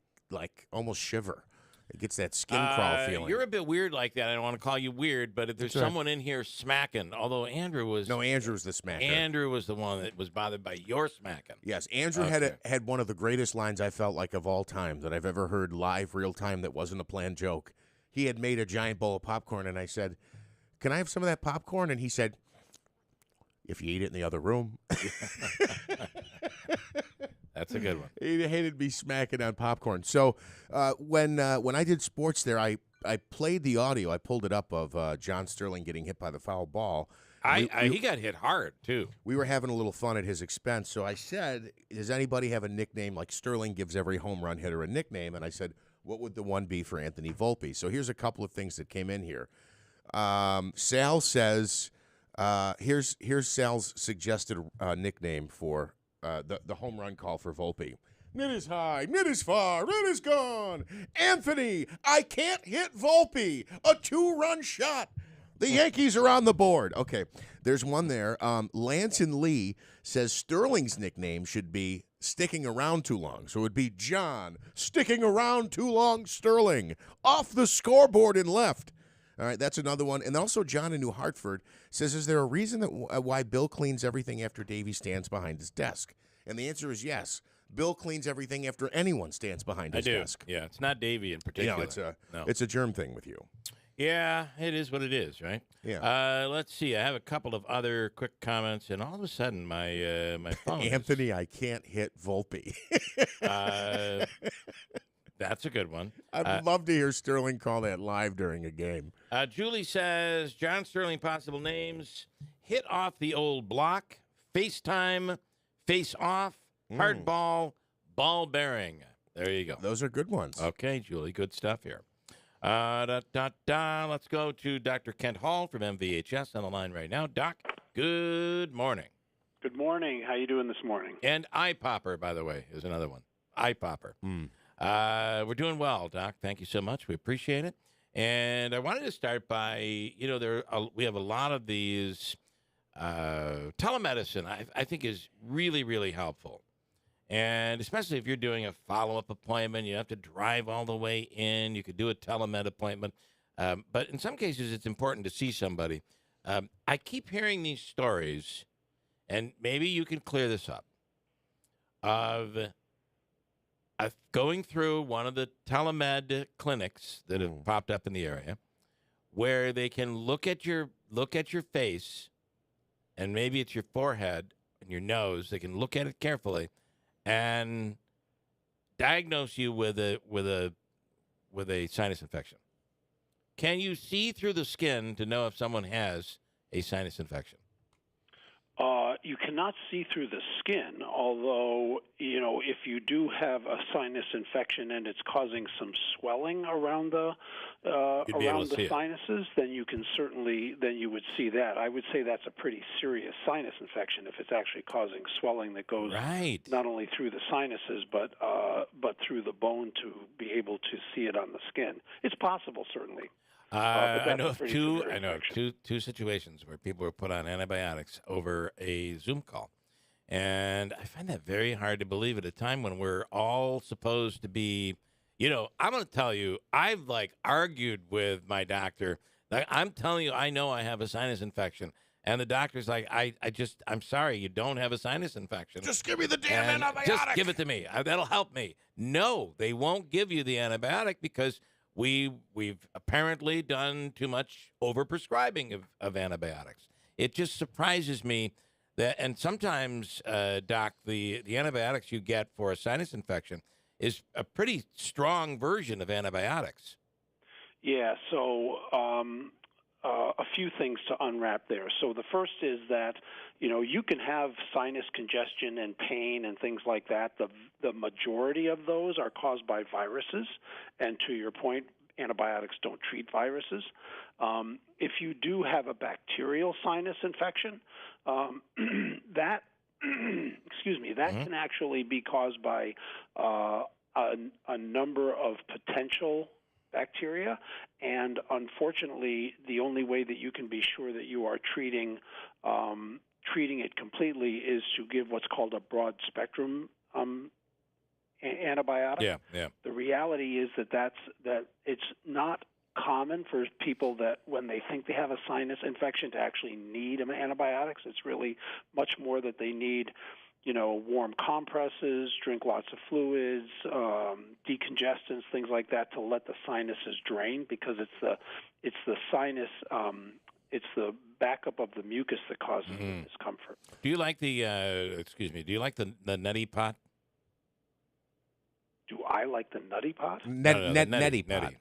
[SPEAKER 10] almost shiver. It gets that skin crawl feeling.
[SPEAKER 9] You're a bit weird like that. I don't want to call you weird, but if there's someone in here smacking, although Andrew was...
[SPEAKER 10] No, Andrew was the smacker.
[SPEAKER 9] Andrew was the one that was bothered by your smacking.
[SPEAKER 10] Yes, Andrew had one of the greatest lines I felt like of all time that I've ever heard live, real time, that wasn't a planned joke. He had made a giant bowl of popcorn, and I said, "Can I have some of that popcorn?" And he said, "If you eat it in the other room."
[SPEAKER 9] That's a good one.
[SPEAKER 10] He hated me smacking on popcorn. So when I did sports there, I played the audio. I pulled it up of John Sterling getting hit by the foul ball.
[SPEAKER 9] He got hit hard, too.
[SPEAKER 10] We were having a little fun at his expense. So I said, "Does anybody have a nickname like Sterling gives every home run hitter a nickname?" And I said, "What would the one be for Anthony Volpe?" So here's a couple of things that came in here. Sal says, here's Sal's suggested nickname for the home run call for Volpe. "Nit is high, nit is far, nit is gone. Anthony, I can't hit Volpe. A 2-run shot. The Yankees are on the board." Okay, there's one there. Lance and Lee says Sterling's nickname should be sticking around too long. So it would be John, sticking around too long, Sterling, off the scoreboard and left. All right, that's another one. And also John in New Hartford says, "Is there a reason that why Bill cleans everything after Davey stands behind his desk?" And the answer is yes. Bill cleans everything after anyone stands behind his desk.
[SPEAKER 9] Yeah, it's not Davey in particular.
[SPEAKER 10] It's a germ thing with you.
[SPEAKER 9] Yeah, it is what it is, right?
[SPEAKER 10] Yeah.
[SPEAKER 9] Let's see. I have a couple of other quick comments, and all of a sudden, my phone.
[SPEAKER 10] Anthony, I can't hit Volpe.
[SPEAKER 9] That's a good one.
[SPEAKER 10] I'd love to hear Sterling call that live during a game.
[SPEAKER 9] Julie says, John Sterling, possible names: hit off the old block, FaceTime, face off, hard ball, ball bearing. There you go.
[SPEAKER 10] Those are good ones.
[SPEAKER 9] Okay, Julie, good stuff here. Let's go to Dr. Kent Hall from MVHS on the line right now. Doc, good morning.
[SPEAKER 6] Good morning. How you doing this morning?
[SPEAKER 9] And Eye Popper, by the way, is another one. Eye Popper. We're doing well, Doc. Thank you so much. We appreciate it. And I wanted to start by, we have a lot of these telemedicine. I think is really, really helpful. And especially if you're doing a follow-up appointment, you have to drive all the way in. You could do a telemed appointment. But in some cases, it's important to see somebody. I keep hearing these stories, and maybe you can clear this up, of going through one of the telemed clinics that have popped up in the area where they can look at your face, and maybe it's your forehead and your nose. They can look at it carefully and diagnose you with a sinus infection. Can you see through the skin to know if someone has a sinus infection?
[SPEAKER 6] You cannot see through the skin, although, if you do have a sinus infection and it's causing some swelling around the sinuses, then you would see that. I would say that's a pretty serious sinus infection if it's actually causing swelling that goes not only through the sinuses but through the bone to be able to see it on the skin. It's possible, certainly.
[SPEAKER 9] I know of two situations where people were put on antibiotics over a Zoom call. And I find that very hard to believe at a time when we're all supposed to be I'm going to tell you, I've argued with my doctor. I'm telling you, I know I have a sinus infection. And the doctor's like, I'm sorry, you don't have a sinus infection.
[SPEAKER 10] Just give me the damn antibiotic.
[SPEAKER 9] Just give it to me. That'll help me. No, they won't give you the antibiotic because we've apparently done too much overprescribing of antibiotics. It just surprises me that, and sometimes, Doc, the antibiotics you get for a sinus infection is a pretty strong version of antibiotics.
[SPEAKER 6] Yeah, so a few things to unwrap there. So the first is that, you can have sinus congestion and pain and things like that. The majority of those are caused by viruses. And to your point, antibiotics don't treat viruses. If you do have a bacterial sinus infection, that can actually be caused by a number of potential bacteria, and unfortunately, the only way that you can be sure that you are treating it completely is to give what's called a broad spectrum antibiotic.
[SPEAKER 9] Yeah.
[SPEAKER 6] The reality is that it's not common for people that when they think they have a sinus infection to actually need antibiotics. It's really much more that they need warm compresses, drink lots of fluids, decongestants, things like that to let the sinuses drain, because it's the sinus, it's the backup of the mucus that causes the discomfort.
[SPEAKER 9] Do you like the neti pot?
[SPEAKER 6] Do I like the nutty pot?
[SPEAKER 10] Neti pot.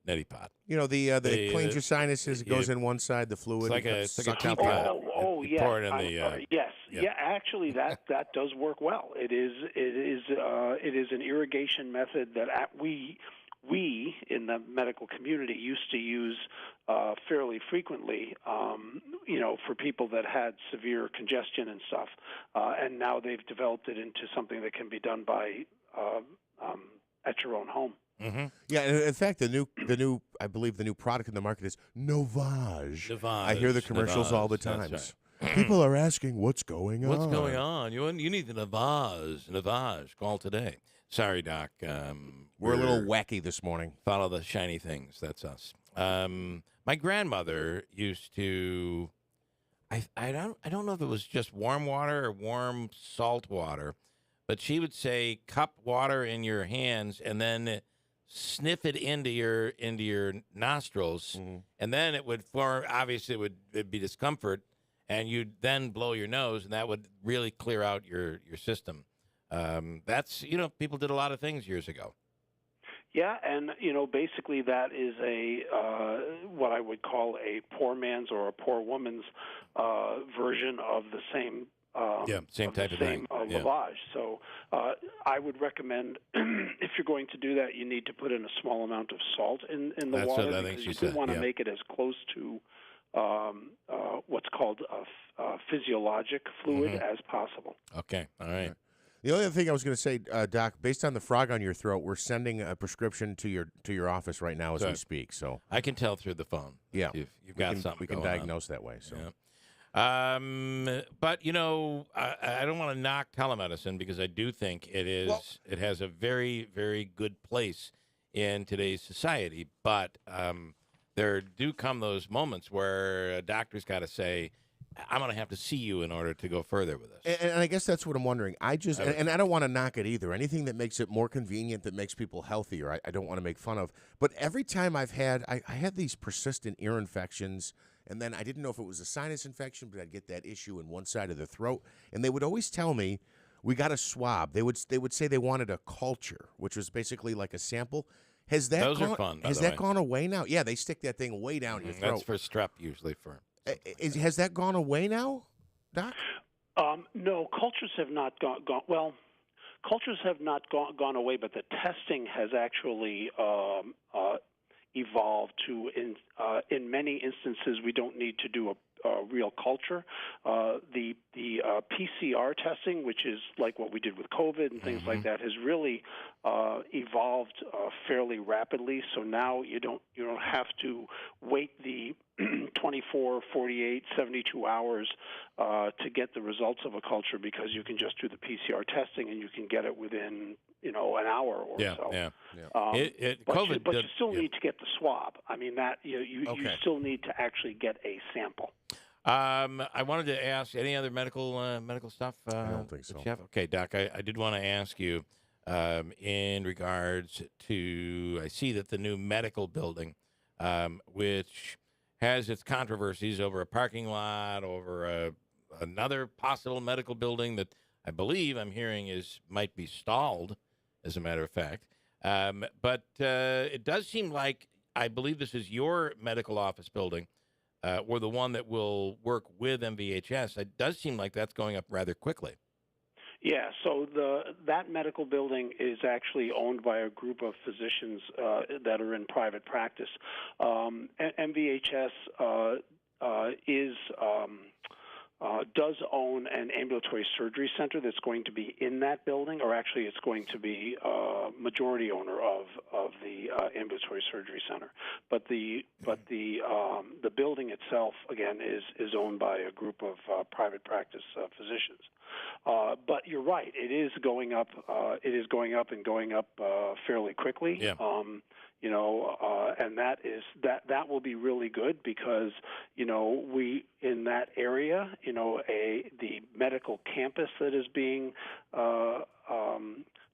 [SPEAKER 9] Neti pot.
[SPEAKER 10] The cleans your sinuses. It goes in one side, the fluid.
[SPEAKER 9] It's like a
[SPEAKER 10] sucked out
[SPEAKER 9] tea
[SPEAKER 10] the
[SPEAKER 9] pot.
[SPEAKER 10] other.
[SPEAKER 6] Yeah.
[SPEAKER 9] Pour it in the.
[SPEAKER 6] Yes. Yeah. Actually, that does work well. It is an irrigation method that we in the medical community used to use fairly frequently. For people that had severe congestion and stuff, and now they've developed it into something that can be done by at your own home.
[SPEAKER 9] Mm-hmm.
[SPEAKER 10] Yeah, and in fact, I believe the new product in the market is Novage. I hear the commercials all the time.
[SPEAKER 9] That's
[SPEAKER 10] People are asking, what's going on?
[SPEAKER 9] What's going on? You need the Novage. Call today. Sorry, Doc.
[SPEAKER 10] We're a little wacky this morning.
[SPEAKER 9] Follow the shiny things. That's us. My grandmother used to. I don't know if it was just warm water or warm salt water, but she would say cup water in your hands and then sniff it into your nostrils, and then it would form. Obviously, it'd be discomfort, and you'd then blow your nose, and that would really clear out your system. That's people did a lot of things years ago.
[SPEAKER 6] Yeah, and basically that is what I would call a poor man's or a poor woman's version of the same.
[SPEAKER 9] Same type of thing.
[SPEAKER 6] Lavage. So I would recommend if you're going to do that, you need to put in a small amount of salt in the
[SPEAKER 9] That's
[SPEAKER 6] water.
[SPEAKER 9] what I think she
[SPEAKER 6] you
[SPEAKER 9] said.
[SPEAKER 6] want to make it as close to what's called a physiologic fluid as possible.
[SPEAKER 9] Okay, all right.
[SPEAKER 10] The only other thing I was going to say, Doc, based on the frog on your throat, we're sending a prescription to your office right now as we speak. So
[SPEAKER 9] I can tell through the phone.
[SPEAKER 10] Yeah,
[SPEAKER 9] you've got something.
[SPEAKER 10] We can
[SPEAKER 9] going
[SPEAKER 10] diagnose that way. So.
[SPEAKER 9] Yeah. But I don't want to knock telemedicine because I do think it has a very, very good place in today's society. But there do come those moments where a doctor's got to say, I'm going to have to see you in order to go further with this.
[SPEAKER 10] And I guess that's what I'm wondering. I don't want to knock it either. Anything that makes it more convenient, that makes people healthier, I don't want to make fun of. But every time I had these persistent ear infections, and then I didn't know if it was a sinus infection, but I'd get that issue in one side of the throat. And they would always tell me, we got a swab. They would say they wanted a culture, which was basically like a sample. Has that
[SPEAKER 9] Those
[SPEAKER 10] gone,
[SPEAKER 9] are fun, by
[SPEAKER 10] has
[SPEAKER 9] the
[SPEAKER 10] that
[SPEAKER 9] way.
[SPEAKER 10] gone away now? Yeah, they stick that thing way down your throat.
[SPEAKER 9] That's for strep usually for.
[SPEAKER 10] Has that gone away now, Doc?
[SPEAKER 6] No, cultures have not gone. Well, cultures have not gone away, but the testing has actually evolved to. In many instances, we don't need to do a real culture. The PCR testing, which is like what we did with COVID and things like that, has really evolved fairly rapidly. So now you don't have to wait the 24, 48, 72 hours to get the results of a culture, because you can just do the PCR testing and you can get it within an hour or so.
[SPEAKER 9] Yeah.
[SPEAKER 6] But
[SPEAKER 9] COVID
[SPEAKER 6] you still need to get the swab. I mean, that you still need to actually get a sample.
[SPEAKER 9] I wanted to ask any other medical stuff.
[SPEAKER 10] I don't think so.
[SPEAKER 9] that you have? Okay, Doc. I did want to ask you in regards to. I see that the new medical building, which has its controversies over a parking lot, over another possible medical building that I believe I'm hearing might be stalled, as a matter of fact. But it does seem like I believe this is your medical office building. Or the one that will work with MVHS, it does seem like that's going up rather quickly.
[SPEAKER 6] Yeah, so that medical building is actually owned by a group of physicians that are in private practice. MVHS does own an ambulatory surgery center that's going to be in that building, or actually it's going to be majority owner of the ambulatory surgery center. But the building itself, again, is owned by a group of private practice physicians. But you're right; it is going up. It is going up and going up fairly quickly.
[SPEAKER 9] Yeah.
[SPEAKER 6] And that will be really good because we in that area, the medical campus that is being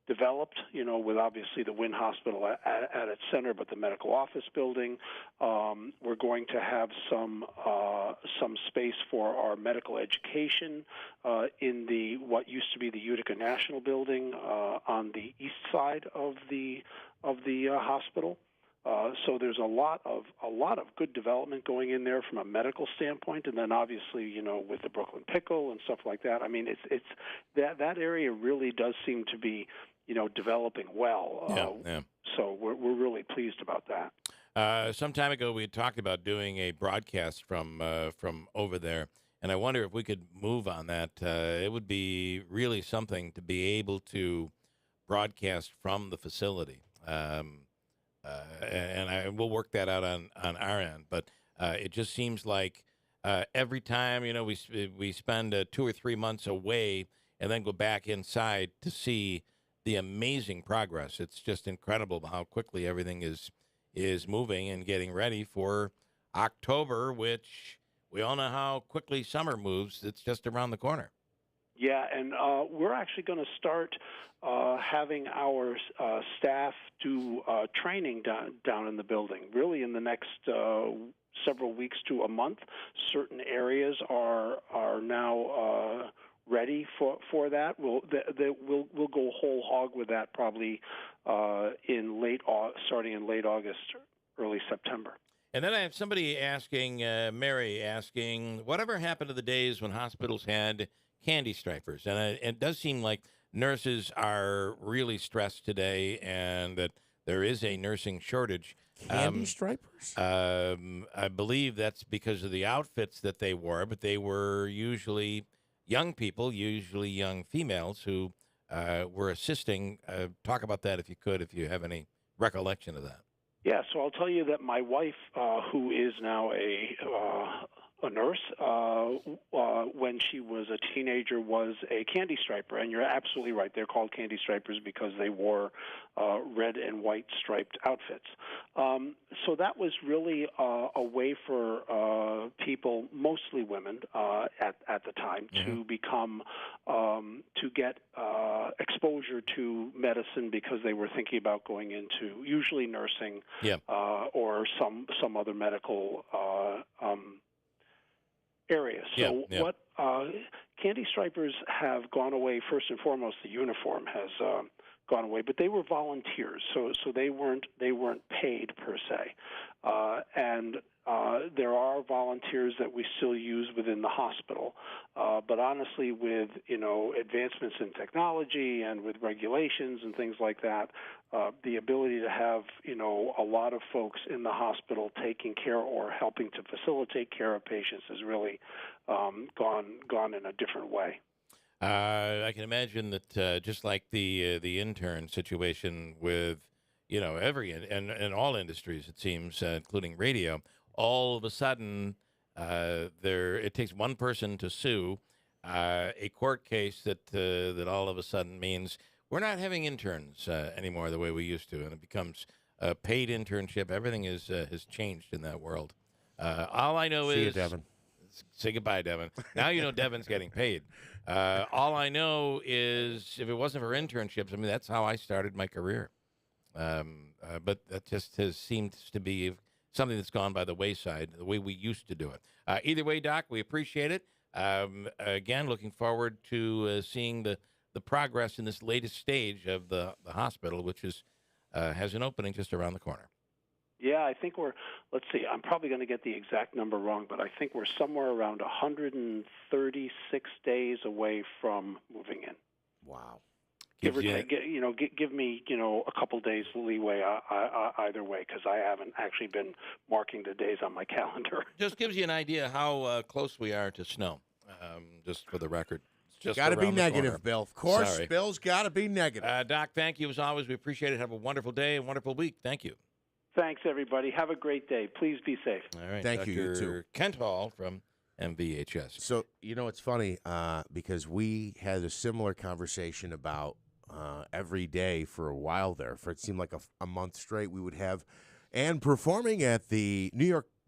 [SPEAKER 6] developed, with obviously the Wynn Hospital at its center, but the medical office building. We're going to have some space for our medical education in what used to be the Utica National Building on the east side of the hospital. So there's a lot of good development going in there from a medical standpoint, and then obviously with the Brooklyn Pickle and stuff like that. I mean, it's that area really does seem to be developing well.
[SPEAKER 9] Yeah.
[SPEAKER 6] So we're really pleased about that.
[SPEAKER 9] Some time ago, we had talked about doing a broadcast from over there, and I wonder if we could move on that. It would be really something to be able to broadcast from the facility. And we'll work that out on our end. But it just seems like every time, we spend 2 or 3 months away and then go back inside to see the amazing progress. It's just incredible how quickly everything is moving and getting ready for October, which we all know how quickly summer moves. It's just around the corner.
[SPEAKER 6] Yeah, and we're actually going to start having our staff do training down in the building, really in the next several weeks to a month. Certain areas are now ready for that. We'll go whole hog with that probably starting in late August, early September.
[SPEAKER 9] And then I have somebody asking, Mary asking, whatever happened to the days when hospitals had candy stripers? And it does seem like nurses are really stressed today and that there is a nursing shortage.
[SPEAKER 10] Candy stripers?
[SPEAKER 9] I believe that's because of the outfits that they wore, but they were usually young people, usually young females who were assisting. Talk about that if you have any recollection of that.
[SPEAKER 6] Yeah, so I'll tell you that my wife, who is now a nurse, when she was a teenager, was a candy striper. And you're absolutely right. They're called candy stripers because they wore red and white striped outfits. So that was really a way for people, mostly women at the time, to become to get exposure to medicine because they were thinking about going into usually nursing or some other medical area. So what candy stripers have gone away. First and foremost, the uniform has gone away, but they were volunteers, so they weren't paid per se. And there are volunteers that we still use within the hospital. But honestly, with advancements in technology and with regulations and things like that, the ability to have a lot of folks in the hospital taking care or helping to facilitate care of patients has really gone in a different way.
[SPEAKER 9] I can imagine that just like the intern situation with every and all industries, it seems, including radio, all of a sudden it takes one person to sue a court case that all of a sudden means We're not having interns anymore the way we used to, and it becomes a paid internship. Everything has changed in that world. All I know
[SPEAKER 10] See
[SPEAKER 9] is...
[SPEAKER 10] you, Devin.
[SPEAKER 9] Say goodbye, Devin. Now you know Devin's getting paid. All I know is if it wasn't for internships, I mean, that's how I started my career. But that just seems to be something that's gone by the wayside, the way we used to do it. Either way, Doc, we appreciate it. Again, looking forward to seeing the progress in this latest stage of the hospital, which has an opening just around the corner.
[SPEAKER 6] Yeah, I think let's see, I'm probably going to get the exact number wrong, but I think we're somewhere around 136 days away from moving in.
[SPEAKER 10] Wow.
[SPEAKER 6] Give or take, give me, a couple days leeway either way, because I haven't actually been marking the days on my calendar.
[SPEAKER 9] Just gives you an idea how close we are to snow, just for the record.
[SPEAKER 10] Got to be negative,
[SPEAKER 9] corner.
[SPEAKER 10] Bill. Of course,
[SPEAKER 9] Sorry.
[SPEAKER 10] Bill's got to be negative.
[SPEAKER 9] Doc, thank you as always. We appreciate it. Have a wonderful day, a wonderful week. Thank you.
[SPEAKER 6] Thanks, everybody. Have a great day. Please be safe.
[SPEAKER 9] All right.
[SPEAKER 10] Thank you, you
[SPEAKER 9] Dr.
[SPEAKER 10] too.
[SPEAKER 9] Kent Hall from MVHS.
[SPEAKER 10] So, it's funny because we had a similar conversation about every day for a while there. For it seemed like a month straight we would have. And performing at the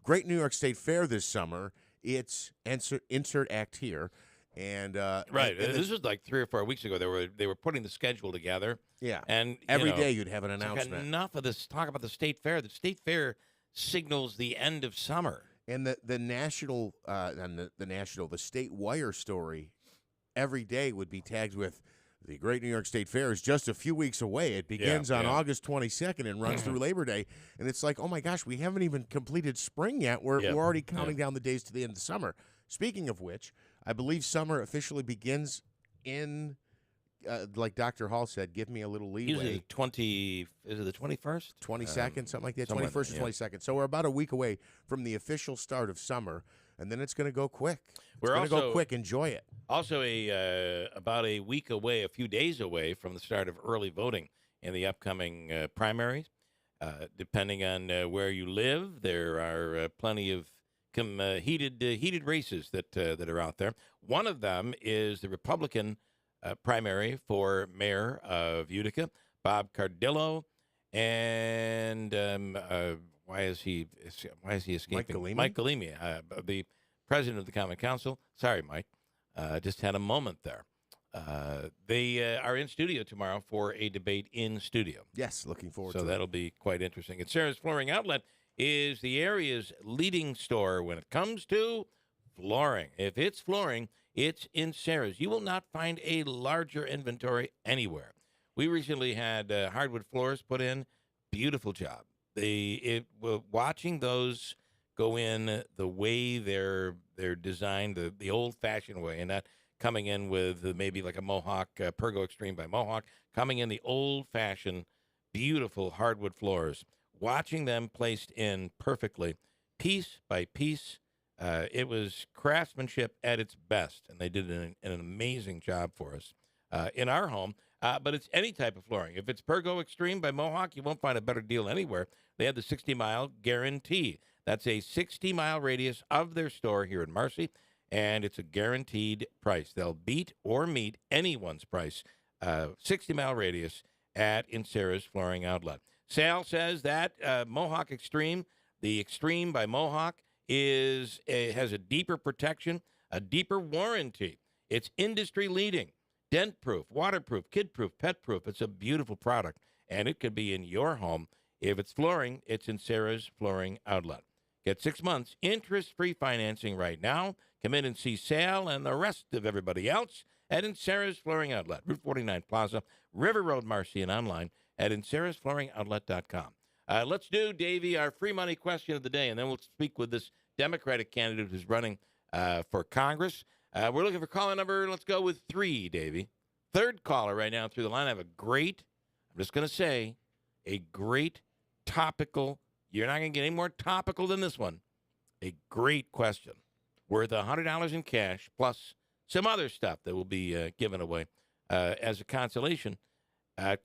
[SPEAKER 10] Great New York State Fair this summer, it's insert act here. And
[SPEAKER 9] right, this was like 3 or 4 weeks ago. They were putting the schedule together.
[SPEAKER 10] Yeah,
[SPEAKER 9] and
[SPEAKER 10] every day you'd have an
[SPEAKER 9] like
[SPEAKER 10] announcement.
[SPEAKER 9] Enough of this talk about the state fair. The state fair signals the end of summer.
[SPEAKER 10] And the national and the state wire story every day would be tagged with the Great New York State Fair is just a few weeks away. It begins on August 22nd and runs through Labor Day. And it's like, oh my gosh, we haven't even completed spring yet. We're already counting down the days to the end of summer. Speaking of which, I believe summer officially begins in, like Dr. Hall said, give me a little leeway.
[SPEAKER 9] Usually is it the 21st?
[SPEAKER 10] 22nd, something like that, 21st or 22nd. So we're about a week away from the official start of summer, and then it's going to go quick. It's going to go quick. Enjoy it.
[SPEAKER 9] Also, about a week away, a few days away from the start of early voting in the upcoming primaries. Depending on where you live, there are plenty of heated races that are out there. One of them is the Republican primary for mayor of Utica, Bob Cardillo, and why is he escaping? Mike Galimi, the president of the Common Council. Sorry, Mike, just had a moment there. They are in studio tomorrow for a debate in studio.
[SPEAKER 10] Yes, looking forward to it.
[SPEAKER 9] So that'll be quite interesting. And Sarah's Flooring Outlet is the area's leading store when it comes to flooring. If it's flooring, it's in Sarah's. You will not find a larger inventory anywhere. We recently had hardwood floors put in. Beautiful job. Watching those go in the way they're designed, the old-fashioned way, and not coming in with maybe like a Mohawk, Pergo Extreme by Mohawk, coming in the old-fashioned, beautiful hardwood floors. Watching them placed in perfectly, piece by piece, it was craftsmanship at its best, and they did an amazing job for us in our home. But it's any type of flooring. If it's Pergo Extreme by Mohawk, you won't find a better deal anywhere. They have the 60-mile guarantee. That's a 60-mile radius of their store here in Marcy, and it's a guaranteed price. They'll beat or meet anyone's price, 60-mile radius at Insera's Flooring Outlet. Sal says that Mohawk Extreme, the Extreme by Mohawk, has a deeper protection, a deeper warranty. It's industry-leading, dent-proof, waterproof, kid-proof, pet-proof. It's a beautiful product, and it could be in your home. If it's flooring, it's in Sarah's Flooring Outlet. Get 6 months interest-free financing right now. Come in and see Sal and the rest of everybody else at Sarah's Flooring Outlet, Route 49 Plaza, River Road, Marcy, and online at InSarah'sFlooringOutlet.com. Let's do, Davey, our free money question of the day, and then we'll speak with this Democratic candidate who's running for Congress. We're looking for caller number. Let's go with 3, Davey. Third caller right now through the line. I have a great topical, you're not going to get any more topical than this one, a great question worth $100 in cash plus some other stuff that will be given away as a consolation.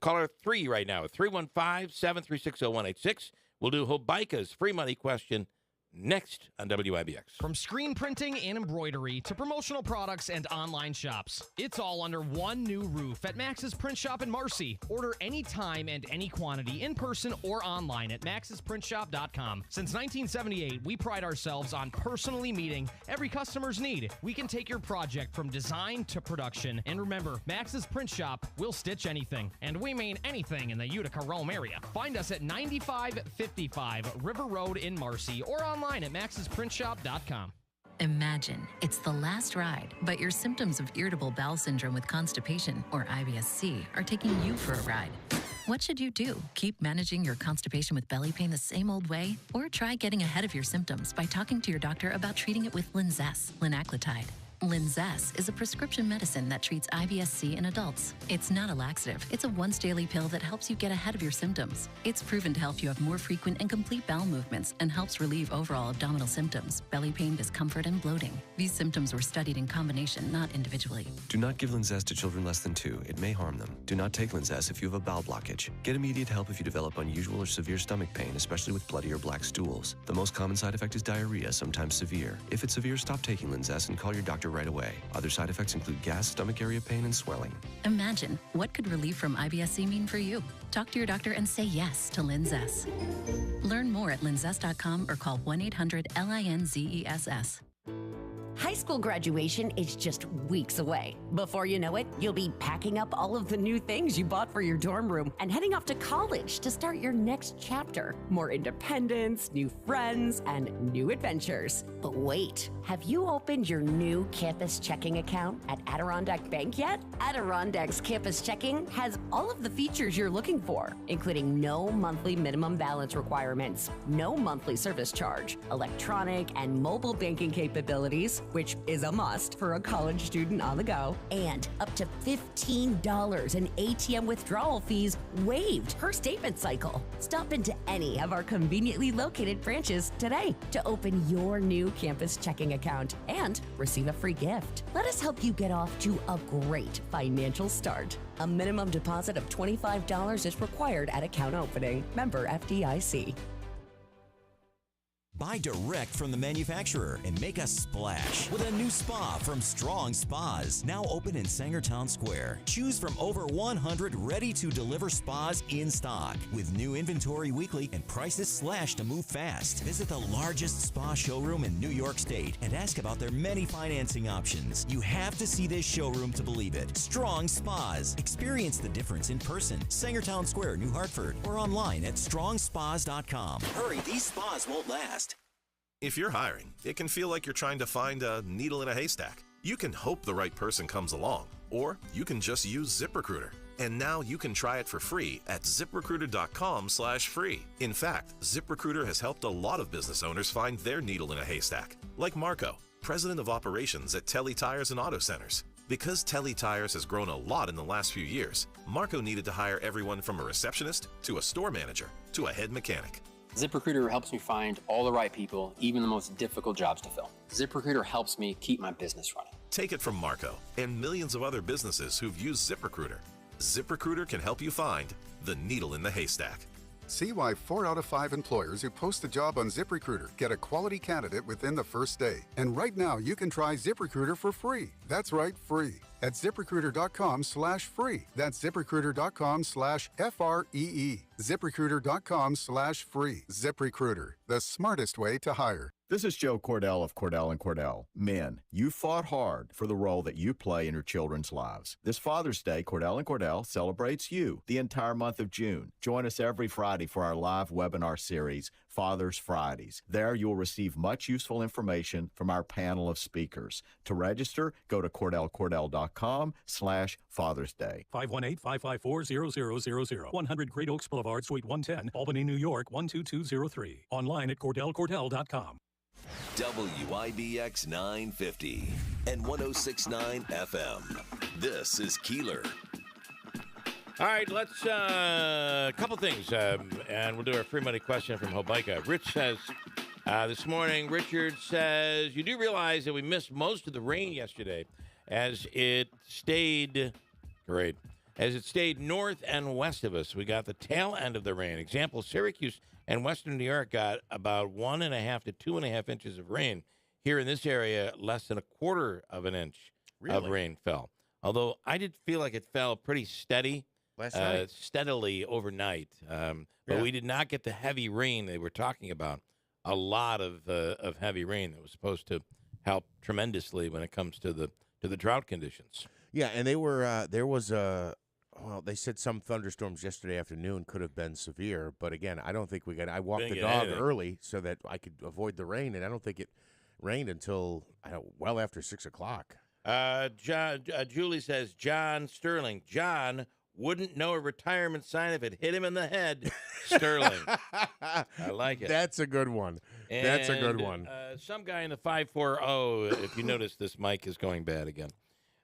[SPEAKER 9] Caller 3 right now at 315-736-0186. We'll do Hobica's free money question next on WIBX.
[SPEAKER 13] From screen printing and embroidery to promotional products and online shops, it's all under one new roof at Max's Print Shop in Marcy. Order anytime and any quantity in person or online at maxsprintshop.com. Since 1978, we pride ourselves on personally meeting every customer's need. We can take your project from design to production. And remember, Max's Print Shop will stitch anything. And we mean anything in the Utica-Rome area. Find us at 9555 River Road in Marcy or online at maxsprintshop.com.
[SPEAKER 14] Imagine it's the last ride, but your symptoms of irritable bowel syndrome with constipation, or IBS-C, are taking you for a ride. What should you do? Keep managing your constipation with belly pain the same old way? Or try getting ahead of your symptoms by talking to your doctor about treating it with Linzess, linaclotide. Linzess is a prescription medicine that treats IBS-C in adults. It's not a laxative. It's a once-daily pill that helps you get ahead of your symptoms. It's proven to help you have more frequent and complete bowel movements and helps relieve overall abdominal symptoms, belly pain, discomfort, and bloating. These symptoms were studied in combination, not individually.
[SPEAKER 15] Do not give Linzess to children less than 2. It may harm them. Do not take Linzess if you have a bowel blockage. Get immediate help if you develop unusual or severe stomach pain, especially with bloody or black stools. The most common side effect is diarrhea, sometimes severe. If it's severe, stop taking Linzess and call your doctor right away. Other side effects include gas, stomach area pain, and swelling.
[SPEAKER 14] Imagine, what could relief from IBS-C mean for you? Talk to your doctor and say yes to Linzess. Learn more at linzess.com or call 1-800-LINZESS.
[SPEAKER 16] High school graduation is just weeks away. Before you know it, you'll be packing up all of the new things you bought for your dorm room and heading off to college to start your next chapter. More independence, new friends, and new adventures. But wait, have you opened your new campus checking account at Adirondack Bank yet? Adirondack's campus checking has all of the features you're looking for, including no monthly minimum balance requirements, no monthly service charge, electronic and mobile banking capabilities, which is a must for a college student on the go, and up to $15 in ATM withdrawal fees waived per statement cycle. Stop into any of our conveniently located branches today to open your new campus checking account and receive a free gift. Let us help you get off to a great financial start. A minimum deposit of $25 is required at account opening. Member FDIC.
[SPEAKER 17] Buy direct from the manufacturer and make a splash with a new spa from Strong Spas, now open in Sanger Town Square. Choose from over 100 ready-to-deliver spas in stock with new inventory weekly and prices slashed to move fast. Visit the largest spa showroom in New York State and ask about their many financing options. You have to see this showroom to believe it. Strong Spas. Experience the difference in person. Sanger Town Square, New Hartford, or online at strongspas.com. Hurry, these spas won't last.
[SPEAKER 26] If you're hiring, it can feel like you're trying to find a needle in a haystack. You can hope the right person comes along, or you can just use ZipRecruiter. And now you can try it for free at ZipRecruiter.com/free. In fact, ZipRecruiter has helped a lot of business owners find their needle in a haystack, like Marco, president of operations at Telly Tires and Auto Centers. Because Telly Tires has grown a lot in the last few years, Marco needed to hire everyone from a receptionist to a store manager to a head mechanic.
[SPEAKER 27] ZipRecruiter helps me find all the right people, even the most difficult jobs to fill. ZipRecruiter helps me keep my business running.
[SPEAKER 26] Take it from Marco and millions of other businesses who've used ZipRecruiter. ZipRecruiter can help you find the needle in the haystack.
[SPEAKER 28] See why 4 out of 5 employers who post a job on ZipRecruiter get a quality candidate within the first day. And right now, you can try ZipRecruiter for free. That's right, free. At ZipRecruiter.com/free. That's ZipRecruiter.com/FREE. ZipRecruiter.com/free. ZipRecruiter, the smartest way to hire.
[SPEAKER 29] This is Joe Cordell of Cordell & Cordell. Men, you fought hard for the role that you play in your children's lives. This Father's Day, Cordell & Cordell celebrates you the entire month of June. Join us every Friday for our live webinar series, Father's Fridays. There you'll receive much useful information from our panel of speakers. To register, go to CordellCordell.com/Father's Day.
[SPEAKER 30] 518-554-0000. 100 Great Oaks Boulevard, Suite 110, Albany, New York, 12203. Online at CordellCordell.com.
[SPEAKER 8] WIBX 950 and 106.9 FM. This is Keeler.
[SPEAKER 9] All right, let's a couple things, and we'll do our free money question from Hobica. Rich says, this morning, Richard says, you do realize that we missed most of the rain yesterday as it stayed, great, As it stayed north and west of us, we got the tail end of the rain. Example, Syracuse and western New York got about 1.5 to 2.5 inches of rain. Here in this area, less than 1/4 of an inch of rain fell. Although I did feel like it fell pretty steady, steadily overnight. But we did not get the heavy rain they were talking about. A lot of heavy rain that was supposed to help tremendously when it comes to the drought conditions.
[SPEAKER 10] Yeah, and there was they said some thunderstorms yesterday afternoon could have been severe, but again, I don't think we got. I walked the dog early so that I could avoid the rain, and I don't think it rained until well after 6 o'clock.
[SPEAKER 9] Julie says John Sterling. John wouldn't know a retirement sign if it hit him in the head. Sterling. I like it.
[SPEAKER 10] That's a good one. That's a good one.
[SPEAKER 9] Some guy in the 540, if you notice, this mic is going bad again.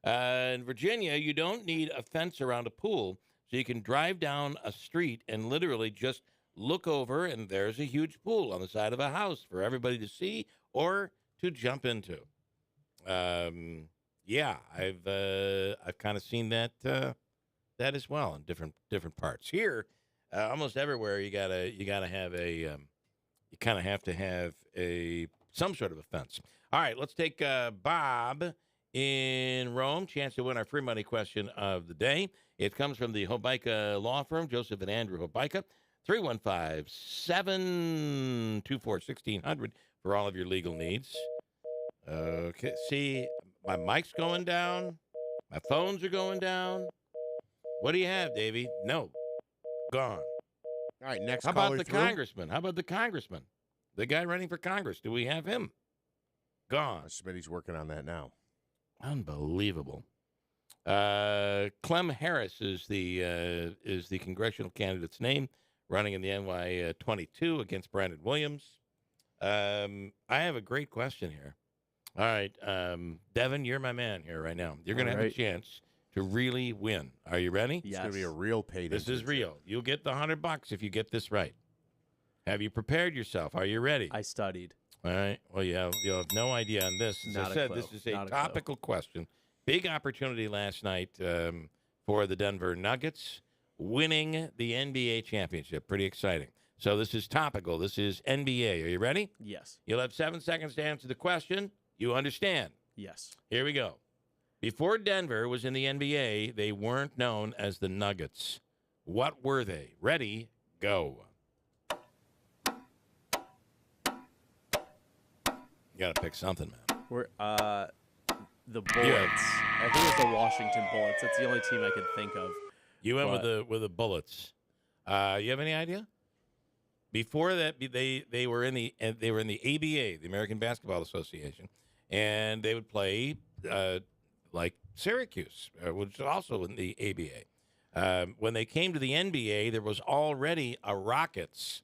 [SPEAKER 9] In Virginia, you don't need a fence around a pool, so you can drive down a street and literally just look over, and there's a huge pool on the side of a house for everybody to see or to jump into. Yeah, I've kind of seen that as well in different parts. Here, almost everywhere, you gotta have a you kind of have to have some sort of a fence. All right, let's take Bob in Rome. Chance to win our free money question of the day. It comes from the Hobeika Law Firm, Joseph and Andrew Hobeika, 315-724-1600 for all of your legal needs. Okay, see, my mic's going down. My phones are going down. What do you have, Davey? No. Gone.
[SPEAKER 10] All right, next
[SPEAKER 9] How about
[SPEAKER 10] caller
[SPEAKER 9] the
[SPEAKER 10] through?
[SPEAKER 9] congressman? How about the congressman? The guy running for Congress. Do we have him? Gone.
[SPEAKER 10] Smitty's working on that now.
[SPEAKER 9] Unbelievable. Clem Harris is the congressional candidate's name, running in the NY 22 against Brandon Williams. I have a great question here. All right, Devin, you're my man here right now. You're going to have a chance to really win. Are you ready?
[SPEAKER 10] It's going to be a real payday.
[SPEAKER 9] This is real. You'll get the $100 if you get this right. Have you prepared yourself? Are you ready?
[SPEAKER 11] I studied.
[SPEAKER 9] All right. Well, you'll have no idea on this. As
[SPEAKER 11] Not
[SPEAKER 9] I
[SPEAKER 11] a
[SPEAKER 9] said,
[SPEAKER 11] clue.
[SPEAKER 9] this is a
[SPEAKER 11] Not a
[SPEAKER 9] topical question. Big opportunity last night for the Denver Nuggets winning the NBA championship. Pretty exciting. So this is topical. This is NBA. Are you ready?
[SPEAKER 11] Yes.
[SPEAKER 9] You'll have 7 seconds to answer the question. You understand?
[SPEAKER 11] Yes.
[SPEAKER 9] Here we go. Before Denver was in the NBA, they weren't known as the Nuggets. What were they? Ready? Go. You got to pick something, man.
[SPEAKER 11] We're the Bullets. I think it's the Washington Bullets. That's the only team I could think of.
[SPEAKER 9] You went with the Bullets. You have any idea? Before that, they were in the ABA, the American Basketball Association, and they would play like Syracuse, which is also in the ABA. When they came to the NBA, there was already a Rockets.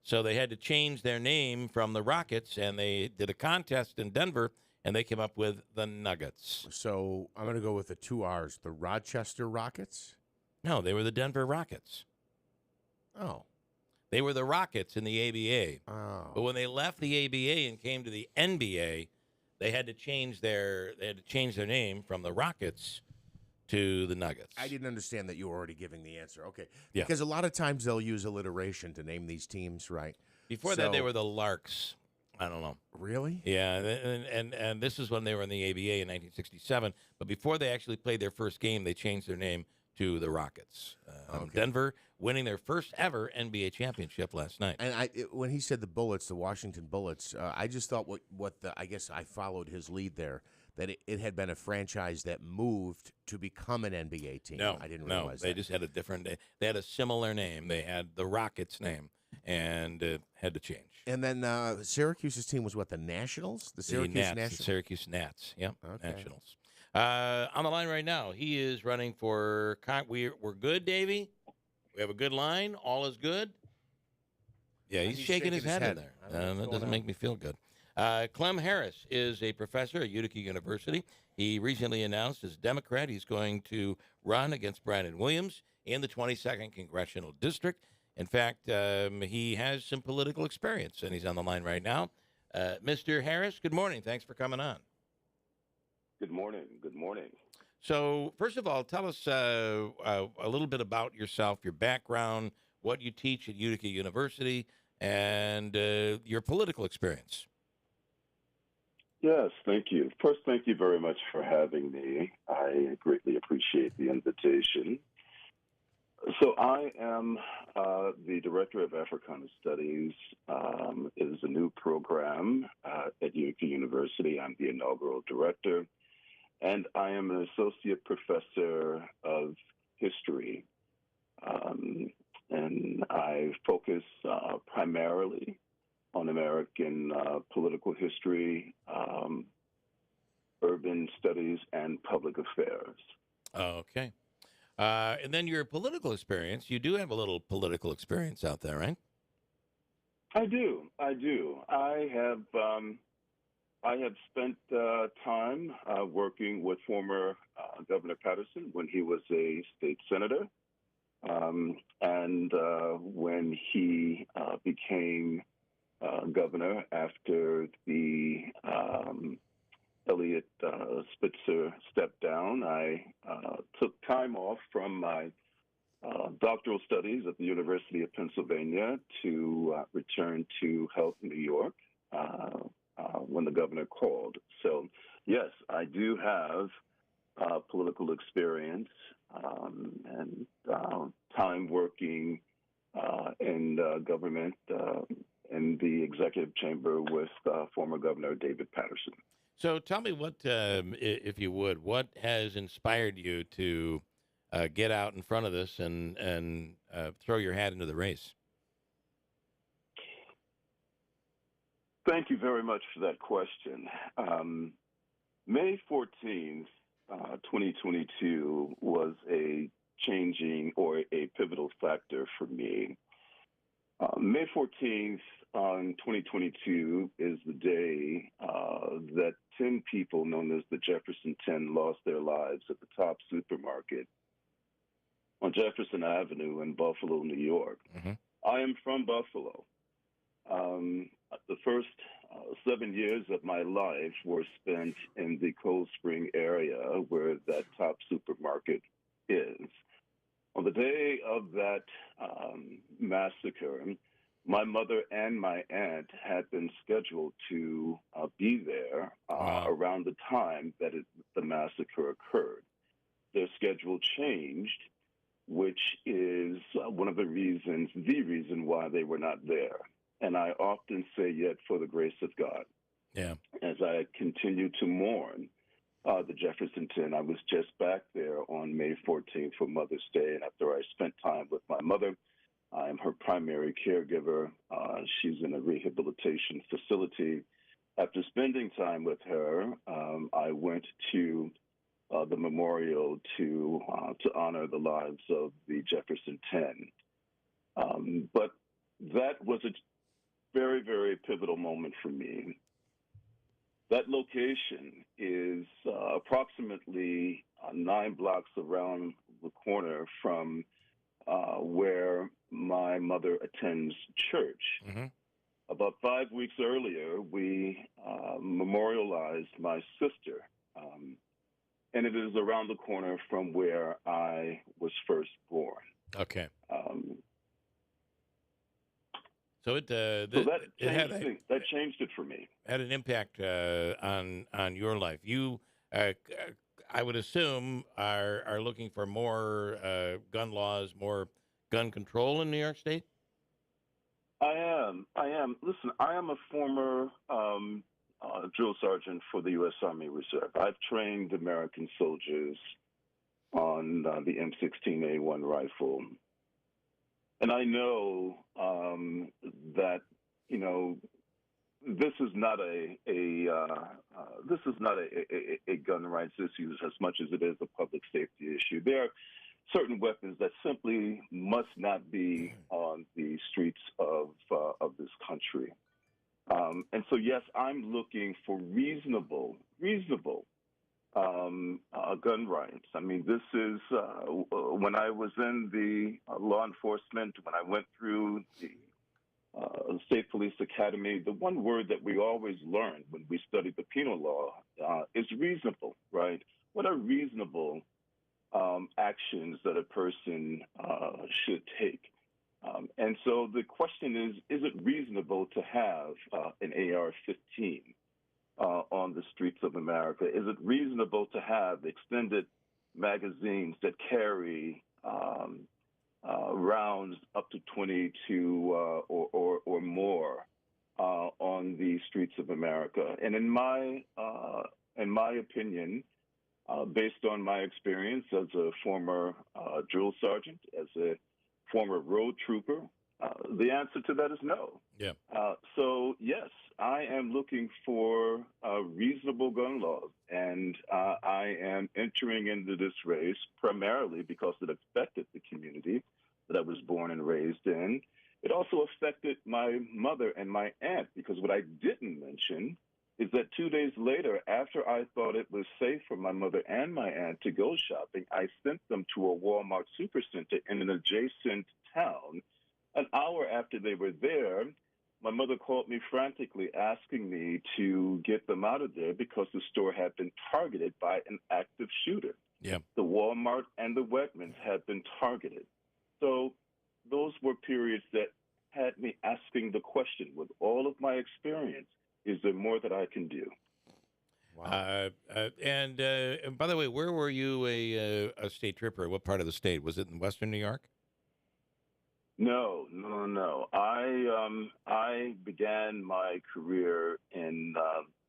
[SPEAKER 9] So they had to change their name from the Rockets, and they did a contest in Denver, and they came up with the Nuggets.
[SPEAKER 10] So I'm going to go with the 2 R's. The Rochester Rockets?
[SPEAKER 9] No, they were the Denver Rockets.
[SPEAKER 10] Oh.
[SPEAKER 9] They were the Rockets in the ABA.
[SPEAKER 10] Oh.
[SPEAKER 9] But when they left the ABA and came to the NBA, they had to change their name from the Rockets to the Nuggets.
[SPEAKER 10] I didn't understand that you were already giving the answer. Okay.
[SPEAKER 9] Yeah.
[SPEAKER 10] Because a lot of times they'll use alliteration to name these teams, right?
[SPEAKER 9] Before that, they were the Larks. I don't know.
[SPEAKER 10] Really?
[SPEAKER 9] Yeah, and this is when they were in the ABA in 1967. But before they actually played their first game, they changed their name to the Rockets. Denver winning their first ever NBA championship last night.
[SPEAKER 10] And when he said the Bullets, the Washington Bullets, I just thought I guess I followed his lead there, that it had been a franchise that moved to become an NBA team.
[SPEAKER 9] No,
[SPEAKER 10] I didn't realize
[SPEAKER 9] they
[SPEAKER 10] that.
[SPEAKER 9] just had a different. They had a similar name. They had the Rockets name, and had to change.
[SPEAKER 10] And then Syracuse's team was what, the Nationals? The Syracuse
[SPEAKER 9] Nats,
[SPEAKER 10] Nationals?
[SPEAKER 9] the Syracuse Nats. Yep,
[SPEAKER 10] Okay.
[SPEAKER 9] Nationals. On the line right now, he is running for. We're good, Davey. We have a good line. All is good. Yeah, he's shaking his head in there. That doesn't make me feel good. Clem Harris is a professor at Utica University. He recently announced as a Democrat he's going to run against Brandon Williams in the 22nd Congressional District. In fact, he has some political experience, and he's on the line right now. Mr. Harris, good morning. Thanks for coming on.
[SPEAKER 1] Good morning. Good morning.
[SPEAKER 9] So, first of all, tell us a little bit about yourself, your background, what you teach at Utica University, and your political experience.
[SPEAKER 1] Yes, thank you. First, thank you very much for having me. I greatly appreciate the invitation. So I am the Director of Africana Studies. It is a new program at Utica University. I'm the inaugural director, and I am an Associate Professor of History. And I focus primarily on American political history, urban studies, and public affairs.
[SPEAKER 9] Okay. And then your political experience, you do have a little political experience out there, right?
[SPEAKER 1] I do. I have spent time working with former Governor Patterson when he was a state senator, and when he became governor after the Elliot Spitzer stepped down. I took time off from my doctoral studies at the University of Pennsylvania to return to help New York when the governor called. So, yes, I do have political experience and time working in government in the executive chamber with former Governor David Patterson.
[SPEAKER 9] So tell me what, if you would, what has inspired you to get out in front of this and throw your hat into the race?
[SPEAKER 1] Thank you very much for that question. May 14th, 2022 was a changing or a pivotal factor for me. May 14th on 2022 is the day that 10 people known as the Jefferson 10 lost their lives at the Top supermarket on Jefferson Avenue in Buffalo, New York.
[SPEAKER 9] Mm-hmm.
[SPEAKER 1] I am from Buffalo. The first 7 years of my life were spent in the Cold Spring area where that Top supermarket is. On the day of that massacre, my mother and my aunt had been scheduled to be there around the time that the massacre occurred. Their schedule changed, which is one of the reason why they were not there. And I often say, yet for the grace of God.
[SPEAKER 9] Yeah.
[SPEAKER 1] As I continue to mourn the Jefferson 10, I was just back there on May 14th for Mother's Day, and after I spent time with my mother, I am her primary caregiver. She's in a rehabilitation facility. After spending time with her, I went to the memorial to honor the lives of the Jefferson 10. But that was a very, very pivotal moment for me. That location is approximately 9 blocks around the corner from where my mother attends church.
[SPEAKER 9] Mm-hmm.
[SPEAKER 1] About 5 weeks earlier, we memorialized my sister, and it is around the corner from where I was first born.
[SPEAKER 9] Okay. So
[SPEAKER 1] that changed it for me.
[SPEAKER 9] Had an impact on your life. You, I would assume, are looking for more gun laws, more gun control in New York State?
[SPEAKER 1] I am. Listen, I am a former drill sergeant for the U.S. Army Reserve. I've trained American soldiers on the M16A1 rifle. And I know that, this is not a gun rights issue as much as it is a public safety issue. There are certain weapons that simply must not be on the streets of this country. And so, yes, I'm looking for reasonable gun rights. I mean, this is when I was in the law enforcement, when I went through the State Police Academy, the one word that we always learned when we studied the penal law is reasonable, right? what are reasonable actions that a person should take. And so the question is it reasonable to have an AR-15 on the streets of America? Is it reasonable to have extended magazines that carry rounds up to 22 or more on the streets of America? And in my opinion, based on my experience as a former drill sergeant, as a former road trooper, the answer to that is no.
[SPEAKER 9] Yeah.
[SPEAKER 1] So, yes, I am looking for reasonable gun laws, and I am entering into this race primarily because it affected the community that I was born and raised in. It also affected my mother and my aunt, because what I didn't mention is that 2 days later, after I thought it was safe for my mother and my aunt to go shopping, I sent them to a Walmart supercenter in an adjacent town. An hour after they were there, my mother called me frantically asking me to get them out of there because the store had been targeted by an active shooter.
[SPEAKER 9] Yeah.
[SPEAKER 1] The Walmart and the Wegmans had been targeted. So those were periods that had me asking the question, with all of my experience, is there more that I can do?
[SPEAKER 9] Wow. And by the way, where were you a state trooper? What part of the state? Was it in Western New York?
[SPEAKER 1] No. I began my career in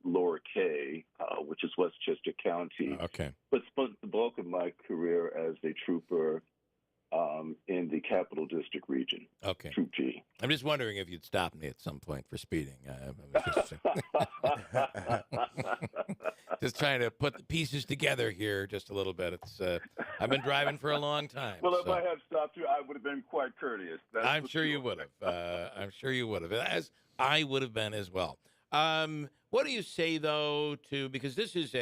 [SPEAKER 1] Lower K, which is Westchester County.
[SPEAKER 9] Okay.
[SPEAKER 1] But spent the bulk of my career as a trooper in the Capital District region.
[SPEAKER 9] Okay.
[SPEAKER 1] Troop G.
[SPEAKER 9] I'm just wondering if you'd stop me at some point for speeding. Just trying to put the pieces together here just a little bit. It's I've been driving for a long time.
[SPEAKER 1] Well, if
[SPEAKER 9] so.
[SPEAKER 1] I had stopped you, I would have been quite courteous.
[SPEAKER 9] I'm sure you would have. I'm sure you would have, as I would have been as well. What do you say, though, because this is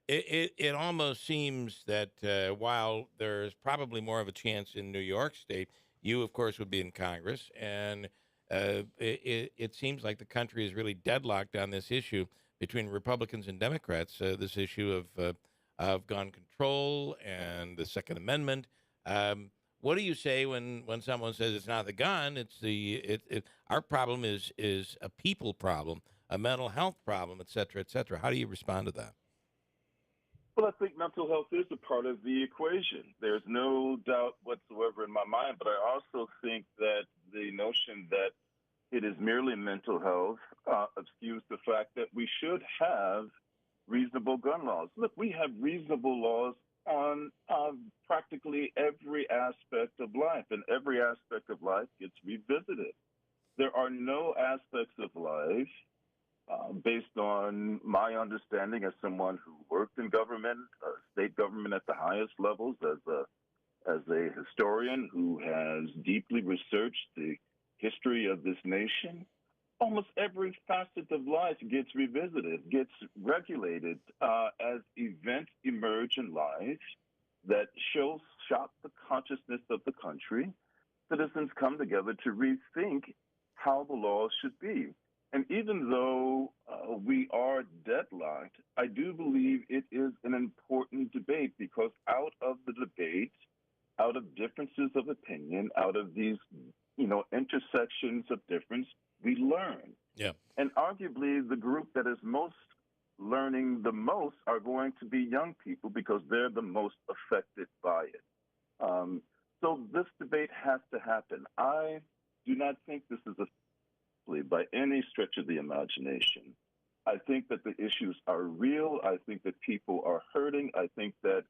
[SPEAKER 9] it almost seems that while there's probably more of a chance in New York State, you, of course, would be in Congress, and it seems like the country is really deadlocked on this issue between Republicans and Democrats, this issue of gun control and the Second Amendment. What do you say when someone says it's not the gun, it's our problem is a people problem, a mental health problem, et cetera, et cetera? How do you respond to that?
[SPEAKER 1] Well, I think mental health is a part of the equation. There's no doubt whatsoever in my mind, but I also think that the notion that it is merely mental health obscures the fact that we should have reasonable gun laws. Look, we have reasonable laws on practically every aspect of life, and every aspect of life gets revisited. There are no aspects of life, based on my understanding as someone who worked in government, state government at the highest levels, as a historian who has deeply researched the history of this nation, almost every facet of life gets revisited, gets regulated as events emerge in life that shock the consciousness of the country. Citizens come together to rethink how the laws should be. And even though we are deadlocked, I do believe it is an important debate, because out of the debate, out of differences of opinion, out of these, intersections of difference, we learn.
[SPEAKER 9] Yeah.
[SPEAKER 1] And arguably the group that is most learning the most are going to be young people, because they're the most affected by it. So this debate has to happen. I do not think this is by any stretch of the imagination. I think that the issues are real. I think that people are hurting. I think that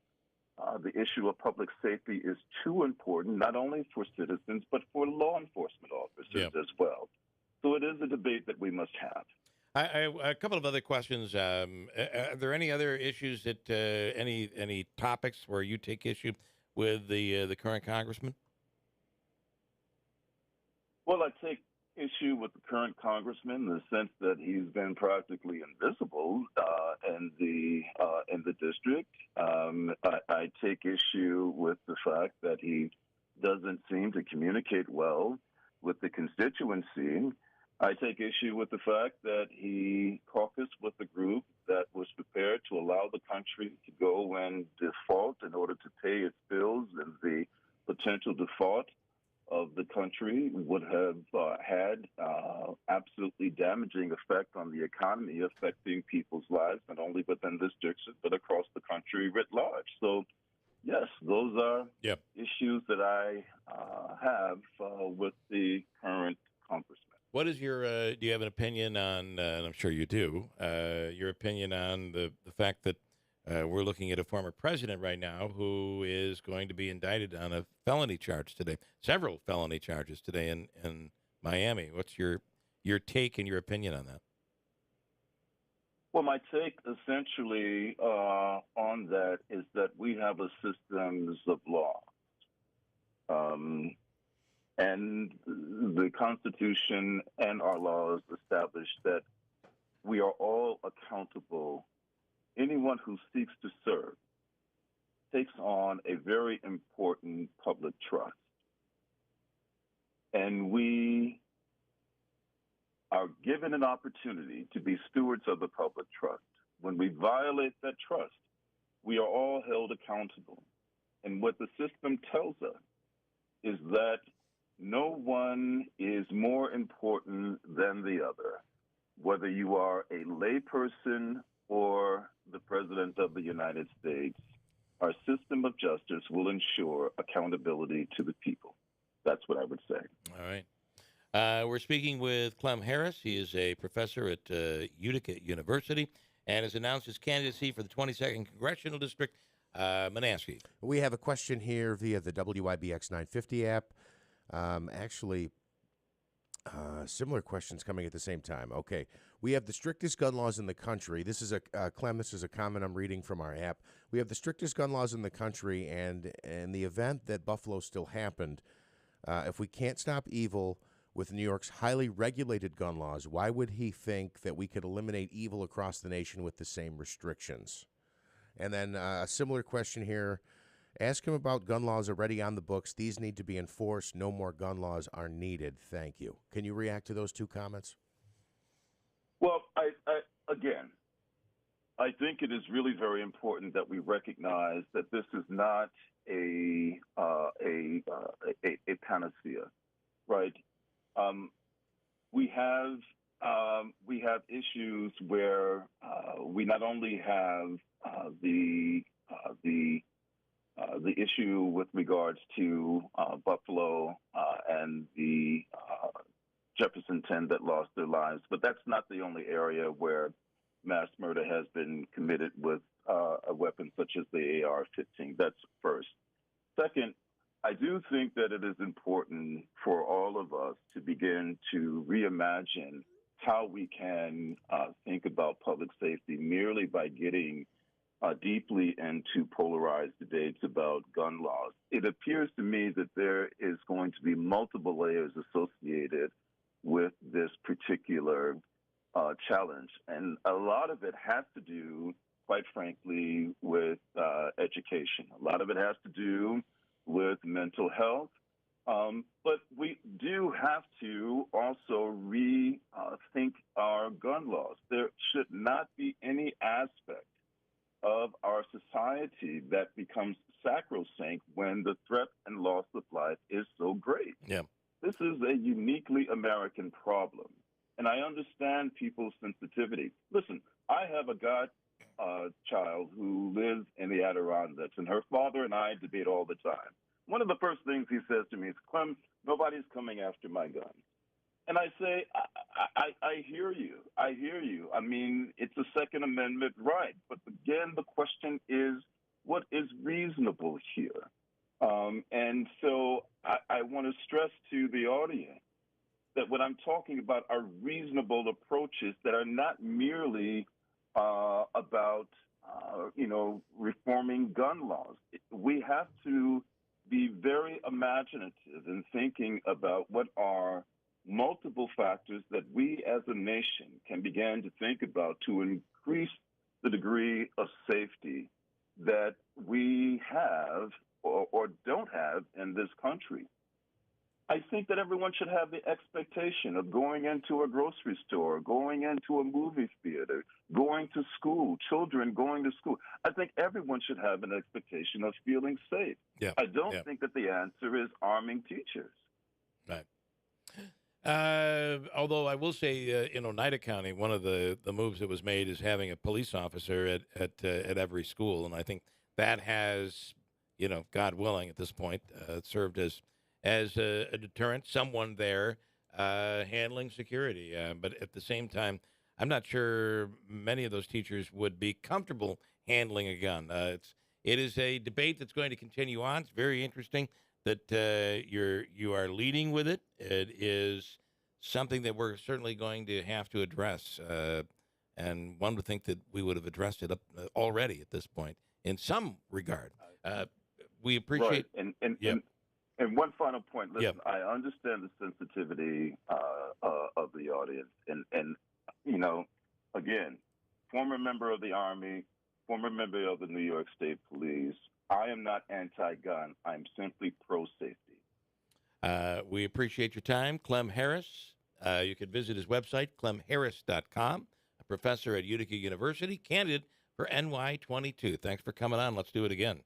[SPEAKER 1] the issue of public safety is too important, not only for citizens, but for law enforcement officers as well. So it is a debate that we must have.
[SPEAKER 9] A couple of other questions. Are there any other issues that any topics where you take issue with the current congressman?
[SPEAKER 1] Well, I take issue with the current congressman in the sense that he's been practically invisible in the district. I take issue with the fact that he doesn't seem to communicate well with the constituency. I take issue with the fact that he caucused with a group that was prepared to allow the country to go and default in order to pay its bills, and the potential default of the country would have had absolutely damaging effect on the economy, affecting people's lives, not only within this district, but across the country writ large. So, yes, those are issues that I have with the current congressman.
[SPEAKER 9] What is your, do you have an opinion on, and I'm sure you do, your opinion on the fact that we're looking at a former president right now who is going to be indicted on a felony charge today, several felony charges today in Miami. What's your take and your opinion on that?
[SPEAKER 1] Well, my take essentially on that is that we have a systems of law. And the Constitution and our laws establish that we are all accountable. Anyone who seeks to serve takes on a very important public trust. And we are given an opportunity to be stewards of the public trust. When we violate that trust, we are all held accountable. And what the system tells us is that no one is more important than the other, whether you are a layperson or the President of the United States. Our system of justice will ensure accountability to the people. That's what I would say.
[SPEAKER 9] All right. We're speaking with Clem Harris. He is a professor at Utica University and has announced his candidacy for the 22nd Congressional District. Manansky.
[SPEAKER 10] We have a question here via the WIBX 950 app. Similar questions coming at the same time. Okay. We have the strictest gun laws in the country. This is Clem, this is a comment I'm reading from our app. We have the strictest gun laws in the country, and in the event that Buffalo still happened, if we can't stop evil with New York's highly regulated gun laws, why would he think that we could eliminate evil across the nation with the same restrictions? And then a similar question here. Ask him about gun laws already on the books. These need to be enforced. No more gun laws are needed. Thank you. Can you react to those two comments?
[SPEAKER 1] Well, I think it is really very important that we recognize that this is not a panacea, right? We have issues where we not only have the issue with regards to Buffalo and the Jefferson 10 that lost their lives, but that's not the only area where mass murder has been committed with a weapon such as the AR-15. That's first. Second, I do think that it is important for all of us to begin to reimagine how we can think about public safety merely by getting deeply into polarized debates about gun laws. It appears to me that there is going to be multiple layers associated with this particular challenge. And a lot of it has to do, quite frankly, with education. A lot of it has to do with mental health. But we do have to also rethink our gun laws. There should not be any aspect of our society that becomes sacrosanct when the threat and loss of life is so great.
[SPEAKER 9] Yeah.
[SPEAKER 1] This is a uniquely American problem. And I understand people's sensitivity. Listen, I have a godchild who lives in the Adirondacks, and her father and I debate all the time. One of the first things he says to me is, Clem, nobody's coming after my gun. And I say, I hear you. I hear you. I mean, it's a Second Amendment right. But again, the question is, what is reasonable here? And so I want to stress to the audience that what I'm talking about are reasonable approaches that are not merely about, reforming gun laws. We have to be very imaginative in thinking about what are multiple factors that we as a nation can begin to think about to increase the degree of safety that we have or don't have in this country. I think that everyone should have the expectation of going into a grocery store, going into a movie theater, going to school, children going to school. I think everyone should have an expectation of feeling safe.
[SPEAKER 9] Yeah.
[SPEAKER 1] I don't think that the answer is arming teachers.
[SPEAKER 9] Right. Although I will say, in Oneida County, one of the moves that was made is having a police officer at every school, and I think that has, God willing, at this point, served as a deterrent. Someone there handling security, but at the same time, I'm not sure many of those teachers would be comfortable handling a gun. It is a debate that's going to continue on. It's very interesting that you are leading with it. It is something that we're certainly going to have to address, and one would think that we would have addressed it already at this point in some regard. We appreciate.
[SPEAKER 1] Right. And one final point. Listen, I understand the sensitivity of the audience, and again, former member of the Army, former member of the New York State Police. I am not anti-gun. I'm simply pro-safety.
[SPEAKER 9] We appreciate your time. Clem Harris, you can visit his website, clemharris.com, a professor at Utica University, candidate for NY22. Thanks for coming on. Let's do it again.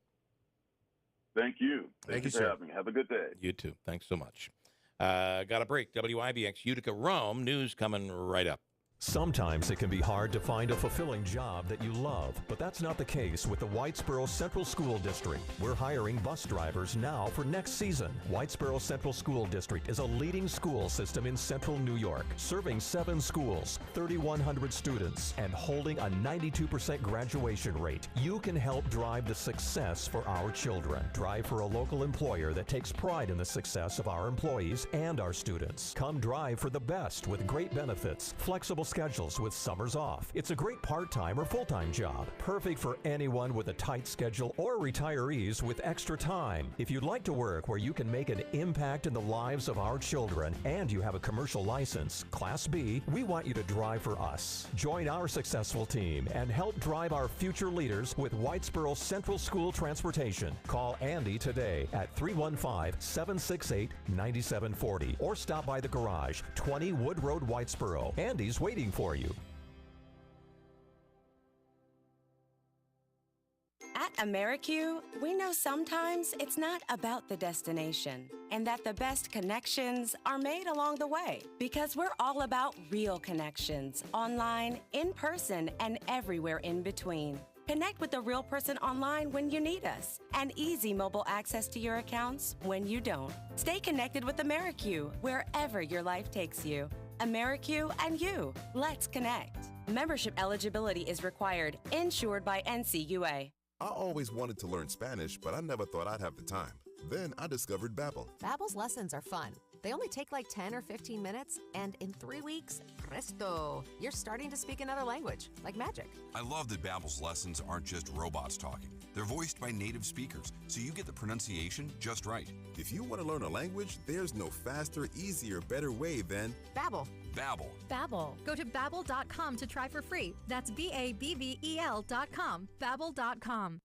[SPEAKER 1] Thank you. Thank you for having me. Have a good day.
[SPEAKER 9] You too. Thanks so much. Got a break. WIBX Utica Rome. News coming right up.
[SPEAKER 30] Sometimes it can be hard to find a fulfilling job that you love, but that's not the case with the Whitesboro Central School District. We're hiring bus drivers now for next season. Whitesboro Central School District is a leading school system in central New York, serving 7 schools, 3,100 students, and holding a 92% graduation rate. You can help drive the success for our children. Drive for a local employer that takes pride in the success of our employees and our students. Come drive for the best with great benefits, flexible schedules with summers off. It's a great part-time or full-time job, perfect for anyone with a tight schedule or retirees with extra time. If you'd like to work where you can make an impact in the lives of our children and you have a commercial license, Class B, we want you to drive for us. Join our successful team and help drive our future leaders with Whitesboro Central School Transportation. Call Andy today at 315-768-9740 or stop by the garage, 20 Wood Road, Whitesboro. Andy's waiting for you.
[SPEAKER 2] At AmeriQ, we know sometimes it's not about the destination and that the best connections are made along the way because we're all about real connections, online, in person, and everywhere in between. Connect with a real person online when you need us and easy mobile access to your accounts when you don't. Stay connected with AmeriQ wherever your life takes you. AmeriQ and you. Let's connect. Membership eligibility is required. Insured by NCUA.
[SPEAKER 3] I always wanted to learn Spanish, but I never thought I'd have the time. Then I discovered Babbel.
[SPEAKER 18] Babbel's lessons are fun. They only take like 10 or 15 minutes, and in 3 weeks, presto, you're starting to speak another language, like magic.
[SPEAKER 19] I love that Babbel's lessons aren't just robots talking. They're voiced by native speakers, so you get the pronunciation just right.
[SPEAKER 3] If you want to learn a language, there's no faster, easier, better way than
[SPEAKER 18] Babbel.
[SPEAKER 19] Babbel.
[SPEAKER 20] Babbel. Go to Babbel.com to try for free. That's BABBEL.com. Babbel.com.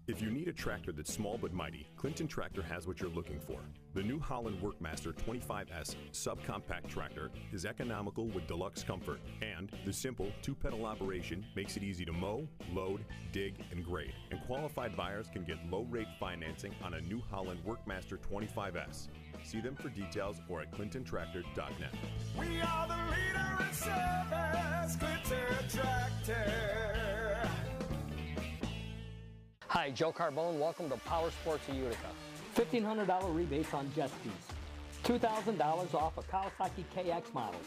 [SPEAKER 30] If you need a tractor that's small but mighty, Clinton Tractor has what you're looking for. The New Holland Workmaster 25S subcompact tractor is economical with deluxe comfort, and the simple 2-pedal operation makes it easy to mow, load, dig, and grade. And qualified buyers can get low-rate financing on a New Holland Workmaster 25S. See them for details or at clintontractor.net.
[SPEAKER 21] We are the leader in service, Clinton Tractor.
[SPEAKER 7] Hi, Joe Carbone. Welcome to Power Sports of Utica. $1,500 rebates on jet skis. $2,000 off of Kawasaki KX models.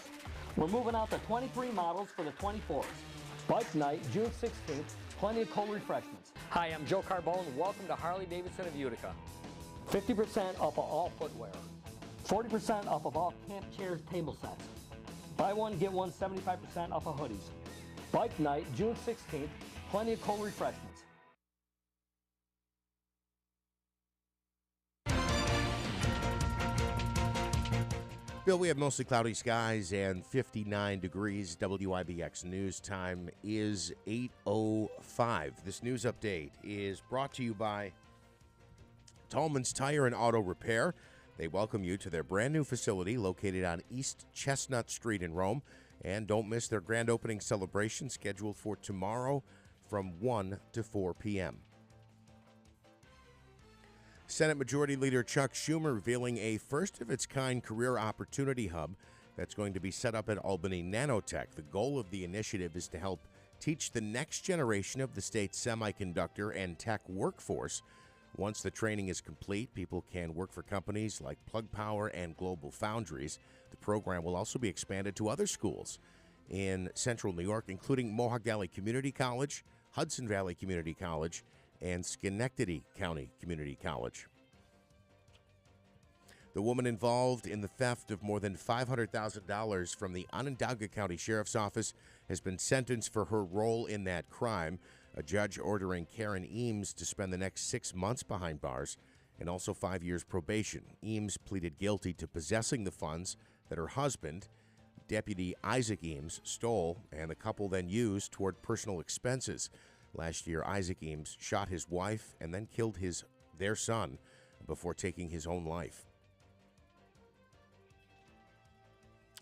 [SPEAKER 7] We're moving out the 23 models for the 24s. Bike night, June 16th. Plenty of cold refreshments. Hi, I'm Joe Carbone. Welcome to Harley-Davidson of Utica. 50% off of all footwear. 40% off of all camp chairs, table sets. Buy one, get one, 75% off of hoodies. Bike night, June 16th. Plenty of cold refreshments.
[SPEAKER 10] Bill, we have mostly cloudy skies and 59 degrees. WIBX News time is 8:05. This news update is brought to you by Tallman's Tire and Auto Repair. They welcome you to their brand new facility located on East Chestnut Street in Rome. And don't miss their grand opening celebration scheduled for tomorrow from 1 to 4 p.m. Senate Majority Leader Chuck Schumer revealing a first-of-its-kind career opportunity hub that's going to be set up at Albany Nanotech. The goal of the initiative is to help teach the next generation of the state's semiconductor and tech workforce. Once the training is complete, people can work for companies like Plug Power and Global Foundries. The program will also be expanded to other schools in central New York, including Mohawk Valley Community College, Hudson Valley Community College, and Schenectady County Community College. The woman involved in the theft of more than $500,000 from the Onondaga County Sheriff's Office has been sentenced for her role in that crime. A judge ordering Karen Eames to spend the next 6 months behind bars and also 5 years probation. Eames pleaded guilty to possessing the funds that her husband, Deputy Isaac Eames, stole, and the couple then used toward personal expenses. Last year, Isaac Eames shot his wife and then killed their son before taking his own life.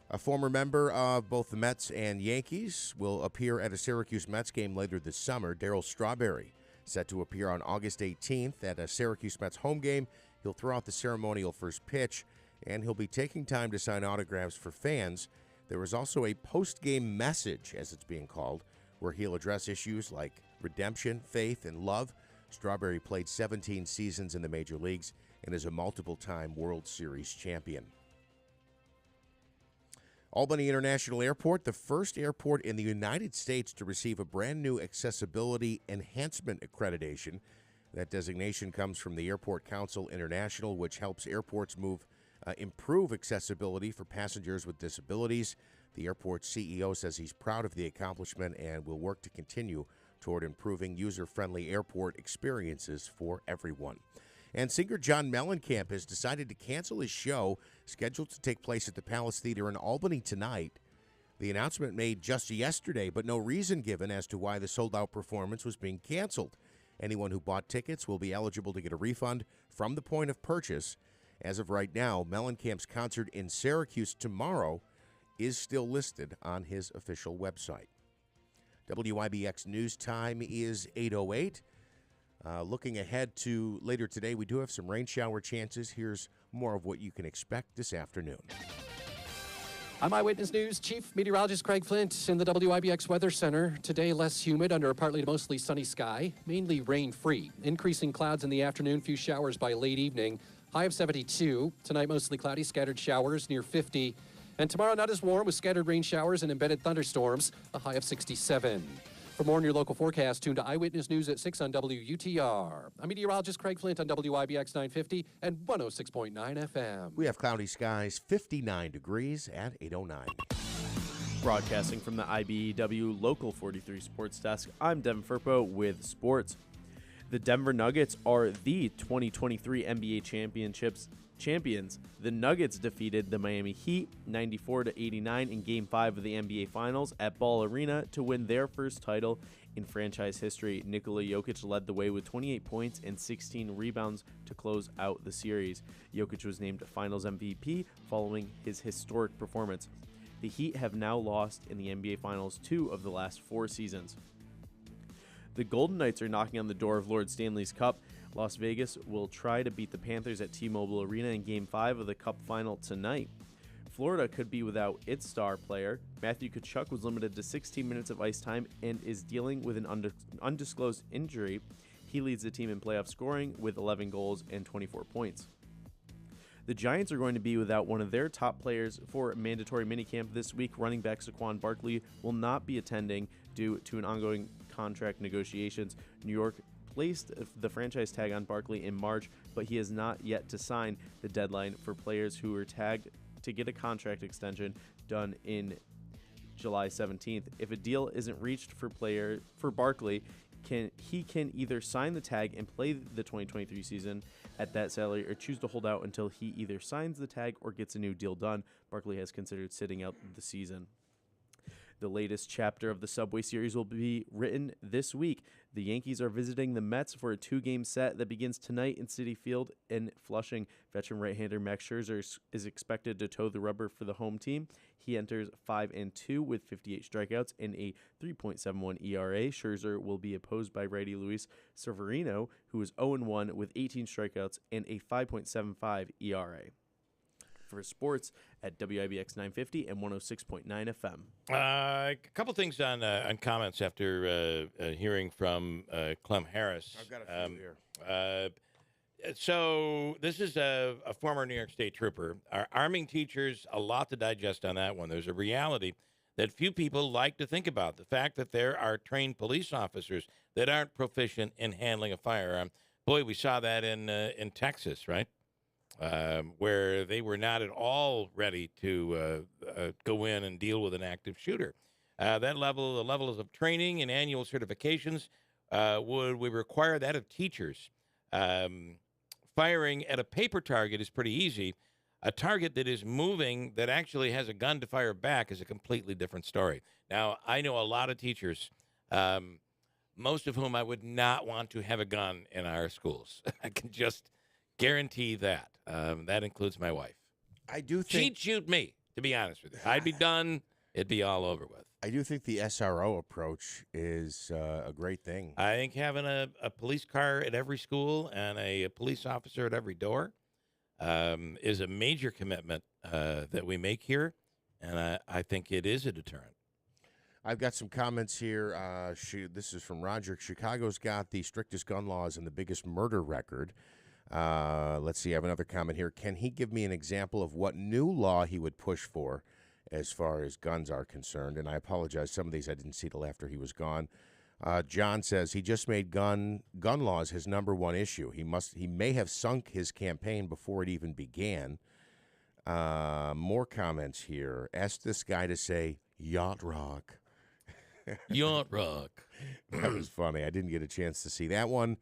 [SPEAKER 10] A former member of both the Mets and Yankees will appear at a Syracuse Mets game later this summer. Darryl Strawberry, set to appear on August 18th at a Syracuse Mets home game. He'll throw out the ceremonial first pitch, and he'll be taking time to sign autographs for fans. There is also a post-game message, as it's being called, where he'll address issues like redemption, faith, and love. Strawberry played 17 seasons in the major leagues and is a multiple-time World Series champion. Albany International Airport, the first airport in the United States to receive a brand new Accessibility Enhancement accreditation. That designation comes from the Airport Council International, which helps airports improve accessibility for passengers with disabilities. The airport's CEO says he's proud of the accomplishment and will work to continue toward improving user-friendly airport experiences for everyone. And singer John Mellencamp has decided to cancel his show scheduled to take place at the Palace Theater in Albany tonight. The announcement made just yesterday, but no reason given as to why the sold-out performance was being canceled. Anyone who bought tickets will be eligible to get a refund from the point of purchase. As of right now, Mellencamp's concert in Syracuse tomorrow is still listed on his official website. WIBX News Time is 8:08. Looking ahead to later today, we do have some rain shower chances. Here's more of what you can expect this afternoon.
[SPEAKER 4] I'm Eyewitness News Chief Meteorologist Craig Flint in the WIBX Weather Center. Today, less humid under a partly to mostly sunny sky, mainly rain-free. Increasing clouds in the afternoon, few showers by late evening. High of 72. Tonight, mostly cloudy, scattered showers near 50. And tomorrow, not as warm with scattered rain showers and embedded thunderstorms, a high of 67. For more on your local forecast, tune to Eyewitness News at 6 on WUTR. I'm meteorologist Craig Flint on WIBX 950 and 106.9 FM.
[SPEAKER 10] We have cloudy skies, 59 degrees at 8:09.
[SPEAKER 11] Broadcasting from the IBEW Local 43 Sports Desk, I'm Devin Firpo with sports. The Denver Nuggets are the 2023 NBA champions. The Nuggets defeated the Miami Heat 94-89 in Game 5 of the NBA Finals at Ball Arena to win their first title in franchise history. Nikola Jokic led the way with 28 points and 16 rebounds to close out the series. Jokic was named Finals MVP following his historic performance. The Heat have now lost in the NBA Finals 2 of the last 4 seasons. The Golden Knights are knocking on the door of Lord Stanley's Cup. Las Vegas will try to beat the Panthers at T-Mobile Arena in Game 5 of the Cup Final tonight. Florida could be without its star player. Matthew Tkachuk was limited to 16 minutes of ice time and is dealing with an undisclosed injury. He leads the team in playoff scoring with 11 goals and 24 points. The Giants are going to be without one of their top players for mandatory minicamp this week. Running back Saquon Barkley will not be attending due to an ongoing contract negotiations. New York placed the franchise tag on Barkley in March, but he has not yet to sign. The deadline for players who were tagged to get a contract extension done in July 17th. If a deal isn't reached for Barkley, he can either sign the tag and play the 2023 season at that salary or choose to hold out until he either signs the tag or gets a new deal done. Barkley has considered sitting out the season. The latest chapter of the Subway Series will be written this week. The Yankees are visiting the Mets for a 2-game set that begins tonight in Citi Field in Flushing. Veteran right-hander Max Scherzer is expected to toe the rubber for the home team. He enters 5-2 with 58 strikeouts and a 3.71 ERA. Scherzer will be opposed by righty Luis Severino, who is 0-1 with 18 strikeouts and a 5.75 ERA. For sports at WIBX 950 and 106.9 FM.
[SPEAKER 9] A couple things on comments after hearing from Clem Harris.
[SPEAKER 10] I've got a few
[SPEAKER 9] here. So this is a former New York State trooper. Arming teachers, a lot to digest on that one. There's a reality that few people like to think about. The fact that there are trained police officers that aren't proficient in handling a firearm. Boy, we saw that in Texas, right? Where they were not at all ready to go in and deal with an active shooter. The levels of training and annual certifications, would we require that of teachers? Firing at a paper target is pretty easy. A target that is moving, that actually has a gun to fire back, is a completely different story. Now, I know a lot of teachers, most of whom I would not want to have a gun in our schools. I can just guarantee that. That includes my wife.
[SPEAKER 10] I do think
[SPEAKER 9] she'd shoot me, to be honest with you. I'd be done. It'd be all over with.
[SPEAKER 10] I do think the SRO approach is a great thing.
[SPEAKER 9] I think having a police car at every school and a police officer at every door is a major commitment that we make here, and I think it is a deterrent.
[SPEAKER 10] I've got some comments here. This is from Roger. Chicago's got the strictest gun laws and the biggest murder record. Let's see. I have another comment here. Can he give me an example of what new law he would push for as far as guns are concerned? And I apologize. Some of these I didn't see till after he was gone. John says he just made gun laws his number one issue. He may have sunk his campaign before it even began. More comments here. Ask this guy to say yacht rock.
[SPEAKER 9] Yacht rock.
[SPEAKER 10] That was funny. I didn't get a chance to see that one.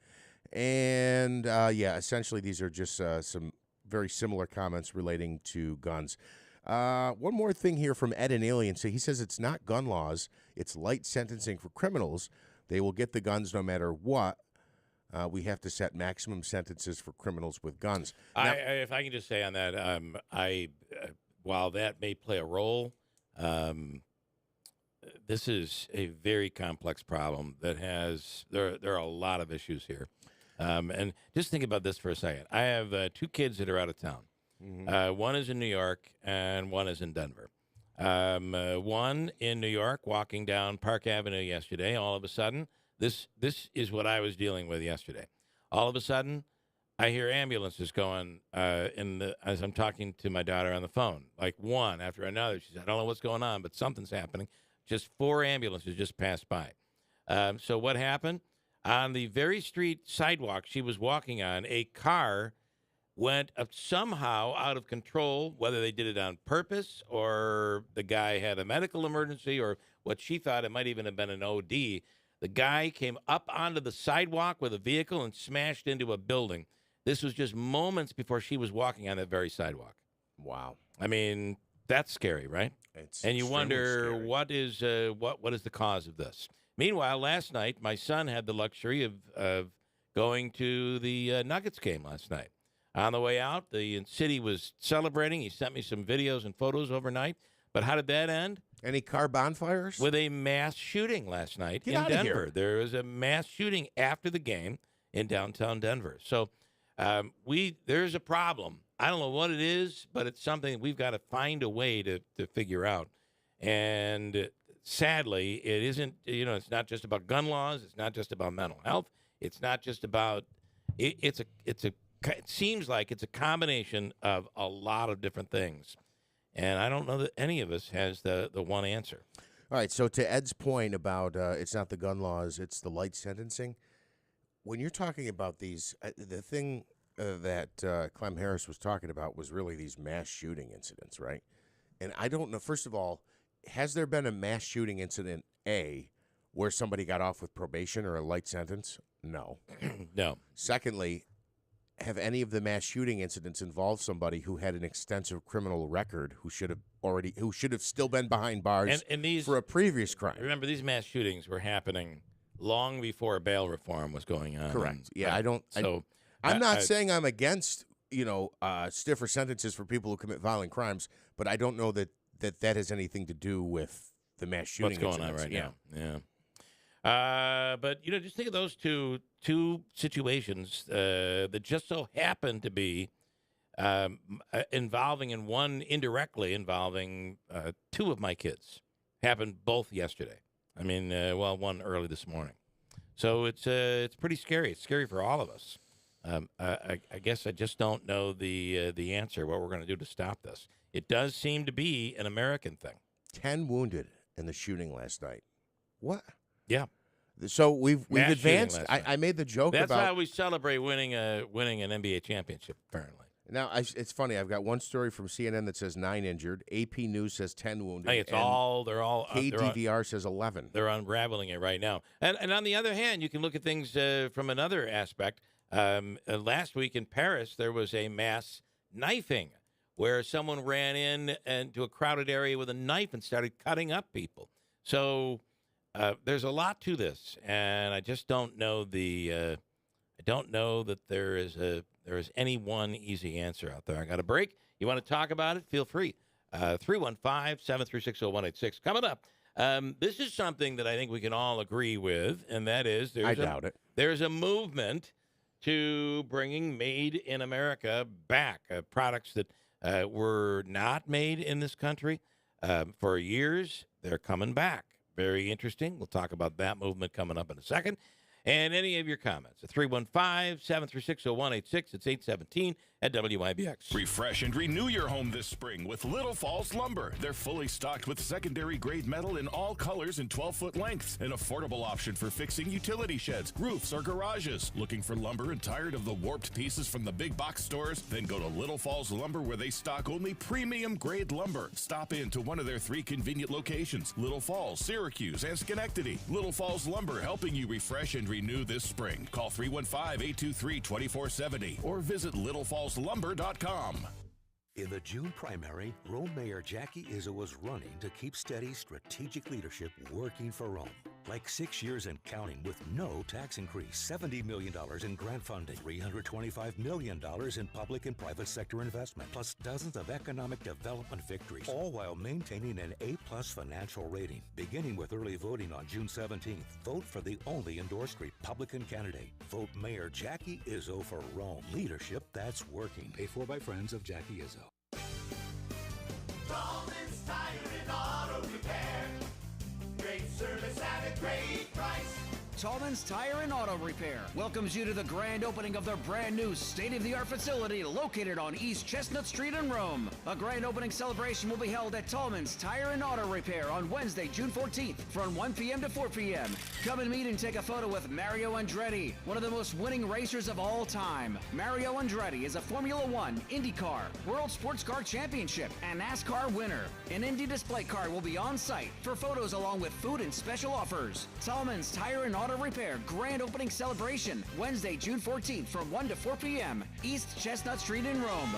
[SPEAKER 10] And, essentially these are just some very similar comments relating to guns. One more thing here from Ed and Alien. So he says it's not gun laws. It's light sentencing for criminals. They will get the guns no matter what. We have to set maximum sentences for criminals with guns. Now,
[SPEAKER 9] if I can just say on that, while that may play a role, this is a very complex problem that there are a lot of issues here. And just think about this for a second. I have 2 kids that are out of town. Mm-hmm. One is in New York and one is in Denver. One in New York, walking down Park Avenue yesterday, all of a sudden, this is what I was dealing with yesterday. All of a sudden, I hear ambulances going as I'm talking to my daughter on the phone, like one after another. She said, I don't know what's going on, but something's happening. Just 4 ambulances just passed by. So what happened? On the very street sidewalk she was walking on, a car went somehow out of control, whether they did it on purpose or the guy had a medical emergency or what she thought it might even have been an OD. The guy came up onto the sidewalk with a vehicle and smashed into a building. This was just moments before she was walking on that very sidewalk.
[SPEAKER 10] Wow.
[SPEAKER 9] I mean, that's scary, right? And you wonder
[SPEAKER 10] scary.
[SPEAKER 9] what is the cause of this. Meanwhile, last night, my son had the luxury of going to the Nuggets game last night. On the way out, the city was celebrating. He sent me some videos and photos overnight. But how did that end?
[SPEAKER 10] Any car bonfires?
[SPEAKER 9] With a mass shooting last night
[SPEAKER 10] Get
[SPEAKER 9] in
[SPEAKER 10] outta
[SPEAKER 9] Denver.
[SPEAKER 10] here.
[SPEAKER 9] There was a mass shooting after the game in downtown Denver. So there's a problem. I don't know what it is, but it's something we've got to find a way to figure out. And sadly, it isn't, it's not just about gun laws. It's not just about mental health. It's not just about, it seems like it's a combination of a lot of different things. And I don't know that any of us has the one answer.
[SPEAKER 10] All right, so to Ed's point about it's not the gun laws, it's the light sentencing. When you're talking about these, the thing that Clem Harris was talking about was really these mass shooting incidents, right? And I don't know, first of all, has there been a mass shooting incident, A, where somebody got off with probation or a light sentence? No.
[SPEAKER 9] No.
[SPEAKER 10] Secondly, have any of the mass shooting incidents involved somebody who had an extensive criminal record who should have who should have still been behind bars for a previous crime.
[SPEAKER 9] Remember, these mass shootings were happening long before bail reform was going on.
[SPEAKER 10] Correct.
[SPEAKER 9] And, right?
[SPEAKER 10] I'm not saying I'm against stiffer sentences for people who commit violent crimes, but I don't know that has anything to do with the mass shooting.
[SPEAKER 9] What's going on right now? Yeah. But just think of those two situations that just so happen to be involving, and one indirectly involving two of my kids. Happened both yesterday. I mean, one early this morning. So it's pretty scary. It's scary for all of us. I guess I just don't know the answer, what we're going to do to stop this. It does seem to be an American thing.
[SPEAKER 10] 10 wounded in the shooting last night. What?
[SPEAKER 9] Yeah.
[SPEAKER 10] So we've advanced. I made the joke
[SPEAKER 9] That's
[SPEAKER 10] about.
[SPEAKER 9] how we celebrate winning an NBA championship, apparently.
[SPEAKER 10] Now, it's funny. I've got one story from CNN that says 9 injured. AP News says 10 wounded.
[SPEAKER 9] Hey, they're all.
[SPEAKER 10] KDVR says 11.
[SPEAKER 9] They're unraveling it right now. And on the other hand, you can look at things from another aspect. Last week in Paris, there was a mass knifing where someone ran into a crowded area with a knife and started cutting up people. So there's a lot to this, and I just don't know I don't know that there is any one easy answer out there. I got a break. You want to talk about it? Feel free. 315-736-0186. Coming up, this is something that I think we can all agree with, and that is there's a movement to bringing Made in America back, products that were not made in this country for years. They're coming back. Very interesting. We'll talk about that movement coming up in a second. And any of your comments at 315-736-0186. It's 817 at WIBX.
[SPEAKER 5] Refresh and renew your home this spring with Little Falls Lumber. They're fully stocked with secondary grade metal in all colors and 12-foot lengths. An affordable option for fixing utility sheds, roofs, or garages. Looking for lumber and tired of the warped pieces from the big box stores? Then go to Little Falls Lumber, where they stock only premium grade lumber. Stop in to one of their 3 convenient locations: Little Falls, Syracuse, and Schenectady. Little Falls Lumber, helping you refresh and renew this spring. Call 315-823-2470 or visit littlefallslumber.com.
[SPEAKER 6] In the June primary, Rome Mayor Jackie Izzo was running to keep steady strategic leadership working for Rome. Like 6 years and counting with no tax increase, $70 million in grant funding, $325 million in public and private sector investment, plus dozens of economic development victories, all while maintaining an A-plus financial rating. Beginning with early voting on June 17th, vote for the only endorsed Republican candidate. Vote Mayor Jackie Izzo for Rome. Leadership that's working. Paid for by friends of Jackie Izzo.
[SPEAKER 21] Tallman's Tire and Auto Repair. Great service at a great price.
[SPEAKER 12] Tallman's Tire and Auto Repair welcomes you to the grand opening of their brand new state-of-the-art facility located on East Chestnut Street in Rome. A grand opening celebration will be held at Tallman's Tire and Auto Repair on Wednesday, June 14th from 1 p.m. to 4 p.m. Come and meet and take a photo with Mario Andretti, one of the most winning racers of all time. Mario Andretti is a Formula One, IndyCar, World Sports Car Championship, and NASCAR winner. An Indy display card will be on site for photos along with food and special offers. Tallman's Tire and Auto Repair grand opening celebration Wednesday, June 14th from 1 to 4 p.m. East Chestnut Street in Rome.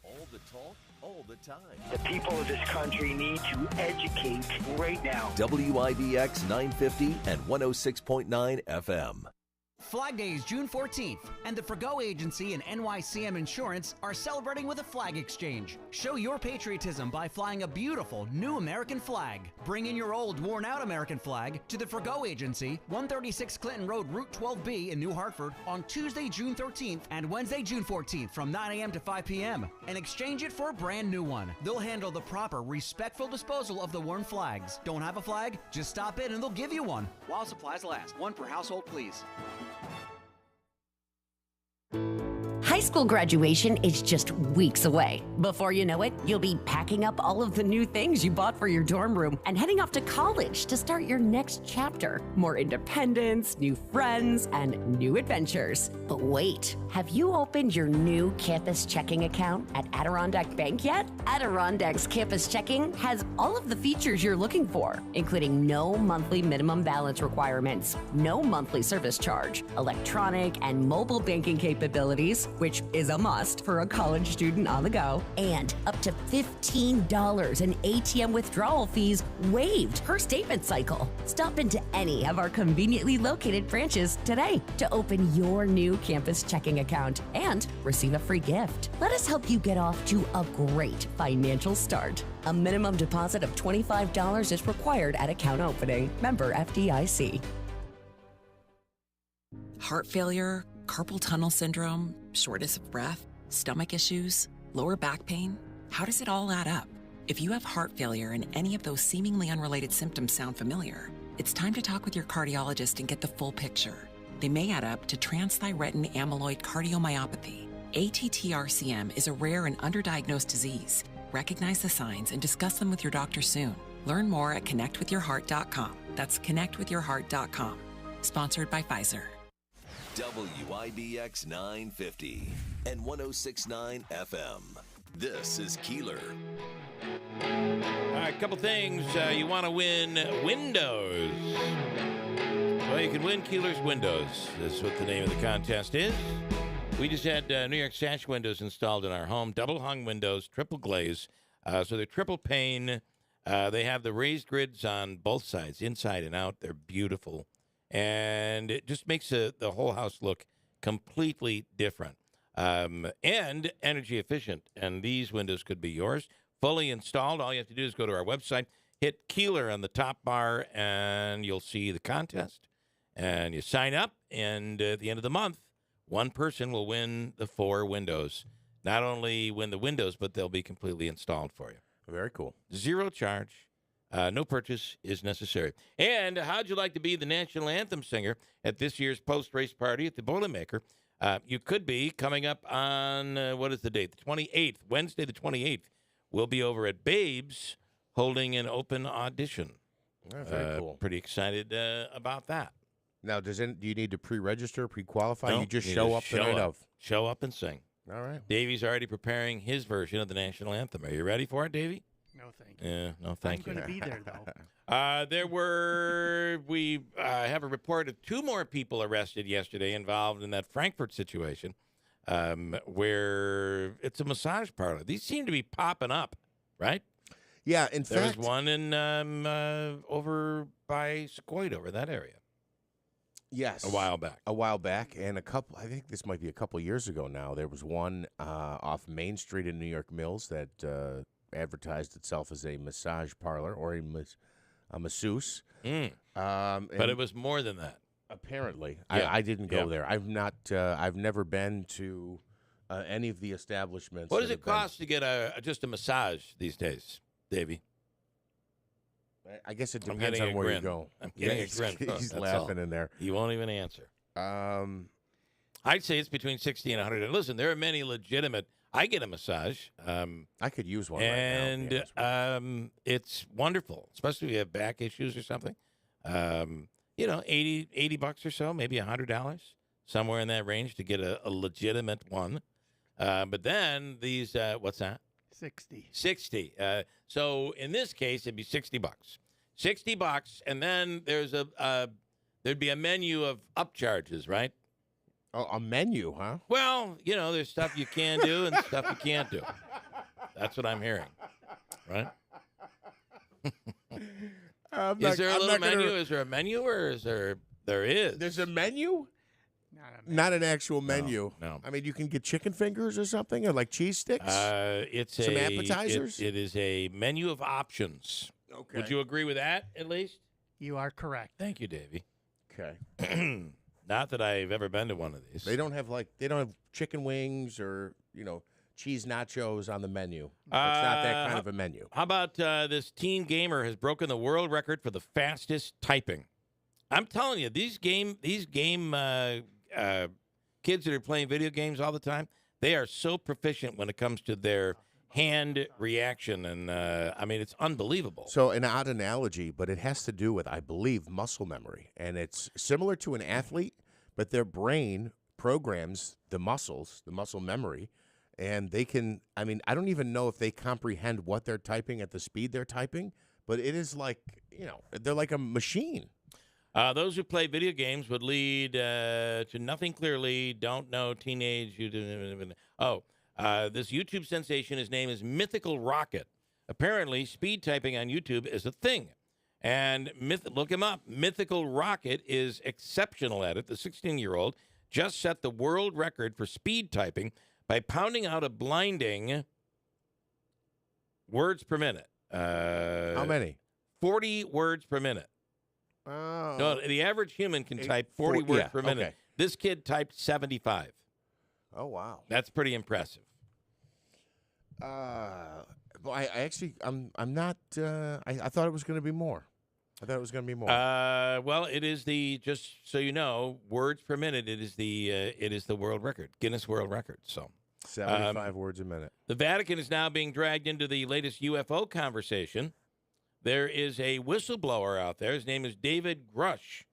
[SPEAKER 13] All the talk, all the time.
[SPEAKER 14] The people of this country need to educate right now.
[SPEAKER 8] WIBX 950 and 106.9 FM.
[SPEAKER 12] Flag Day is June 14th, and the Forgo Agency and NYCM Insurance are celebrating with a flag exchange. Show your patriotism by flying a beautiful new American flag. Bring in your old, worn-out American flag to the Forgo Agency, 136 Clinton Road, Route 12B in New Hartford on Tuesday, June 13th and Wednesday, June 14th from 9 a.m. to 5 p.m. and exchange it for a brand new one. They'll handle the proper, respectful disposal of the worn flags. Don't have a flag? Just stop in and they'll give you one. While supplies last. One per household, please.
[SPEAKER 16] High school graduation is just weeks away. Before you know it, you'll be packing up all of the new things you bought for your dorm room and heading off to college to start your next chapter. More independence, new friends, and new adventures. But wait, have you opened your new campus checking account at Adirondack Bank yet? Adirondack's campus checking has all of the features you're looking for, including no monthly minimum balance requirements, no monthly service charge, electronic and mobile banking capabilities, which is a must for a college student on the go, and up to $15 in ATM withdrawal fees waived per statement cycle. Stop into any of our conveniently located branches today to open your new campus checking account and receive a free gift. Let us help you get off to a great financial start. A minimum deposit of $25 is required at account opening. Member FDIC.
[SPEAKER 15] Heart failure, carpal tunnel syndrome, shortness of breath, stomach issues, lower back pain. How does it all add up? If you have heart failure and any of those seemingly unrelated symptoms sound familiar, it's time to talk with your cardiologist and get the full picture. They may add up to transthyretin amyloid cardiomyopathy. ATTR-CM is a rare and underdiagnosed disease. Recognize the signs and discuss them with your doctor soon. Learn more at connectwithyourheart.com. That's connectwithyourheart.com. Sponsored by Pfizer.
[SPEAKER 8] WIBX 950 and 1069 FM. This is Keeler.
[SPEAKER 9] All right, a couple things. You want to win windows. Well, you can win Keeler's windows. That's what the name of the contest is. We just had New York Sash windows installed in our home. Double hung windows, triple glaze. So they're triple pane. They have the raised grids on both sides, inside and out. They're beautiful. And it just makes the whole house look completely different. And energy efficient. And these windows could be yours. Fully installed. All you have to do is go to our website, hit Keeler on the top bar, and you'll see the contest. And you sign up, and at the end of the month, one person will win the 4 windows. Not only win the windows, but they'll be completely installed for you.
[SPEAKER 10] Very cool.
[SPEAKER 9] Zero charge. No purchase is necessary. And how'd you like to be the national anthem singer at this year's post-race party at the Boilermaker? You could be coming up on, what is the date? The 28th. Wednesday the 28th. We'll be over at Babes holding an open audition.
[SPEAKER 10] Oh, very cool.
[SPEAKER 9] Pretty excited about that.
[SPEAKER 10] Now, do you need to pre-register, pre-qualify?
[SPEAKER 9] No,
[SPEAKER 10] you just show up the night of.
[SPEAKER 9] Show up and sing.
[SPEAKER 10] All right.
[SPEAKER 9] Davey's already preparing his version of the national anthem. Are you ready for it, Davey?
[SPEAKER 17] No, thank you.
[SPEAKER 9] Yeah, no, thank you.
[SPEAKER 17] I'm going to be there, though.
[SPEAKER 9] We have a report of 2 more people arrested yesterday involved in that Frankfurt situation where it's a massage parlor. These seem to be popping up, right?
[SPEAKER 10] Yeah, in fact.
[SPEAKER 9] There was one in over by Sequoia, over that area.
[SPEAKER 10] Yes.
[SPEAKER 9] A while back.
[SPEAKER 10] And I think this might be a couple years ago now, there was one off Main Street in New York Mills that advertised itself as a massage parlor or a masseuse.
[SPEAKER 9] But it was more than that.
[SPEAKER 10] Apparently.
[SPEAKER 9] Yeah.
[SPEAKER 10] I didn't go there. I've never been to any of the establishments.
[SPEAKER 9] What does it cost to get just a massage these days, Davey?
[SPEAKER 10] I guess it depends on where you go.
[SPEAKER 9] I'm getting a grin.
[SPEAKER 10] He's laughing in there.
[SPEAKER 9] He won't even answer. I'd say it's between 60 and 100. And listen, there are many legitimate. I get a massage.
[SPEAKER 10] I could use one
[SPEAKER 9] and
[SPEAKER 10] right now.
[SPEAKER 9] It's wonderful, especially if you have back issues or something. $80 or so, maybe $100, somewhere in that range to get a legitimate one. But then these, what's that? 60. So in this case, it'd be $60. $60, and then there'd be a menu of upcharges, right?
[SPEAKER 10] Oh, a menu, huh?
[SPEAKER 9] Well, there's stuff you can do and stuff you can't do. That's what I'm hearing, right? Is there a little menu? Is there a menu, or is there? There is.
[SPEAKER 10] There's a menu. Not an actual menu.
[SPEAKER 9] No.
[SPEAKER 10] I mean, you can get chicken fingers or something, or like cheese sticks.
[SPEAKER 9] It's
[SPEAKER 10] some appetizers.
[SPEAKER 9] It is a menu of options.
[SPEAKER 10] Okay.
[SPEAKER 9] Would you agree with that, at least?
[SPEAKER 17] You are correct.
[SPEAKER 9] Thank you, Davey.
[SPEAKER 10] Okay.
[SPEAKER 9] Not that I've ever been to one of these.
[SPEAKER 10] They don't have chicken wings or cheese nachos on the menu. It's not that kind of a menu.
[SPEAKER 9] How about this teen gamer has broken the world record for the fastest typing? I'm telling you, these game kids that are playing video games all the time, they are so proficient when it comes to their hand reaction, and it's unbelievable.
[SPEAKER 10] So an odd analogy, but it has to do with, I believe, muscle memory, and it's similar to an athlete, but their brain programs the muscles, the muscle memory, and they can. I don't even know if they comprehend what they're typing at the speed they're typing, but it is like they're like a machine.
[SPEAKER 9] Those who play video games would lead to nothing clearly, don't know, teenage. This YouTube sensation, his name is Mythical Rocket. Apparently, speed typing on YouTube is a thing. And look him up. Mythical Rocket is exceptional at it. The 16-year-old just set the world record for speed typing by pounding out a blinding words per minute.
[SPEAKER 10] How many?
[SPEAKER 9] 40 words per minute.
[SPEAKER 10] Oh.
[SPEAKER 9] No, the average human can type 40 words per minute.
[SPEAKER 10] Okay.
[SPEAKER 9] This kid typed 75.
[SPEAKER 10] Oh, wow.
[SPEAKER 9] That's pretty impressive.
[SPEAKER 10] Well, I'm not. I thought it was going to be more.
[SPEAKER 9] Well, it is just so you know, words per minute. It is the world record, Guinness World Record. So
[SPEAKER 10] 75 words a minute.
[SPEAKER 9] The Vatican is now being dragged into the latest UFO conversation. There is a whistleblower out there. His name is David Grush.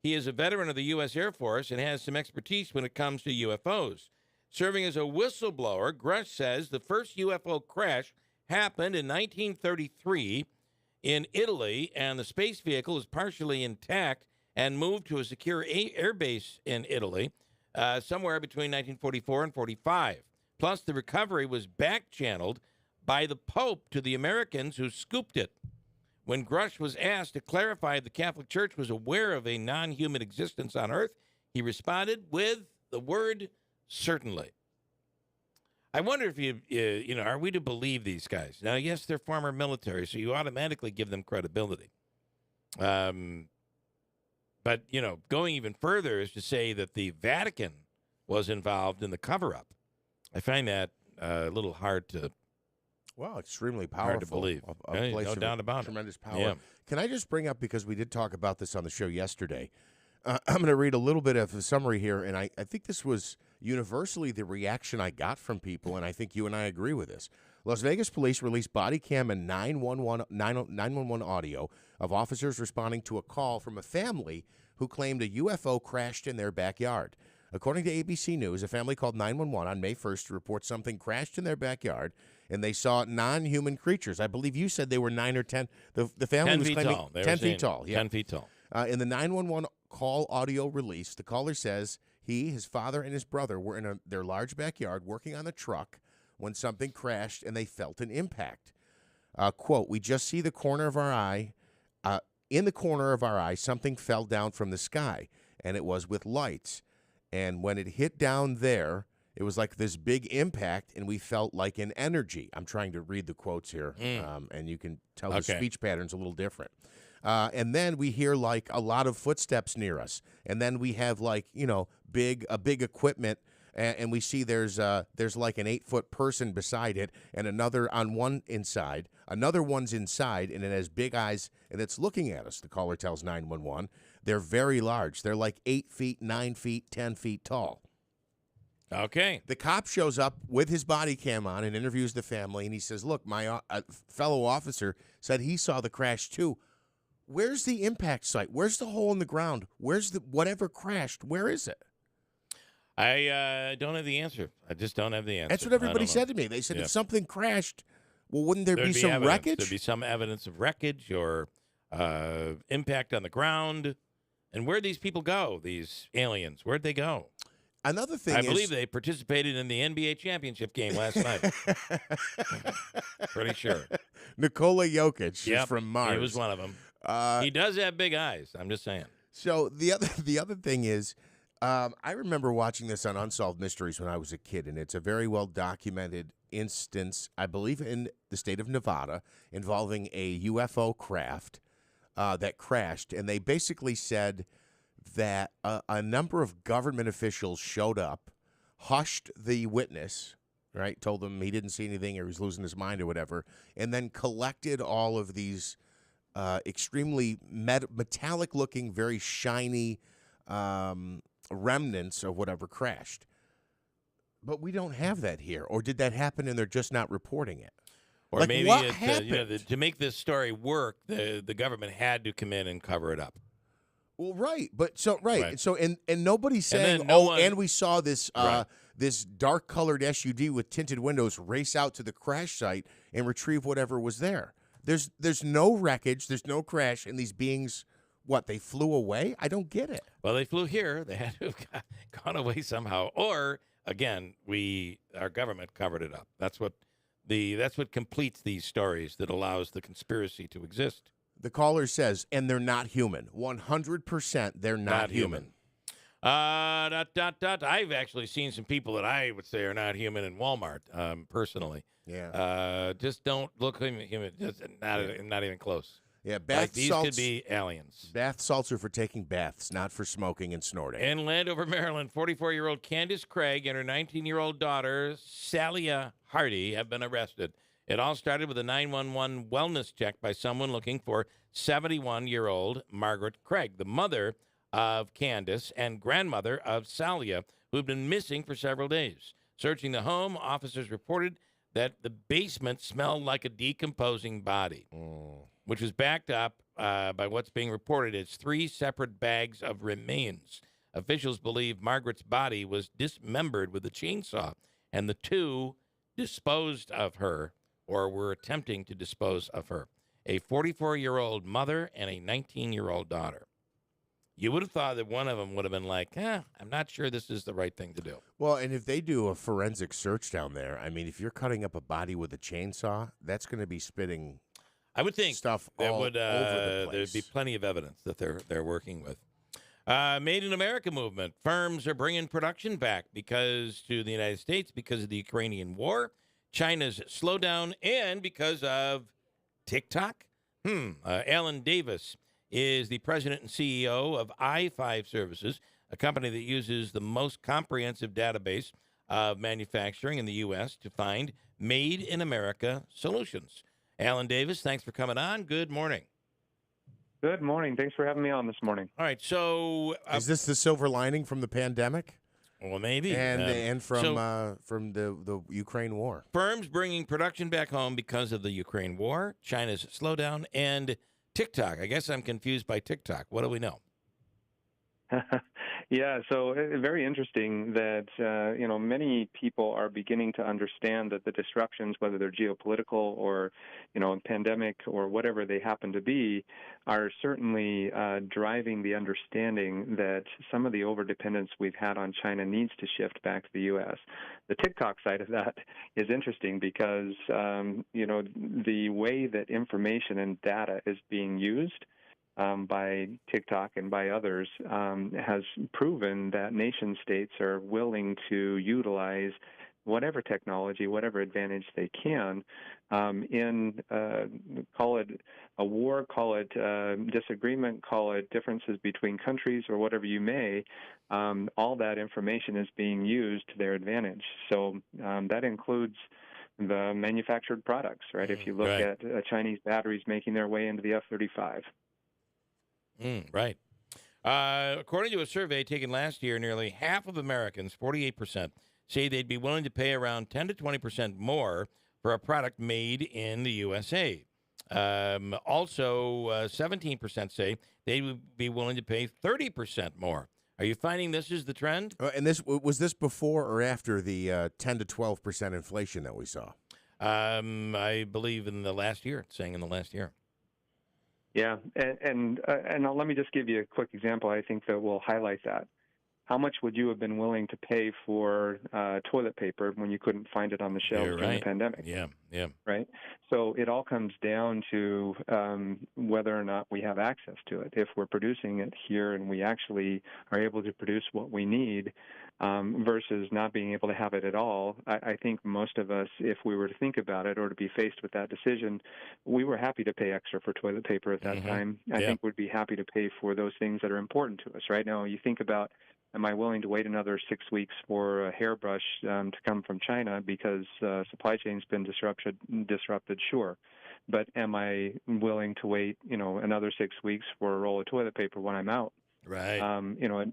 [SPEAKER 9] He is a veteran of the U.S. Air Force and has some expertise when it comes to UFOs. Serving as a whistleblower, Grush says the first UFO crash happened in 1933 in Italy, and the space vehicle is partially intact and moved to a secure air base in Italy somewhere between 1944 and 45. Plus, the recovery was back-channeled by the Pope to the Americans who scooped it. When Grush was asked to clarify if the Catholic Church was aware of a non-human existence on Earth, he responded with the word certainly. I wonder if are we to believe these guys? Now, yes, they're former military, so you automatically give them credibility. But, going even further is to say that the Vatican was involved in the cover-up. I find that a little hard to
[SPEAKER 10] extremely powerful.
[SPEAKER 9] Hard to believe.
[SPEAKER 10] A place
[SPEAKER 9] no
[SPEAKER 10] of
[SPEAKER 9] doubt about
[SPEAKER 10] tremendous
[SPEAKER 9] it.
[SPEAKER 10] power.
[SPEAKER 9] Yeah.
[SPEAKER 10] Can I just bring up, because we did talk about this on the show yesterday, I'm going to read a little bit of a summary here, and I think this was universally the reaction I got from people, and I think you and I agree with this. Las Vegas police released body cam and 911 audio of officers responding to a call from a family who claimed a UFO crashed in their backyard. According to ABC News, a family called 911 on May 1st to report something crashed in their backyard, and they saw non-human creatures. I believe you said they were 9 or 10. The family
[SPEAKER 9] 10
[SPEAKER 10] was
[SPEAKER 9] feet
[SPEAKER 10] claiming
[SPEAKER 9] tall.
[SPEAKER 10] 10 feet tall. Yeah.
[SPEAKER 9] 10 feet tall.
[SPEAKER 10] In the 911 call audio release, the caller says he, his father, and his brother were in their large backyard working on the truck when something crashed and they felt an impact. Quote, "We just see the corner of our eye. In the corner of our eye, something fell down from the sky, and it was with lights. And when it hit down there, it was like this big impact, and we felt like an energy." I'm trying to read the quotes here, and you can tell the speech pattern's a little different. And then we hear like a lot of footsteps near us, and then we have like a big equipment, and we see there's like an 8-foot person beside it, and another on one inside, another one's inside, and it has big eyes, and it's looking at us. The caller tells 911. They're very large. They're like 8 feet, 9 feet, 10 feet tall.
[SPEAKER 9] Okay.
[SPEAKER 10] The cop shows up with his body cam on and interviews the family, and he says, "Look, my fellow officer said he saw the crash too. Where's the impact site? Where's the hole in the ground? Where's the whatever crashed? Where is it?"
[SPEAKER 9] I don't have the answer. I just don't have the answer.
[SPEAKER 10] That's what everybody said to me. They said if something crashed, well, wouldn't there be some
[SPEAKER 9] evidence.
[SPEAKER 10] wreckage?
[SPEAKER 9] There'd be some evidence of wreckage or impact on the ground. And where'd these people go, these aliens? Where'd they go?
[SPEAKER 10] Another thing
[SPEAKER 9] I believe they participated in the NBA championship game last night. Pretty sure.
[SPEAKER 10] Nikola Jokic is from Mars.
[SPEAKER 9] He was one of them. He does have big eyes. I'm just saying.
[SPEAKER 10] So the other thing is, I remember watching this on Unsolved Mysteries when I was a kid, and it's a very well documented instance, I believe, in the state of Nevada, involving a UFO craft that crashed, and they basically said that a number of government officials showed up, hushed the witness, right, told him he didn't see anything or he was losing his mind or whatever, and then collected all of these extremely metallic-looking, very shiny remnants of whatever crashed. But we don't have that here. Or did that happen and they're just not reporting it?
[SPEAKER 9] Or
[SPEAKER 10] like,
[SPEAKER 9] maybe
[SPEAKER 10] what happened?
[SPEAKER 9] To make this story work, the government had to come in and cover it up.
[SPEAKER 10] Well, right, but so and nobody's saying, and we saw this this dark colored SUV with tinted windows race out to the crash site and retrieve whatever was there. There's no wreckage, there's no crash, and these beings what, they flew away? I don't get it.
[SPEAKER 9] Well, they flew here. They had to have gone away somehow. Or, again, our government covered it up. That's what completes these stories that allows the conspiracy to exist.
[SPEAKER 10] The caller says, and they're not human. 100% they're not human.
[SPEAKER 9] I've actually seen some people that I would say are not human in Walmart, personally.
[SPEAKER 10] Yeah.
[SPEAKER 9] Just don't look human. Just not even close.
[SPEAKER 10] Yeah,
[SPEAKER 9] these could be aliens.
[SPEAKER 10] Bath salts are for taking baths, not for smoking and snorting.
[SPEAKER 9] In Landover, Maryland, 44-year-old Candace Craig and her 19-year-old daughter, Salia Hardy, have been arrested. It all started with a 911 wellness check by someone looking for 71-year-old Margaret Craig, the mother of Candace and grandmother of Salia, who had been missing for several days. Searching the home, officers reported that the basement smelled like a decomposing body, which was backed up by what's being reported as 3 separate bags of remains. Officials believe Margaret's body was dismembered with a chainsaw, and the two disposed of her, or were attempting to dispose of her. A 44-year-old mother and a 19-year-old daughter. You would have thought that one of them would have been like, I'm not sure this is the right thing to do.
[SPEAKER 10] Well, and if they do a forensic search down there, I mean, if you're cutting up a body with a chainsaw, that's going to be spitting
[SPEAKER 9] I would think
[SPEAKER 10] stuff
[SPEAKER 9] there
[SPEAKER 10] all
[SPEAKER 9] would
[SPEAKER 10] over the place.
[SPEAKER 9] there'd be plenty of evidence that they're working with. Made in America movement. Firms are bringing production back to the United States because of the Ukrainian war, China's slowdown, and because of TikTok. Alan Davis is the president and CEO of i5 Services, a company that uses the most comprehensive database of manufacturing in the U.S. to find made in America solutions. Alan Davis, thanks for coming on. Good morning.
[SPEAKER 1] Good morning. Thanks for having me on this morning.
[SPEAKER 9] All right, so
[SPEAKER 10] is this the silver lining from the pandemic?
[SPEAKER 9] Well, maybe,
[SPEAKER 10] and from the Ukraine war.
[SPEAKER 9] Firms bringing production back home because of the Ukraine war, China's slowdown, and TikTok. I guess I'm confused by TikTok. What do we know?
[SPEAKER 1] Yeah, so very interesting that, many people are beginning to understand that the disruptions, whether they're geopolitical or, pandemic or whatever they happen to be, are certainly driving the understanding that some of the overdependence we've had on China needs to shift back to the U.S. The TikTok side of that is interesting because, the way that information and data is being used by TikTok and by others has proven that nation states are willing to utilize whatever technology, whatever advantage they can in, call it a war, call it disagreement, call it differences between countries or whatever you may, all that information is being used to their advantage. So that includes the manufactured products, right? If you look at Chinese batteries making their way into the F-35.
[SPEAKER 9] Right. According to a survey taken last year, nearly half of Americans, 48%, say they'd be willing to pay around 10 to 20% more for a product made in the USA. Also, 17% say they would be willing to pay 30% more. Are you finding this is the trend?
[SPEAKER 10] And was this before or after the 10 to 12% inflation that we saw?
[SPEAKER 9] I believe in the last year. It's saying in the last year.
[SPEAKER 1] Yeah, and let me just give you a quick example. I think that will highlight that. How much would you have been willing to pay for toilet paper when you couldn't find it on the shelves during the pandemic?
[SPEAKER 9] Yeah.
[SPEAKER 1] Right? So it all comes down to whether or not we have access to it. If we're producing it here and we actually are able to produce what we need versus not being able to have it at all, I think most of us, if we were to think about it or to be faced with that decision, we were happy to pay extra for toilet paper at that time. I think we'd be happy to pay for those things that are important to us. Right now, you think about, am I willing to wait another 6 weeks for a hairbrush to come from China because supply chain's been disrupted? Sure. But am I willing to wait, another 6 weeks for a roll of toilet paper when I'm out?
[SPEAKER 9] Right.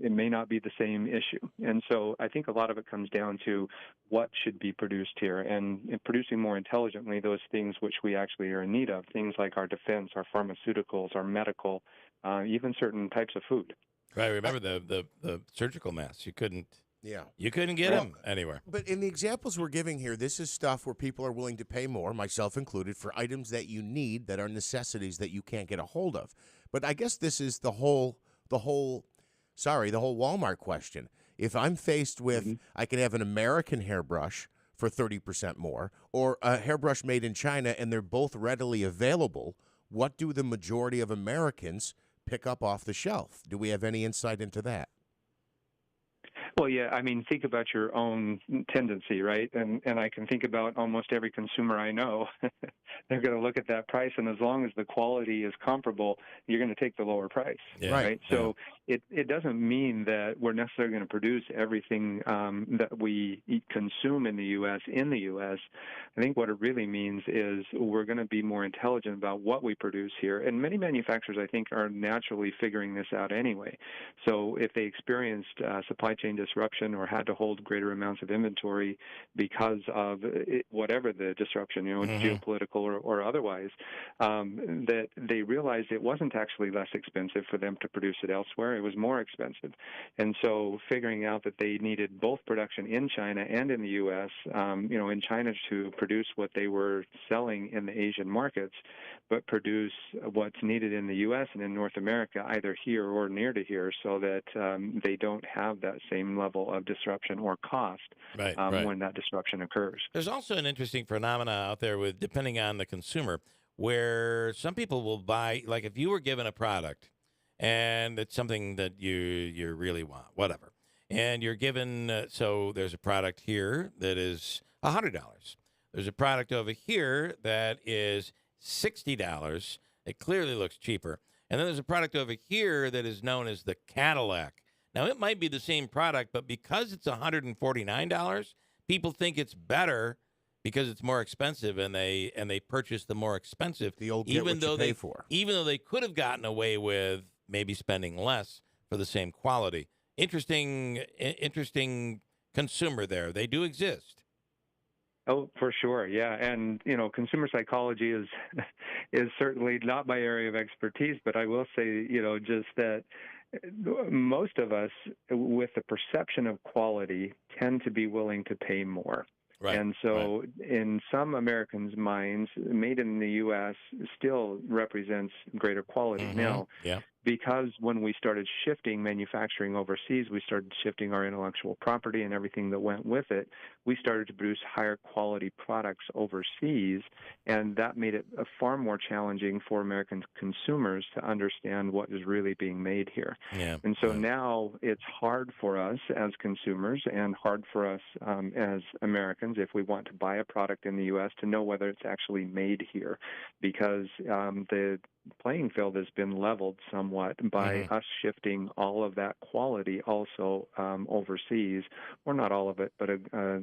[SPEAKER 1] It may not be the same issue. And so I think a lot of it comes down to what should be produced here and in producing more intelligently those things which we actually are in need of, things like our defense, our pharmaceuticals, our medical, even certain types of food.
[SPEAKER 9] Right. Remember the surgical masks? You couldn't get them anywhere.
[SPEAKER 10] But in the examples we're giving here, this is stuff where people are willing to pay more, myself included, for items that you need that are necessities that you can't get a hold of. But I guess this is the whole Walmart question. If I'm faced with, I can have an American hairbrush for 30% more, or a hairbrush made in China, and they're both readily available, what do the majority of Americans pick up off the shelf? Do we have any insight into that?
[SPEAKER 1] Well, yeah, I mean, think about your own tendency, right? And I can think about almost every consumer I know. They're going to look at that price, and as long as the quality is comparable, you're going to take the lower price, right? So it doesn't mean that we're necessarily going to produce everything that we consume in the U.S. I think what it really means is we're going to be more intelligent about what we produce here. And many manufacturers, I think, are naturally figuring this out anyway. So if they experienced supply chain disruption or had to hold greater amounts of inventory because of whatever the disruption, geopolitical or otherwise, that they realized it wasn't actually less expensive for them to produce it elsewhere. It was more expensive. And so figuring out that they needed both production in China and in the U.S., in China to produce what they were selling in the Asian markets, but produce what's needed in the U.S. and in North America, either here or near to here, so that they don't have that same level of disruption or cost when that disruption occurs.
[SPEAKER 9] There's also an interesting phenomena out there with, depending on the consumer, where some people will buy, like if you were given a product and it's something that you really want, whatever, and you're given, so there's a product here that is $100. There's a product over here that is $60. It clearly looks cheaper. And then there's a product over here that is known as the Cadillac. Now, it might be the same product, but because it's $149, people think it's better because it's more expensive, and they purchase the more expensive.
[SPEAKER 10] The old get what you pay for.
[SPEAKER 9] Even though they could have gotten away with maybe spending less for the same quality. Interesting consumer there. They do exist.
[SPEAKER 1] Oh, for sure, yeah. And consumer psychology is certainly not my area of expertise, but I will say, just that most of us, with the perception of quality, tend to be willing to pay more.
[SPEAKER 9] Right,
[SPEAKER 1] and so in some Americans' minds, made in the U.S. still represents greater quality. Now, because when we started shifting manufacturing overseas, we started shifting our intellectual property and everything that went with it, we started to produce higher quality products overseas, and that made it far more challenging for American consumers to understand what is really being made here. And so now it's hard for us as consumers and hard for us as Americans, if we want to buy a product in the U.S., to know whether it's actually made here, because the playing field has been leveled somewhat by us shifting all of that quality also overseas, or not all of it, but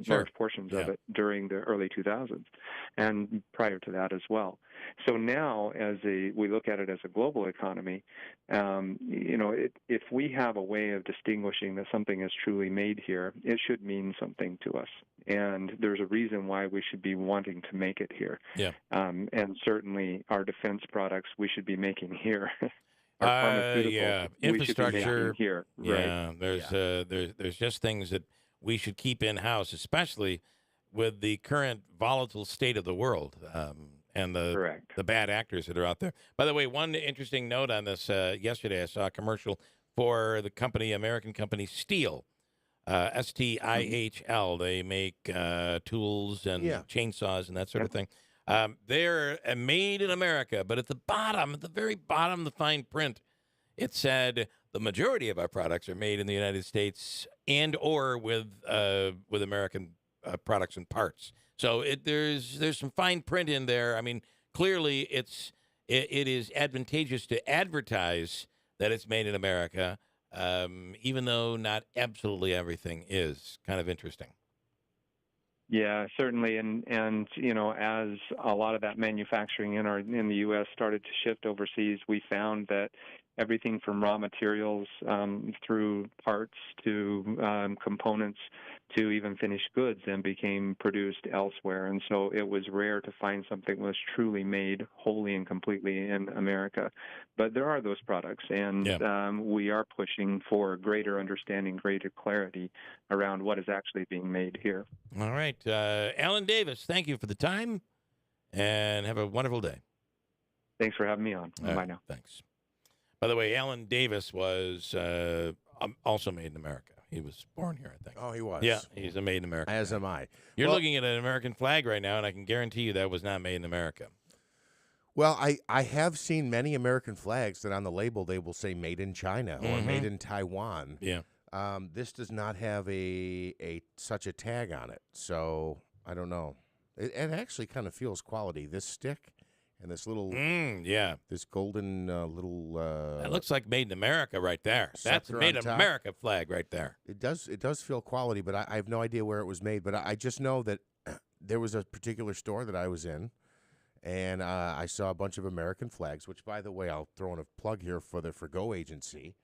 [SPEAKER 1] large portions of it during the early 2000s and prior to that as well. So now, we look at it as a global economy, if we have a way of distinguishing that something is truly made here, it should mean something to us. And there's a reason why we should be wanting to make it here. And certainly our defense products we should be making here. Our pharmaceuticals,
[SPEAKER 9] infrastructure
[SPEAKER 1] we should be making here.
[SPEAKER 9] There's just things that we should keep in house, especially with the current volatile state of the world and the bad actors that are out there. By the way, one interesting note on this: yesterday I saw a commercial for the American company Stihl. Stihl. They make tools and chainsaws and that sort of thing. They're made in America, but at the very bottom, the fine print, it said the majority of our products are made in the United States and or with American products and parts. So there's some fine print in there. I mean, clearly it is advantageous to advertise that it's made in America. Even though not absolutely everything is. Kind of interesting.
[SPEAKER 1] Yeah, certainly, and as a lot of that manufacturing in the U.S. started to shift overseas, we found that everything from raw materials through parts to components to even finished goods then became produced elsewhere. And so it was rare to find something that was truly made wholly and completely in America. But there are those products, and we are pushing for greater understanding, greater clarity around what is actually being made here.
[SPEAKER 9] All right. Alan Davis, thank you for the time, and have a wonderful day.
[SPEAKER 1] Thanks for having me on. Bye now.
[SPEAKER 9] Thanks. By the way, Alan Davis was also made in America. He was born here, I think.
[SPEAKER 10] Oh, he was?
[SPEAKER 9] Yeah, he's a made in America.
[SPEAKER 10] As am I.
[SPEAKER 9] You're
[SPEAKER 10] Well-
[SPEAKER 9] looking at an American flag right now, and I can guarantee you that was not made in America.
[SPEAKER 10] Well, I have seen many American flags that on the label they will say made in China or made in Taiwan.
[SPEAKER 9] Yeah.
[SPEAKER 10] This does not have a such a tag on it, so I don't know. It actually kind of feels quality. This stick and this little this golden little
[SPEAKER 9] That looks like made in America right there. That's a
[SPEAKER 10] scepter
[SPEAKER 9] made
[SPEAKER 10] on
[SPEAKER 9] in
[SPEAKER 10] top.
[SPEAKER 9] America flag right there.
[SPEAKER 10] It does feel quality, but I have no idea where it was made. But I just know that there was a particular store that I was in, and I saw a bunch of American flags. Which, by the way, I'll throw in a plug here for the Forgo Agency.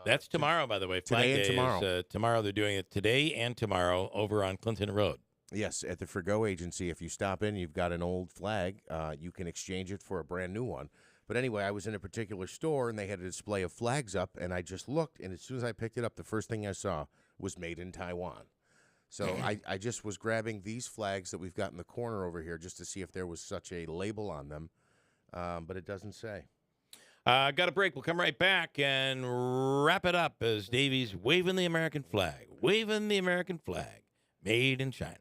[SPEAKER 9] That's tomorrow, by the way. Flag
[SPEAKER 10] Today and
[SPEAKER 9] Day
[SPEAKER 10] tomorrow.
[SPEAKER 9] Is, tomorrow they're doing it today and tomorrow over on Clinton Road.
[SPEAKER 10] Yes, at the Forgo Agency. If you stop in, you've got an old flag. You can exchange it for a brand new one. But anyway, I was in a particular store, and they had a display of flags up, and I just looked, and as soon as I picked it up, the first thing I saw was made in Taiwan. So I just was grabbing these flags that we've got in the corner over here just to see if there was such a label on them, but it doesn't say.
[SPEAKER 9] Got a break. We'll come right back and wrap it up as Davey's waving the American flag. Waving the American flag. Made in China.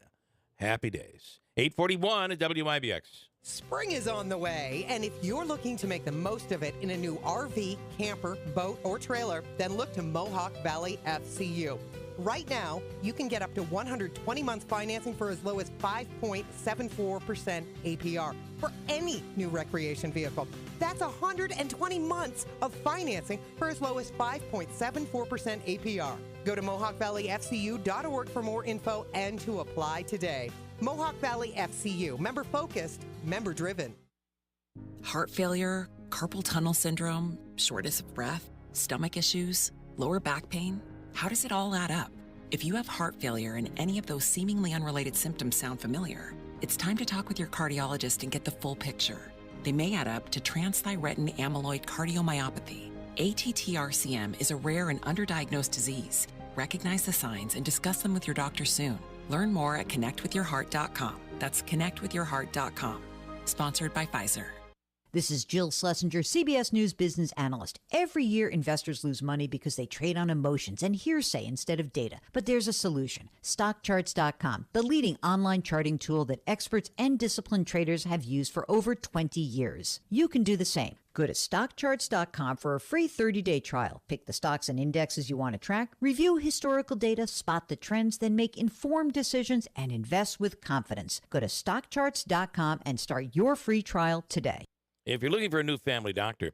[SPEAKER 9] Happy days. 841 at WIBX.
[SPEAKER 2] Spring is on the way, and if you're looking to make the most of it in a new RV, camper, boat, or trailer, then look to Mohawk Valley FCU. Right now, you can get up to 120-month financing for as low as 5.74% APR for any new recreation vehicle. That's 120 months of financing for as low as 5.74% APR. Go to MohawkValleyFCU.org for more info and to apply today. Mohawk Valley FCU, member focused, member driven.
[SPEAKER 15] Heart failure, carpal tunnel syndrome, shortness of breath, stomach issues, lower back pain. How does it all add up? If you have heart failure and any of those seemingly unrelated symptoms sound familiar, it's time to talk with your cardiologist and get the full picture. They may add up to transthyretin amyloid cardiomyopathy. ATTR-CM is a rare and underdiagnosed disease. Recognize the signs and discuss them with your doctor soon. Learn more at connectwithyourheart.com. That's connectwithyourheart.com. Sponsored by Pfizer.
[SPEAKER 3] This is Jill Schlesinger, CBS News business analyst. Every year, investors lose money because they trade on emotions and hearsay instead of data. But there's a solution. StockCharts.com, the leading online charting tool that experts and disciplined traders have used for over 20 years. You can do the same. Go to StockCharts.com for a free 30-day trial. Pick the stocks and indexes you want to track, review historical data, spot the trends, then make informed decisions and invest with confidence. Go to StockCharts.com and start your free trial today.
[SPEAKER 9] If you're looking for a new family doctor,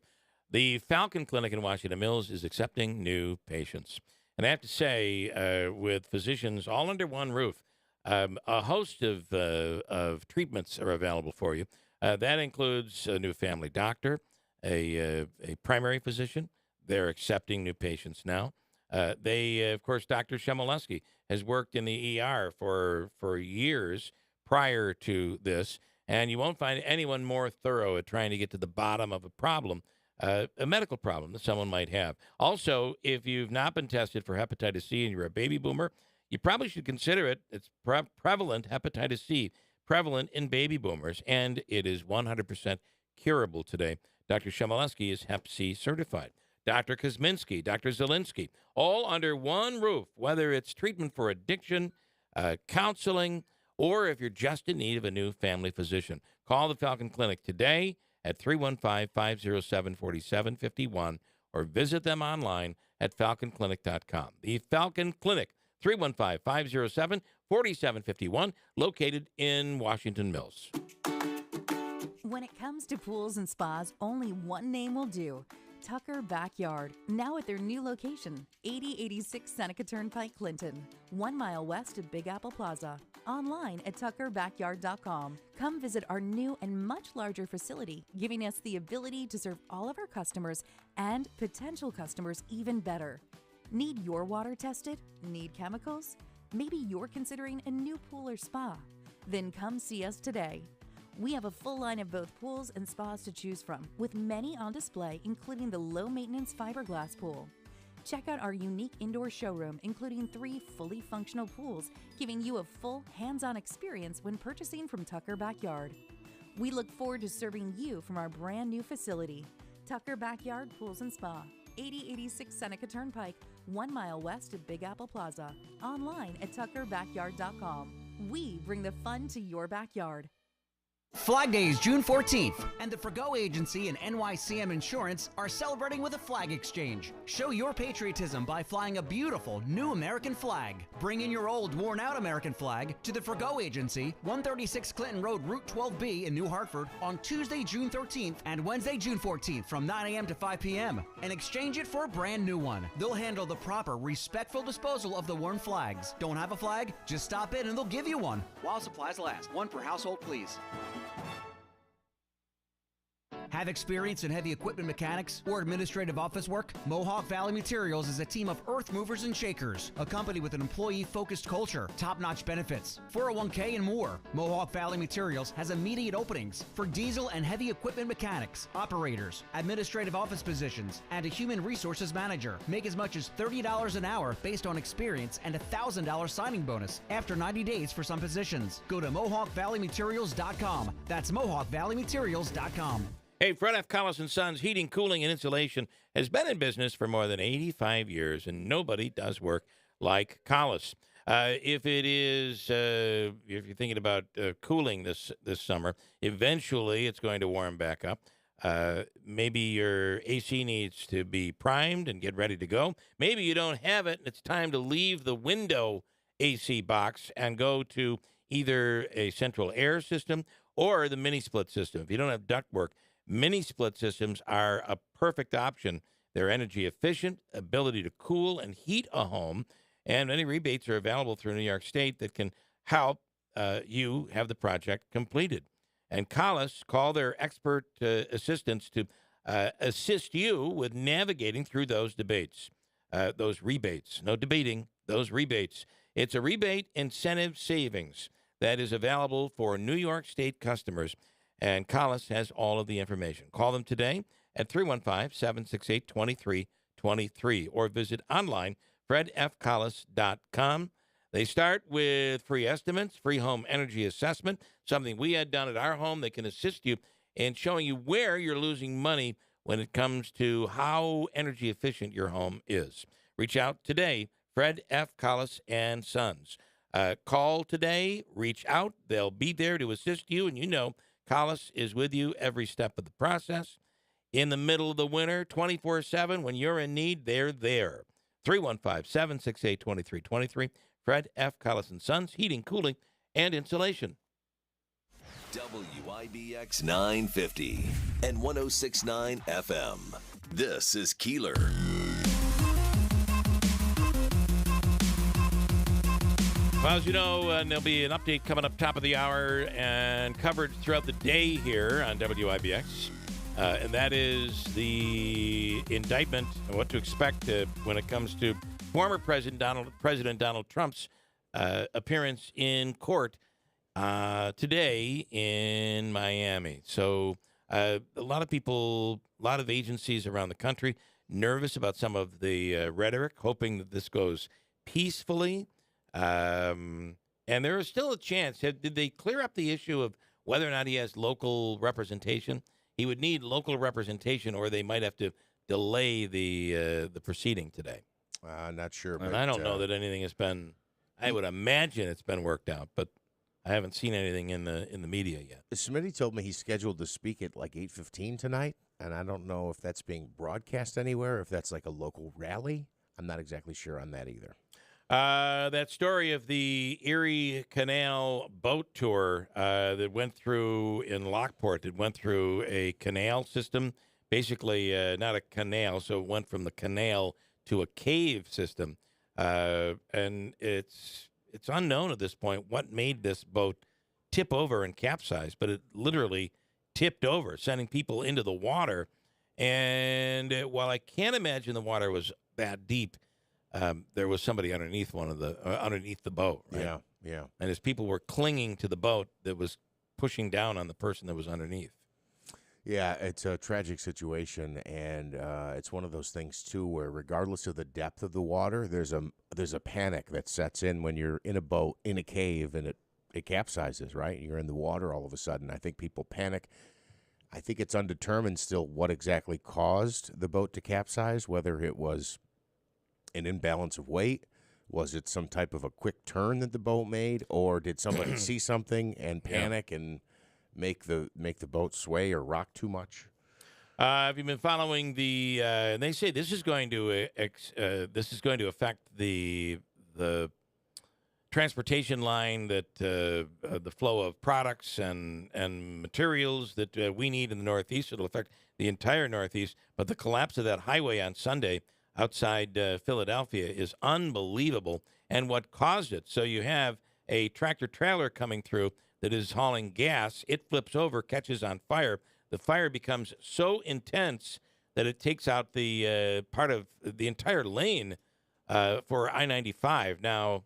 [SPEAKER 9] the Falcon Clinic in Washington Mills is accepting new patients. And I have to say, with physicians all under one roof, a host of treatments are available for you. That includes a new family doctor, a primary physician. They're accepting new patients now. Of course, Dr. Shemaleski has worked in the ER for years prior to this. And you won't find anyone more thorough at trying to get to the bottom of a problem, a medical problem that someone might have. Also, if you've not been tested for hepatitis C and you're a baby boomer, you probably should consider it. It's prevalent hepatitis C, prevalent in baby boomers, and it is 100% curable today. Dr. Shemaleski is Hep C certified. Dr. Kosminski, Dr. Zielinski, all under one roof, whether it's treatment for addiction, counseling, or if you're just in need of a new family physician. Call the Falcon Clinic today at 315-507-4751 or visit them online at falconclinic.com. The Falcon Clinic, 315-507-4751, located in Washington Mills.
[SPEAKER 22] When it comes to pools and spas, only one name will do. Tucker Backyard, now at their new location, 8086 Seneca Turnpike, Clinton, 1 mile west of Big Apple Plaza. Online at tuckerbackyard.com. Come visit our new and much larger facility, giving us the ability to serve all of our customers and potential customers even better. Need your water tested? Need chemicals? Maybe you're considering a new pool or spa? Then come see us today. We have a full line of both pools and spas to choose from, with many on display, including the low-maintenance fiberglass pool. Check out our unique indoor showroom, including 3 fully functional pools, giving you a full hands-on experience when purchasing from Tucker Backyard. We look forward to serving you from our brand new facility. Tucker Backyard Pools and Spa, 8086 Seneca Turnpike, 1 mile west of Big Apple Plaza. Online at tuckerbackyard.com. We bring the fun to your backyard.
[SPEAKER 12] Flag Day is June 14th, and the Forgo Agency and NYCM Insurance are celebrating with a flag exchange. Show your patriotism by flying a beautiful new American flag. Bring in your old, worn-out American flag to the Forgo Agency, 136 Clinton Road, Route 12B in New Hartford on Tuesday, June 13th and Wednesday, June 14th from 9 a.m. to 5 p.m. and exchange it for a brand new one. They'll handle the proper, respectful disposal of the worn flags. Don't have a flag? Just stop in and they'll give you one. While supplies last. One per household, please. Have experience in heavy equipment mechanics or administrative office work? Mohawk Valley Materials is a team of earth movers and shakers, a company with an employee-focused culture, top-notch benefits, 401k, and more. Mohawk Valley Materials has immediate openings for diesel and heavy equipment mechanics, operators, administrative office positions, and a human resources manager. Make as much as $30 an hour based on experience and a $1,000 signing bonus after 90 days for some positions. Go to MohawkValleyMaterials.com. That's MohawkValleyMaterials.com.
[SPEAKER 9] Hey, Fred F. Collis & Sons Heating, Cooling, and Insulation has been in business for more than 85 years, and nobody does work like Collis. If you're thinking about cooling this summer, eventually it's going to warm back up. Maybe your AC needs to be primed and get ready to go. Maybe you don't have it, and it's time to leave the window AC box and go to either a central air system or the mini split system. If you don't have ductwork, mini split systems are a perfect option. They're energy efficient, ability to cool and heat a home, and many rebates are available through New York State that can help you have the project completed. And Collis call their expert assistants to assist you with navigating through those rebates. No debating, those rebates. It's a rebate incentive savings that is available for New York State customers. And Collis has all of the information. Call them today at 315-768-2323 or visit online, fredfcollis.com. They start with free estimates, free home energy assessment, something we had done at our home that can assist you in showing you where you're losing money when it comes to how energy efficient your home is. Reach out today, Fred F. Collis and Sons. Call today, reach out. They'll be there to assist you, and you know Collis is with you every step of the process. In the middle of the winter, 24/7, when you're in need, they're there. 315-768-2323. Fred F. Collis & Sons, Heating, Cooling, and Insulation.
[SPEAKER 8] WIBX 950 and 106.9 FM. This is Keeler.
[SPEAKER 9] Well, as you know, there'll be an update coming up top of the hour and covered throughout the day here on WIBX. And that is the indictment and what to expect when it comes to former President Donald Trump's appearance in court today in Miami. So a lot of people, a lot of agencies around the country nervous about some of the rhetoric, hoping that this goes peacefully. And there is still a chance. Did they clear up the issue of whether or not he has local representation? He would need local representation, or they might have to delay the proceeding today.
[SPEAKER 10] Not sure.
[SPEAKER 9] And I don't know that anything has been. I would imagine it's been worked out, but I haven't seen anything in the media yet.
[SPEAKER 10] Smitty told me he's scheduled to speak at like 8:15 tonight, and I don't know if that's being broadcast anywhere, if that's like a local rally. I'm not exactly sure on that either.
[SPEAKER 9] That story of the Erie Canal boat tour that went through in Lockport, that went through a canal system, basically not a canal, so it went from the canal to a cave system. And it's unknown at this point what made this boat tip over and capsize, but it literally tipped over, sending people into the water. And while I can't imagine the water was that deep, there was somebody underneath underneath the boat. Right?
[SPEAKER 10] Yeah.
[SPEAKER 9] And as people were clinging to the boat, that was pushing down on the person that was underneath.
[SPEAKER 10] Yeah, it's a tragic situation, and it's one of those things too, where regardless of the depth of the water, there's a panic that sets in when you're in a boat in a cave and it capsizes. Right, you're in the water all of a sudden. I think people panic. I think it's undetermined still what exactly caused the boat to capsize, whether it was an imbalance of weight, was it some type of a quick turn that the boat made, or did somebody see something and panic and make the boat sway or rock too much?
[SPEAKER 9] Have you been following the? They say this is going to affect the transportation line, that the flow of products and materials that we need in the Northeast. It'll affect the entire Northeast. But the collapse of that highway on Sunday outside Philadelphia is unbelievable, and what caused it. So you have a tractor trailer coming through that is hauling gas. It flips over, catches on fire. The fire becomes so intense that it takes out the part of the entire lane for I-95. Now,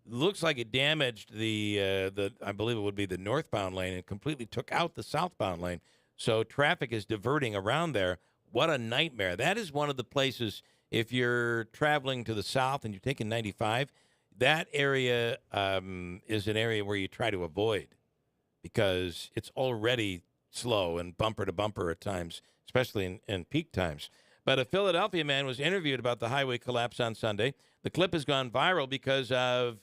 [SPEAKER 9] looks like it damaged the I believe it would be the northbound lane, and completely took out the southbound lane. So traffic is diverting around there. What a nightmare. That is one of the places, if you're traveling to the south and you're taking 95, that area is an area where you try to avoid, because it's already slow and bumper to bumper at times, especially in peak times. But a Philadelphia man was interviewed about the highway collapse on Sunday. The clip has gone viral because of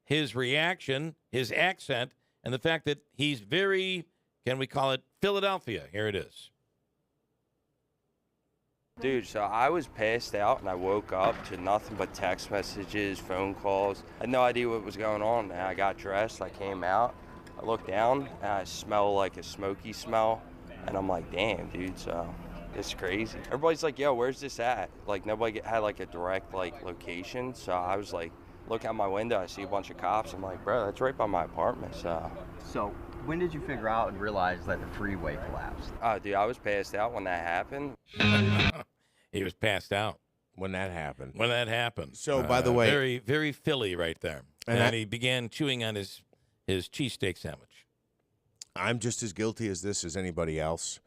[SPEAKER 9] his reaction, his accent, and the fact that he's very, can we call it, Philadelphia. Here it is.
[SPEAKER 18] Dude, so I was passed out and I woke up to nothing but text messages, phone calls. I had no idea what was going on. And I got dressed, I came out, I looked down, and I smell like a smoky smell. And I'm like, damn, dude, so it's crazy. Everybody's like, yo, where's this at? Like, nobody had like a direct like location. So I was like, look out my window, I see a bunch of cops. I'm like, bro, that's right by my apartment.
[SPEAKER 19] So when did you figure out and realize that the freeway collapsed?
[SPEAKER 18] Oh, dude, I was passed out when that happened.
[SPEAKER 9] He was passed out
[SPEAKER 10] when that happened. So, by the way,
[SPEAKER 9] very, very Philly right there. And he began chewing on his cheesesteak sandwich.
[SPEAKER 10] I'm just as guilty as this as anybody else,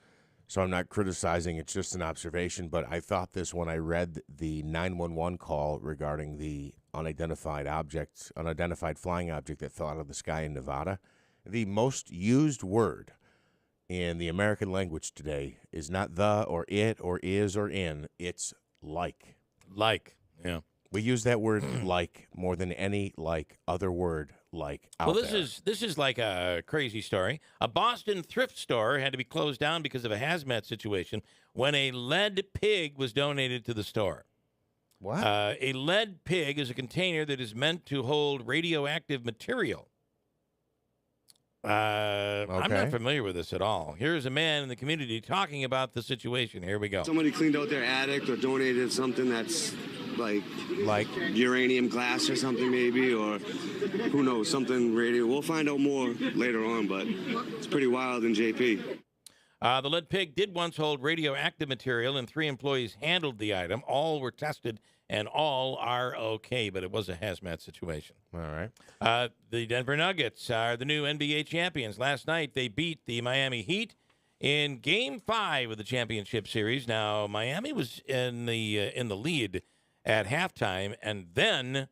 [SPEAKER 10] so I'm not criticizing. It's just an observation. But I thought this when I read the 911 call regarding the unidentified flying object that fell out of the sky in Nevada. The most used word in the American language today is not the or it or is or in. It's like.
[SPEAKER 9] Like, yeah.
[SPEAKER 10] We use that word like more than any other word like out there.
[SPEAKER 9] This is like a crazy story. A Boston thrift store had to be closed down because of a hazmat situation when a lead pig was donated to the store.
[SPEAKER 10] What?
[SPEAKER 9] A lead pig is a container that is meant to hold radioactive material. I'm not familiar with this at all. Here's a man in the community talking about the situation. Here we go.
[SPEAKER 20] Somebody cleaned out their attic or donated something that's like uranium glass or something maybe, or who knows, something radio. We'll find out more later on, but it's pretty wild in JP.
[SPEAKER 9] The lead pig did once hold radioactive material, and 3 employees handled the item. All were tested, and all are okay, but it was a hazmat situation.
[SPEAKER 10] All right.
[SPEAKER 9] The Denver Nuggets are the new NBA champions. Last night, they beat the Miami Heat in Game 5 of the championship series. Now, Miami was in the lead at halftime, and then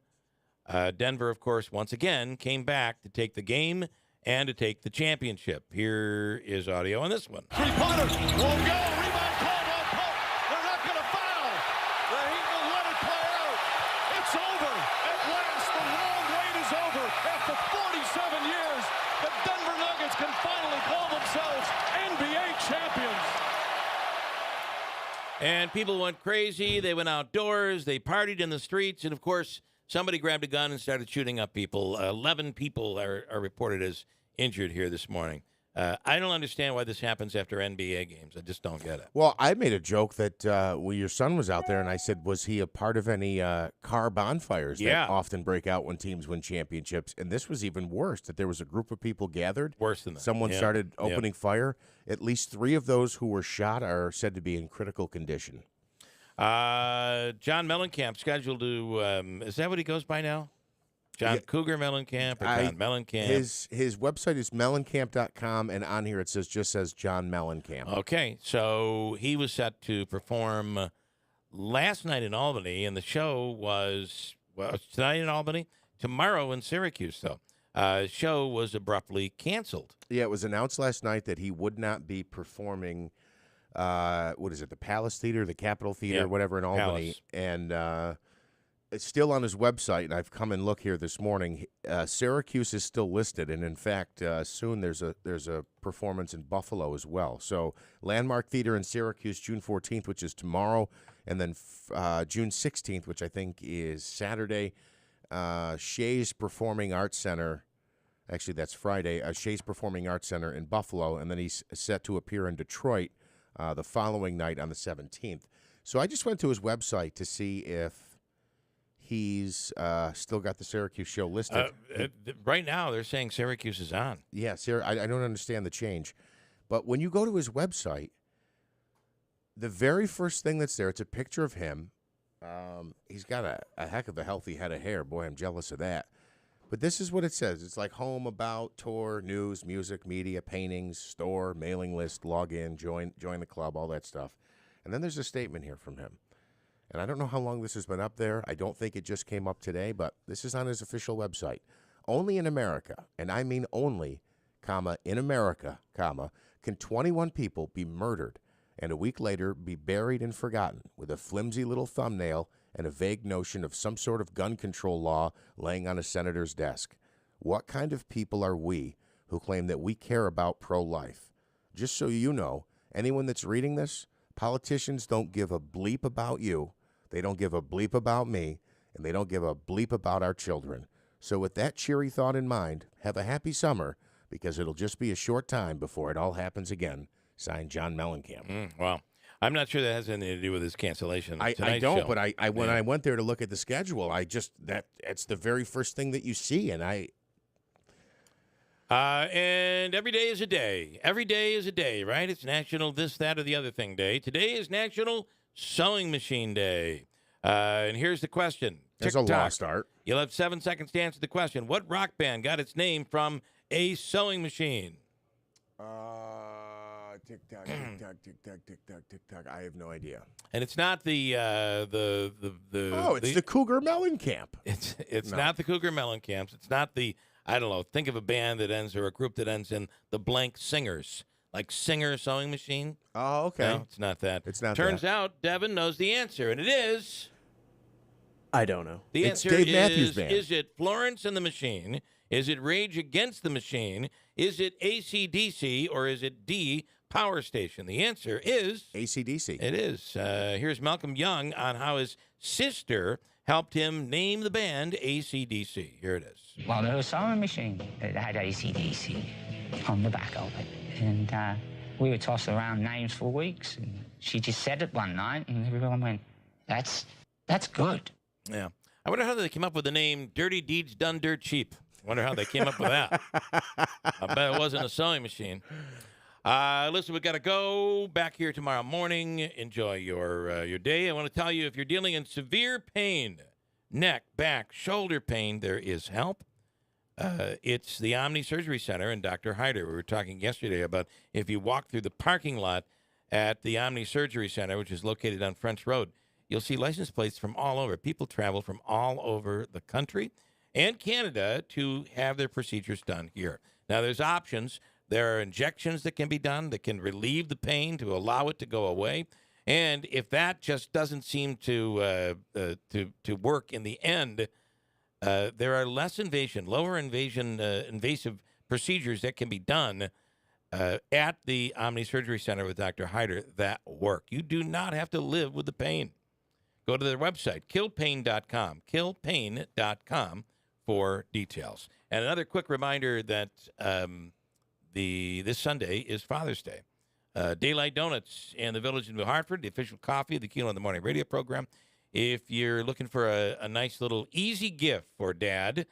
[SPEAKER 9] Denver, of course, once again came back to take the game and to take the championship. Here is audio on this one.
[SPEAKER 21] Three-pointer won't go. Rebound called on Pope. They're not going to foul. The Heat will let it play out. It's over. At last, the long wait is over. After 47 years, the Denver Nuggets can finally call themselves NBA champions.
[SPEAKER 9] And people went crazy. They went outdoors. They partied in the streets. And, of course, somebody grabbed a gun and started shooting up people. 11 people are reported as injured here this morning. I don't understand why this happens after NBA games. I just don't get it.
[SPEAKER 10] Well, I made a joke that your son was out there, and I said, was he a part of any car bonfires that often break out when teams win championships? And this was even worse, that there was a group of people gathered.
[SPEAKER 9] Worse than that.
[SPEAKER 10] Someone started opening fire. At least 3 of those who were shot are said to be in critical condition.
[SPEAKER 9] John Mellencamp scheduled to, is that what he goes by now? John Cougar Mellencamp or John Mellencamp?
[SPEAKER 10] His website is mellencamp.com, and on here it just says John Mellencamp.
[SPEAKER 9] Okay, so he was set to perform last night in Albany, and the show was tonight in Albany, tomorrow in Syracuse, though. show was abruptly canceled.
[SPEAKER 10] Yeah, it was announced last night that he would not be performing. What is it? The Palace Theater, the Capitol Theater, whatever in Albany, and it's still on his website. And I've come and looked here this morning. Syracuse is still listed, and in fact, soon there's a performance in Buffalo as well. So Landmark Theater in Syracuse, June 14th, which is tomorrow, and then June 16th, which I think is Saturday. Shays Performing Arts Center. Actually, that's Friday. Shays Performing Arts Center in Buffalo, and then he's set to appear in Detroit the following night on the 17th. So I just went to his website to see if he's still got the Syracuse show listed.
[SPEAKER 9] Right now, they're saying Syracuse is on.
[SPEAKER 10] Yeah, I don't understand the change. But when you go to his website, the very first thing that's there, it's a picture of him. He's got a heck of a healthy head of hair. Boy, I'm jealous of that. But this is what it says. It's like home, about, tour, news, music, media, paintings, store, mailing list, log in, join the club, all that stuff. And then there's a statement here from him. And I don't know how long this has been up there. I don't think it just came up today, but this is on his official website. Only in America, and I mean only, comma, in America, comma, can 21 people be murdered and a week later be buried and forgotten with a flimsy little thumbnail and a vague notion of some sort of gun control law laying on a senator's desk. What kind of people are we who claim that we care about pro-life? Just so you know, anyone that's reading this, politicians don't give a bleep about you, they don't give a bleep about me, and they don't give a bleep about our children. So with that cheery thought in mind, have a happy summer, because it'll just be a short time before it all happens again. Signed, John Mellencamp.
[SPEAKER 9] Well, I'm not sure that has anything to do with his cancellation.
[SPEAKER 10] I don't, but I when I went there to look at the schedule, that's the very first thing that you see, and
[SPEAKER 9] and every day is a day. Every day is a day, right? It's National This, That, or the Other Thing Day. Today is National Sewing Machine Day. And here's the question.
[SPEAKER 10] There's a lost art.
[SPEAKER 9] You'll have 7 seconds to answer the question. What rock band got its name from a sewing machine?
[SPEAKER 10] Tick tock, tick tock, tick tock, tick tock, tick tock. I have no idea.
[SPEAKER 9] And it's not the
[SPEAKER 10] it's the Cougar Mellencamp.
[SPEAKER 9] It's not the Cougar Mellencamps. It's not the, I don't know, think of a band that ends or a group that ends in the blank Singers, like Singer Sewing Machine.
[SPEAKER 10] Oh, okay.
[SPEAKER 9] No, it's not that.
[SPEAKER 10] It's not.
[SPEAKER 9] Turns out Devin knows the answer, and it is.
[SPEAKER 11] I don't know.
[SPEAKER 9] The
[SPEAKER 10] It's
[SPEAKER 9] answer
[SPEAKER 10] Dave
[SPEAKER 9] is:
[SPEAKER 10] Matthews Band.
[SPEAKER 9] Is it Florence and the Machine? Is it Rage Against the Machine? Is it AC/DC, or is it D, Power Station? The answer is
[SPEAKER 10] AC/DC.
[SPEAKER 9] It is. Here's Malcolm Young on how his sister helped him name the band AC/DC. Here it is.
[SPEAKER 4] Well, there was a sewing machine that had AC/DC on the back of it. And we were tossing around names for weeks. And she just said it one night, and everyone went, that's good.
[SPEAKER 9] Yeah. I wonder how they came up with the name Dirty Deeds Done Dirt Cheap. I wonder how they came up with that. I bet it wasn't a sewing machine. Listen, we got to go back here tomorrow morning. Enjoy your day. I want to tell you, if you're dealing in severe pain, neck, back, shoulder pain, there is help. It's the Omni Surgery Center and Dr. Hyder. We were talking yesterday about if you walk through the parking lot at the Omni Surgery Center, which is located on French Road, you'll see license plates from all over. People travel from all over the country and Canada to have their procedures done here. Now, there's options. There are injections that can be done that can relieve the pain to allow it to go away. And if that just doesn't seem to work in the end, there are lower invasive procedures that can be done at the Omni Surgery Center with Dr. Hyder that work. You do not have to live with the pain. Go to their website, killpain.com, killpain.com for details. And another quick reminder that this Sunday is Father's Day. Daylight Donuts in the Village of New Hartford, the official coffee of the Keeler in the Morning radio program. If you're looking for a nice little easy gift for Dad,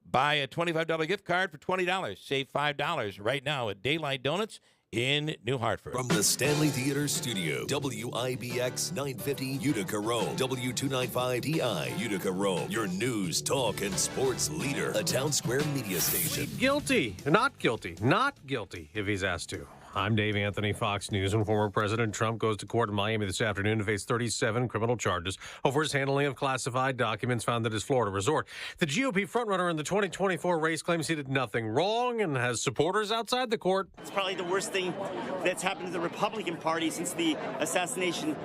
[SPEAKER 9] buy a $25 gift card for $20. Save $5 right now at Daylight Donuts in New Hartford.
[SPEAKER 8] From the Stanley Theater Studio, WIBX 950 Utica, Rome, W295DI Utica, Rome, your news, talk, and sports leader, a Town Square media station.
[SPEAKER 7] Guilty. Not guilty. Not guilty if he's asked to.
[SPEAKER 5] I'm Dave Anthony, Fox News. And former President Trump goes to court in Miami this afternoon to face 37 criminal charges over his handling of classified documents found at his Florida resort. The GOP frontrunner in the 2024 race claims he did nothing wrong and has supporters outside the court.
[SPEAKER 7] It's probably the worst thing that's happened to the Republican Party since the assassination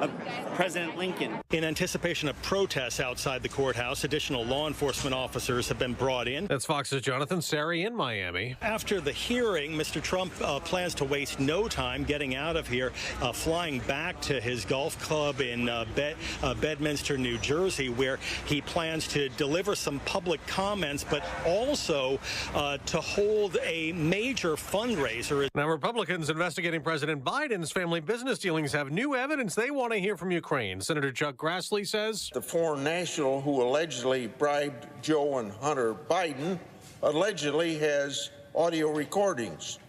[SPEAKER 7] of President Lincoln.
[SPEAKER 23] In anticipation of protests outside the courthouse, additional law enforcement officers have been brought in.
[SPEAKER 5] That's Fox's Jonathan Sari in Miami.
[SPEAKER 23] After the hearing, Mr. Trump plans to waste no time getting out of here, flying back to his golf club in Bedminster, New Jersey, where he plans to deliver some public comments, but also to hold a major fundraiser.
[SPEAKER 5] Now, Republicans investigating President Biden's family business dealings have new evidence they want to hear from Ukraine. Senator Chuck Grassley says
[SPEAKER 24] the foreign national who allegedly bribed Joe and Hunter Biden allegedly has audio recordings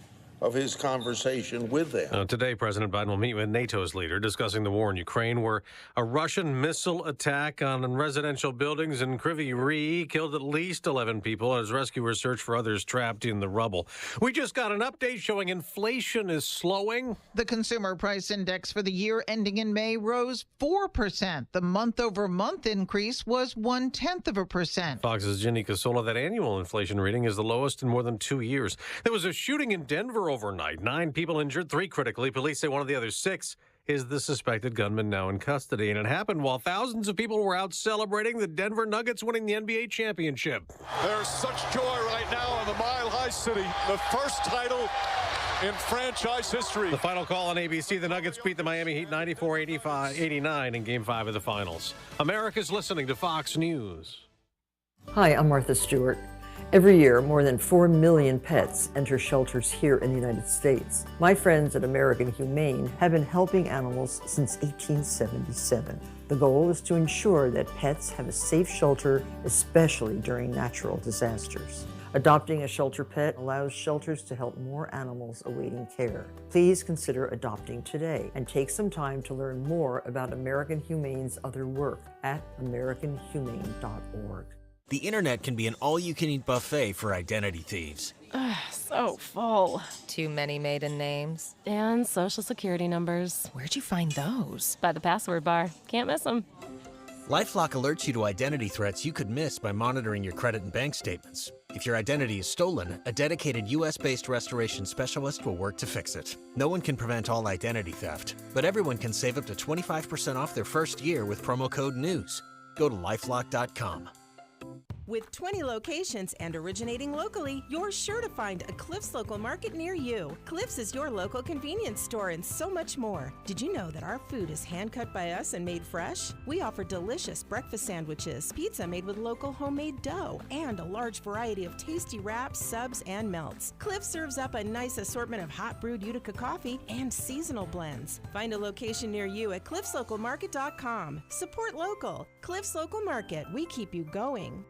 [SPEAKER 24] of his conversation with them.
[SPEAKER 5] Today, President Biden will meet with NATO's leader discussing the war in Ukraine, where a Russian missile attack on residential buildings in Kryvyi Rih killed at least 11 people as rescuers search for others trapped in the rubble. We just got an update showing inflation is slowing.
[SPEAKER 25] The consumer price index for the year ending in May rose 4%. The month-over-month increase was 0.1%.
[SPEAKER 5] Fox's Ginny Casola, that annual inflation reading is the lowest in more than 2 years. There was a shooting in Denver overnight. 9 people injured, 3 critically. Police say one of the other 6 is the suspected gunman now in custody. And it happened while thousands of people were out celebrating the Denver Nuggets winning the NBA championship.
[SPEAKER 21] There's such joy right now in the Mile High City. The first title in franchise history.
[SPEAKER 5] The final call on ABC. The Nuggets beat the Miami Heat 94-89 in Game 5 of the finals. America's listening to Fox News.
[SPEAKER 26] Hi, I'm Martha Stewart. Every year, more than 4 million pets enter shelters here in the United States. My friends at American Humane have been helping animals since 1877. The goal is to ensure that pets have a safe shelter, especially during natural disasters. Adopting a shelter pet allows shelters to help more animals awaiting care. Please consider adopting today and take some time to learn more about American Humane's other work at americanhumane.org.
[SPEAKER 27] The internet can be an all-you-can-eat buffet for identity thieves.
[SPEAKER 28] So full.
[SPEAKER 29] Too many maiden names.
[SPEAKER 28] And social security numbers.
[SPEAKER 29] Where'd you find those?
[SPEAKER 28] By the password bar. Can't miss them.
[SPEAKER 27] LifeLock alerts you to identity threats you could miss by monitoring your credit and bank statements. If your identity is stolen, a dedicated U.S.-based restoration specialist will work to fix it. No one can prevent all identity theft, but everyone can save up to 25% off their first year with promo code NEWS. Go to LifeLock.com.
[SPEAKER 30] With 20 locations and originating locally, you're sure to find a Cliff's Local Market near you. Cliff's is your local convenience store and so much more. Did you know that our food is hand-cut by us and made fresh? We offer delicious breakfast sandwiches, pizza made with local homemade dough, and a large variety of tasty wraps, subs, and melts. Cliff's serves up a nice assortment of hot brewed Utica coffee and seasonal blends. Find a location near you at cliffslocalmarket.com. Support local. Cliff's Local Market. We keep you going.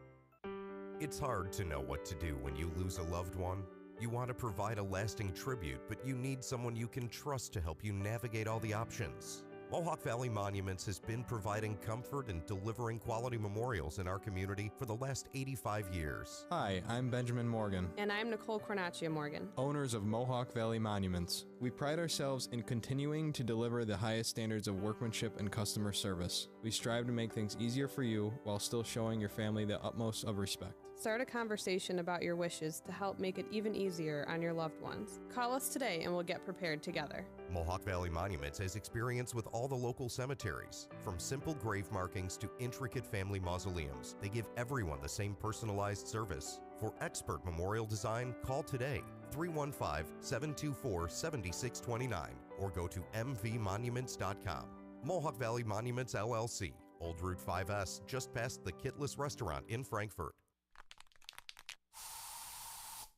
[SPEAKER 31] It's hard to know what to do when you lose a loved one. You want to provide a lasting tribute, but you need someone you can trust to help you navigate all the options. Mohawk Valley Monuments has been providing comfort and delivering quality memorials in our community for the last 85 years.
[SPEAKER 32] Hi, I'm Benjamin Morgan.
[SPEAKER 33] And I'm Nicole Cornacchia Morgan.
[SPEAKER 32] Owners of Mohawk Valley Monuments. We pride ourselves in continuing to deliver the highest standards of workmanship and customer service. We strive to make things easier for you while still showing your family the utmost of respect.
[SPEAKER 33] Start a conversation about your wishes to help make it even easier on your loved ones. Call us today and we'll get prepared together.
[SPEAKER 31] Mohawk Valley Monuments has experience with all the local cemeteries. From simple grave markings to intricate family mausoleums, they give everyone the same personalized service. For expert memorial design, call today, 315-724-7629, or go to mvmonuments.com. Mohawk Valley Monuments, LLC, Old Route 5S, just past the Kitless Restaurant in Frankfort.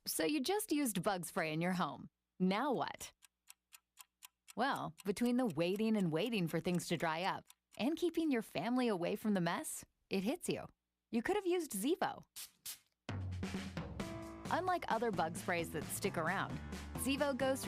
[SPEAKER 34] So you just used bug spray in your home. Now what? Well, between the waiting and waiting for things to dry up and keeping your family away from the mess, it hits you. You could have used Zevo. Unlike other bug sprays that stick around, Zevo goes